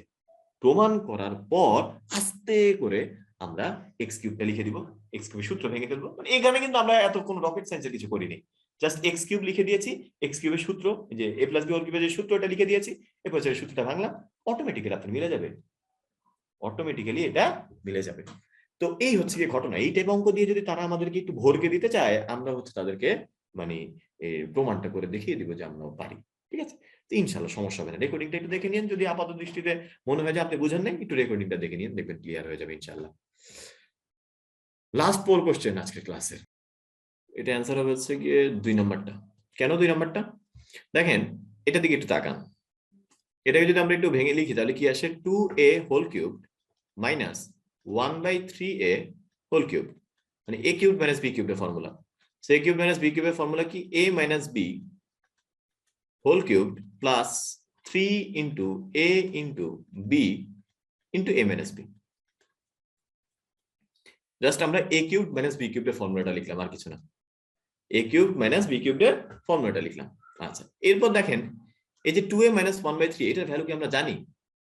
প্রমাণ করার পর আস্তে করে আমরা এক্স কিউবটা লিখে দিব, এক্স কিউবের সূত্র ভেঙে ফেলবো। মানে এখানে কিন্তু আমরা এত কোনো রকেট সায়েন্সের কিছু করিনি, জাস্ট এক্স কিউব লিখে দিয়েছি, এক্স কিউবের সূত্র যে এ প্লাস বি হোল কিউবের যে সূত্র এটা লিখে দিয়েছি, এরপর সেই সূত্রটা ভাঙলাম, অটোমেটিক্যালি আপনার মিলে যাবে। অটোমেটিক্যালি এটা মিলে যাবে। তো এই হচ্ছে কি ঘটনা। এই টাইপ অঙ্ক দিয়ে যদি তারা আমাদেরকে একটু ভরকে দিতে চায়, আমরা হচ্ছে তাদেরকে মানে প্রমাণটা করে দেখিয়ে দিব যে আমরাও পারি। ঠিক আছে? তো ইনশাল্লাহ সমস্যা হবে না। রেকর্ডিংটা একটু দেখে নিন, যদি আপাত দৃষ্টিতে মনে হয় যে আপনি বুঝেন নাই, একটু রেকর্ডিংটা দেখে নিন, দেখবেন ক্লিয়ার হয়ে যাবে ইনশাল্লাহ। লাস্ট 4 কোশ্চেন আজকের ক্লাসে। এটা অ্যান্সার হবে হচ্ছে গিয়ে 2 নাম্বারটা। কেন 2 নাম্বারটা? দেখেন এটার দিকে একটু তাকান। এটাকে যদি আমরা একটু ভেঙে লিখি তাহলে কি আসে? 2a whole cube minus 1/3a whole cube, মানে a কিউব মাইনাস b কিউবের formula. So a cube minus b কিউবের ফর্মুলা কি? a minus b whole cube plus 3 into a into b into a minus b। Just আমরা a cube minus b কিউবের ফর্মুলাটা লিখলাম, আর কিছু না। a কিউব মাইনাস b কিউবের ফর্মুলাটা লিখলাম। আচ্ছা এরপর দেখেন এই যে 2a মাইনাস 1/3 এটার ভ্যালু কি আমরা জানি?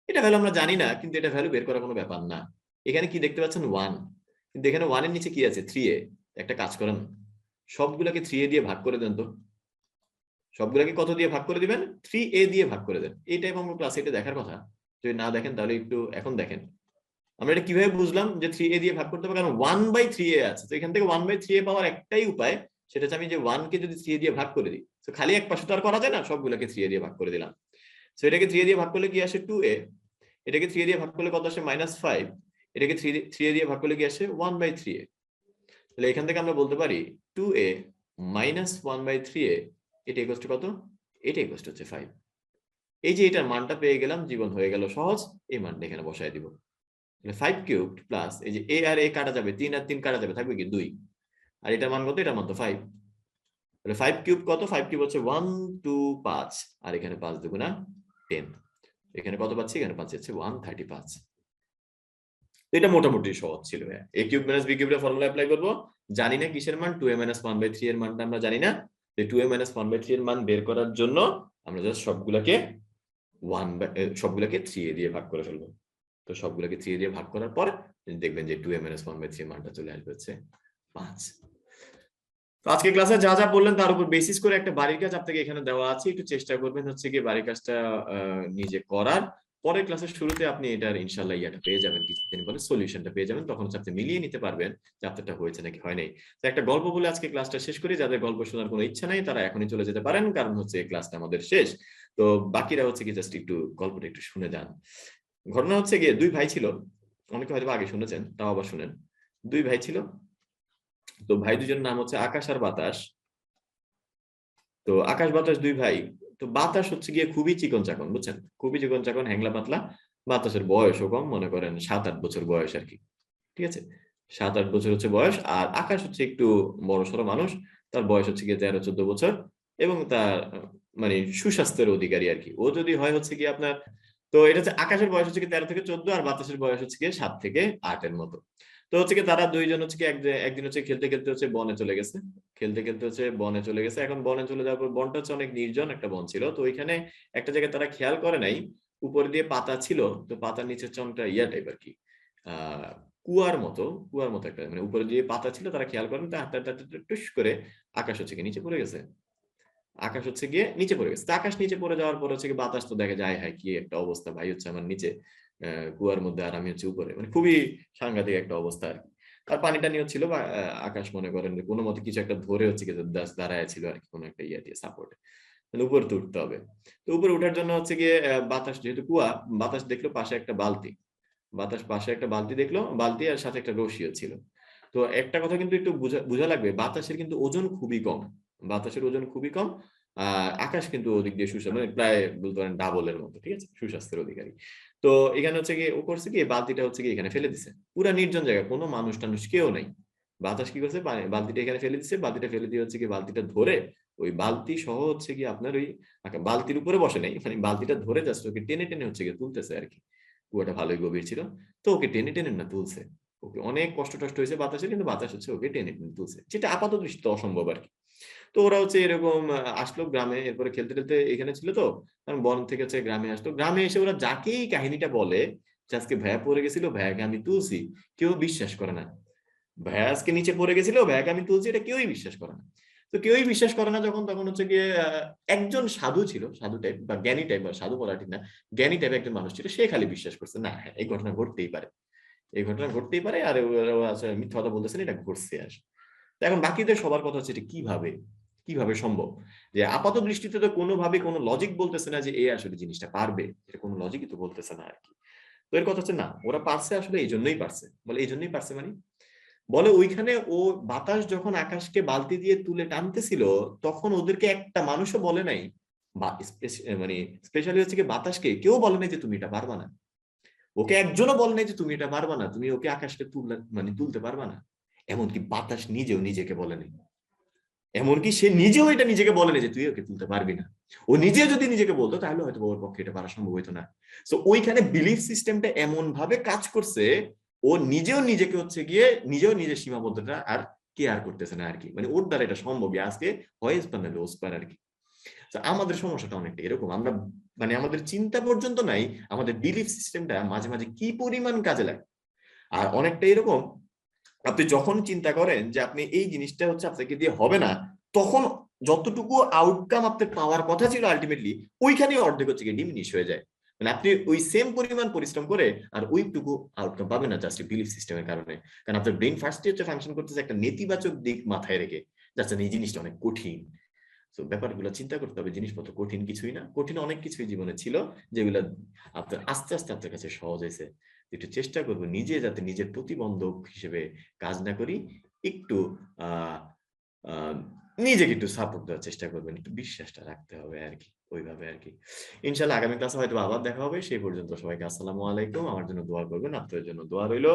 এটা ভ্যালু আমরা জানি না, কিন্তু এটা ভ্যালু বের করার কোনো ব্যাপার না। এখানে কি দেখতে পাচ্ছেন? 1। কিন্তু এখানে 1 এর নিচে কি আছে? 3a। একটা কাজ করেন, সবগুলোকে 3a দিয়ে ভাগ করে দেন তো। সবগুলোকে কত দিয়ে ভাগ করে দিবেন? 3a দিয়ে ভাগ করে দেন। এই টাইপ আমরা ক্লাসে এটা দেখার কথা। যদি না দেখেন তাহলে একটু এখন দেখেন। আমরা এটা কিভাবে বুঝলাম যে 3a দিয়ে ভাগ করতে হবে? কারণ 1/3a আছে। তো এখান থেকে 1/3a পাওয়ার একটাই উপায়, সেটা হচ্ছে আমি যে 1 কে যদি 3a দিয়ে ভাগ করে দিই, তো খালি এক পাশে তো আর করা যায় না, সবগুলোকে 3a দিয়ে ভাগ করে দিলাম। সো এটাকে 3a দিয়ে ভাগ করলে কি আসে? 2a। এটাকে 3a দিয়ে ভাগ করলে কত আসে? -5। এটাকে 3a দিয়ে ভাগ করলে কি আসে? 1/3a। তাহলে এখান থেকে আমরা বলতে পারি 2a মাইনাস 1/3a এটা ইকুয়াল টু কত? এটা ইকুয়াল টু হচ্ছে 5। এই যে এটার মানটা পেয়ে গেলাম, জীবন হয়ে গেল সহজ। এই মানটা এখানে বসায় দিব। 5 কিউবড প্লাস এই যে a আর a কাটা যাবে, 3 আর 3 কাটা যাবে, থাকবে কি 2। আর এটার মান কত? এটার মান তো 5। তাহলে 5 কিউব কত? 5 কিউব হচ্ছে 1 2 5, আর এখানে 5 দুগুণা 10। এখানে কত পাচ্ছি? এখানে পাচ্ছি হচ্ছে 135। এটা মোটামুটি সহজ ছিল। a কিউব মাইনাস b কিউবের ফর্মুলা অ্যাপ্লাই করব। জানি না কিসের মান? 2a মাইনাস 1/3 এর মানটা আমরা জানি না। তো 2a মাইনাস 1/3 এর মান বের করার জন্য আমরা জাস্ট সবগুলোকে 3a দিয়ে ভাগ করে ফেলবো। তো সবগুলোকে 3a দিয়ে ভাগ করার পর দেখবেন যে 2a মাইনাস 1/3 এর মানটা চলে আসবে হচ্ছে 5। তো আজকে ক্লাসে যা যা বললেন তার উপর বেসিস করে একটা বাড়ির কাজ আপনাকে এখানে দেওয়া আছে, একটু চেষ্টা করবেন হচ্ছে কি বাড়ির কাজটা নিজে করার। পরের ক্লাসের শুরুতে আপনি এটার ইনশাআল্লাহ ইয়াটা পেয়ে যাবেন, কি জানি বলে, সলিউশনটা পেয়ে যাবেন। তখন হচ্ছে আপনি মিলিয়ে নিতে পারবেন যে আপনারটা হয়েছে নাকি হয় নাই। তো একটা গল্প বলে আজকে ক্লাসটা শেষ করি। যাদের গল্প শোনার কোনো ইচ্ছা নাই তারা এখনই চলে যেতে পারেন, কারণ হচ্ছে এই ক্লাসটা আমাদের শেষ। তো বাকিরা হচ্ছে কি জাস্ট একটু গল্পটা একটু শুনে যান। ঘটনা হচ্ছে গিয়ে 2 ভাই ছিল, অনেকে হয়তো আগে শুনেছেন, তাও আবার শুনেন। 2 ভাই ছিল। তো ভাই দুজনের নাম হচ্ছে আকাশ আর বাতাস। তো আকাশ বাতাস 2 ভাই। তো বাতাস হচ্ছে গিয়ে খুবই চিকন চাকন, বুঝছেন, খুবই চিকন চাকন, হ্যাংলা পাতলা। বাতাসের বয়সও কম, মনে করেন 7-8 বছর বয়স আর কি। ঠিক আছে? 7-8 বছর হচ্ছে বয়স। আর আকাশ হচ্ছে একটু বড়সড় মানুষ। তার বয়স হচ্ছে গিয়ে 13-14 বছর এবং তার মানে সুস্বাস্থ্যের অধিকারী আরকি। ও যদি হয় হচ্ছে গিয়ে আপনার, তো এটা হচ্ছে আকাশের বয়স হচ্ছে গিয়ে 13 থেকে 14 আর বাতাসের বয়স হচ্ছে গিয়ে 7 থেকে 8 এর মতো। তো হচ্ছে গিয়ে তারা ২ জন হচ্ছে গিয়ে একদিন হচ্ছে খেলতে হচ্ছে বনে চলে গেছে। খেলতে হচ্ছে বনে চলে গেছে। এখন বনে চলে যাওয়ার পর বনটা হচ্ছে অনেক নির্জন একটা বন ছিল। তো ওইখানে একটা জায়গায় তারা খেয়াল করে নাই, উপর দিয়ে পাতা ছিল। তো পাতার নিচে হচ্ছে অনেকটা টাইপ আরকি। আ কুয়ার মতো, কুয়ার মতো একটা মানে উপরে দিয়ে পাতা ছিল তারা খেয়াল করেন, তো হাঁটতে টুস করে আকাশ হচ্ছে গিয়ে নিচে পড়ে গেছে। আকাশ হচ্ছে গিয়ে নিচে পড়ে গেছে। তো আকাশ নিচে পড়ে যাওয়ার পর হচ্ছে গিয়ে বাতাস তো দেখা যায়, হায় কি একটা অবস্থা! ভাই হচ্ছে আমার নিচে কুয়ার মধ্যে আর আমি হচ্ছে উপরে। মানে খুবই সাংঘাতিক একটা অবস্থা আরকি। আর পানি-টানিও ছিল বা আকাশ মনে করেন যে কোনমতে কিছু একটা ধরে হচ্ছে গিয়ে জাস্ট দাঁড়ায় ছিল আরকি কোন একটা ইয়ে দিয়ে সাপোর্ট এ। মানে উপরে তো উঠতে হবে। তো উপরে উঠার জন্য হচ্ছে গিয়ে বাতাস যেহেতু কুয়া, বাতাস দেখলো পাশে একটা বালতি। বাতাস পাশে একটা বালতি দেখলো, বালতি আর সাথে একটা রশিও ছিল। তো একটা কথা কিন্তু একটু বুঝা লাগবে, বাতাসের কিন্তু ওজন খুবই কম। বাতাসের ওজন খুবই কম। আ আকাশ কিন্তু ওদিক দিয়ে মানে প্রায় বলতে পারেন ডাবল এর মতো। ঠিক আছে? সুস্বাস্থ্যের অধিকারী। তো এখানে হচ্ছে গিয়ে ও করছে কি বালতিটা হচ্ছে গিয়ে এখানে ফেলে দিছে। পুরা নির্জন জায়গা, কোন মানুষ-টানুষ কেউ নাই। বাতাস কি করছে বালতিটা এখানে ফেলে দিছে। বালতিটা ফেলে দিয়ে হচ্ছে গিয়ে বালতিটা ধরে ওই বালতি সহ হচ্ছে গিয়ে আপনার ওই বালতির উপরে বসে নাই। মানে বালতিটা ধরে জাস্ট ওকে টেনে হচ্ছে গিয়ে তুলতেছে আরকি। কুয়াটা ভালোই গভীর ছিল। তো ওকে টেনে না তুলছে। ওকে অনেক কষ্ট-টষ্ট হইছে বাতাসে, কিন্তু বাতাস হচ্ছে ওকে টেনে তুলছে। যেটা আপাত দৃষ্টিতে অসম্ভব আরকি। তো ওরা হচ্ছে এরকম আসলো গ্রামে, এরপরে খেলতে এখানে ছিল তো, কারণ বন থেকে হচ্ছে গ্রামে আসলো। গ্রামে এসে ওরা যাকেই কাহিনীটা বলে যে, "আজকে ভাইয়া পড়ে গেছিল, ভাইয়াকে আমি তুলছি।" কেউ বিশ্বাস করে না। ভাইয়া আজকে নিচে পড়ে গেছিল, ভাইয়াকে আমি তুলছি, এটা কেউই বিশ্বাস করে না। তো কেউই বিশ্বাস করে না যখন, তখন হচ্ছে গিয়ে একজন সাধু ছিল, সাধু টাইপ বা জ্ঞানী টাইপ বা সাধু বলা ঠিক না। জ্ঞানী টাইপের একজন মানুষ ছিল। সে খালি বিশ্বাস করছে। না, হ্যাঁ, এই ঘটনা ঘটতেই পারে। এই ঘটনা ঘটতেই পারে আর ওরা আসলে মিথ্যা কথা বলতেছে না, এটা ঘটছে তো এখন বাকিদের সবার কথা হচ্ছে এটা কিভাবে সম্ভব? যে আপাত দৃষ্টিতে তো কোনভাবে কোন লজিক বলতেছে না যে এ আসলে জিনিসটা পারবে। এটা কোন লজিকই তো বলতেছে না আরকি। তো এর কথা হচ্ছে না, ওরা পারছে আসলে এইজন্যই পারছে। বলে এইজন্যই পারছে মানে? বলে ওইখানে ও বাতাস যখন আকাশকে বালতি দিয়ে তুলে টানতেছিল, তখন ওদেরকে একটা মানুষও বলে নাই বা মানে স্পেশালি হচ্ছে গিয়ে বাতাসকে কেউ বলে নাই যে তুমি এটা পারবা না। ওকে একজনও বলে নাই যে তুমি এটা পারবা না। তুমি ওকে আকাশকে মানে তুলতে পারবা না। এমনকি বাতাস নিজেও নিজেকে বলে নাই। এমনকি সে নিজেও এটা নিজেকে বলে নাই যে তুই ওকে তুলতে পারবি না। ও নিজে যদি নিজেকে বলতো তাহলে হয়তো ওর পক্ষে এটা পারা সম্ভব হইতো না। সো ওইখানে বিলিফ সিস্টেমটা এমন ভাবে কাজ করছে, ও নিজেও নিজেকে হচ্ছে গিয়ে নিজেও নিজের সীমাবদ্ধতা আর কেয়ার করতেছে না আরকি। মানে ওর দ্বারা এটা সম্ভবই। আজকে হয় স্পার নাহলে ওস্পার আরকি। তো আমাদের সমস্যাটা অনেকটা এরকম। আমরা মানে আমাদের চিন্তা পর্যন্ত নাই, আমাদের বিলিফ সিস্টেমটা মাঝে কি পরিমাণ কাজে লাগে। আর অনেকটা এরকম, আপনি যখন চিন্তা করেন যে আপনি এই জিনিসটা হচ্ছে আপনাকে দিয়ে হবে না, তখন যতটুকু আউটকাম আপনার পাওয়ার কথা ছিল আল্টিমেটলি ওইখানেই অর্ধেক হচ্ছে গিয়ে ডিমিনিশ হয়ে যায়। মানে আপনি ওই সেম পরিমাণ পরিশ্রম করে আর ওইটুকু আউটকাম পাবেন না জাস্ট বিলিফ সিস্টেমের কারণে। কারণ আপনার ব্রেইন ফার্স্টে হচ্ছে ফাংশন করতেছে একটা নেতিবাচক দিক মাথায় রেখে। যাচ্ছে এই জিনিসটা অনেক কঠিন। তো ব্যাপারগুলো চিন্তা করতে হবে, জিনিসপত্র কঠিন কিছুই না। কঠিন অনেক কিছুই জীবনে ছিল যেগুলা আপনার আস্তে আপনার কাছে সহজ হইছে। একটু চেষ্টা করব নিজে যাতে নিজের প্রতিবন্ধক হিসেবে কাজ না করি। একটু আ আ নিজেকে একটু সাপোর্ট দেওয়ার চেষ্টা করবেন। একটু বিশ্বাসটা রাখতে হবে আরকি। ওইভাবে আরকি। ইনশাআল্লাহ আগামী ক্লাসে হয়তোবা আবার দেখা হবে। সেই পর্যন্ত সবাইকে আসসালামু আলাইকুম। আমার জন্য দোয়া করবেন। আপনাদের জন্য দোয়া রইলো।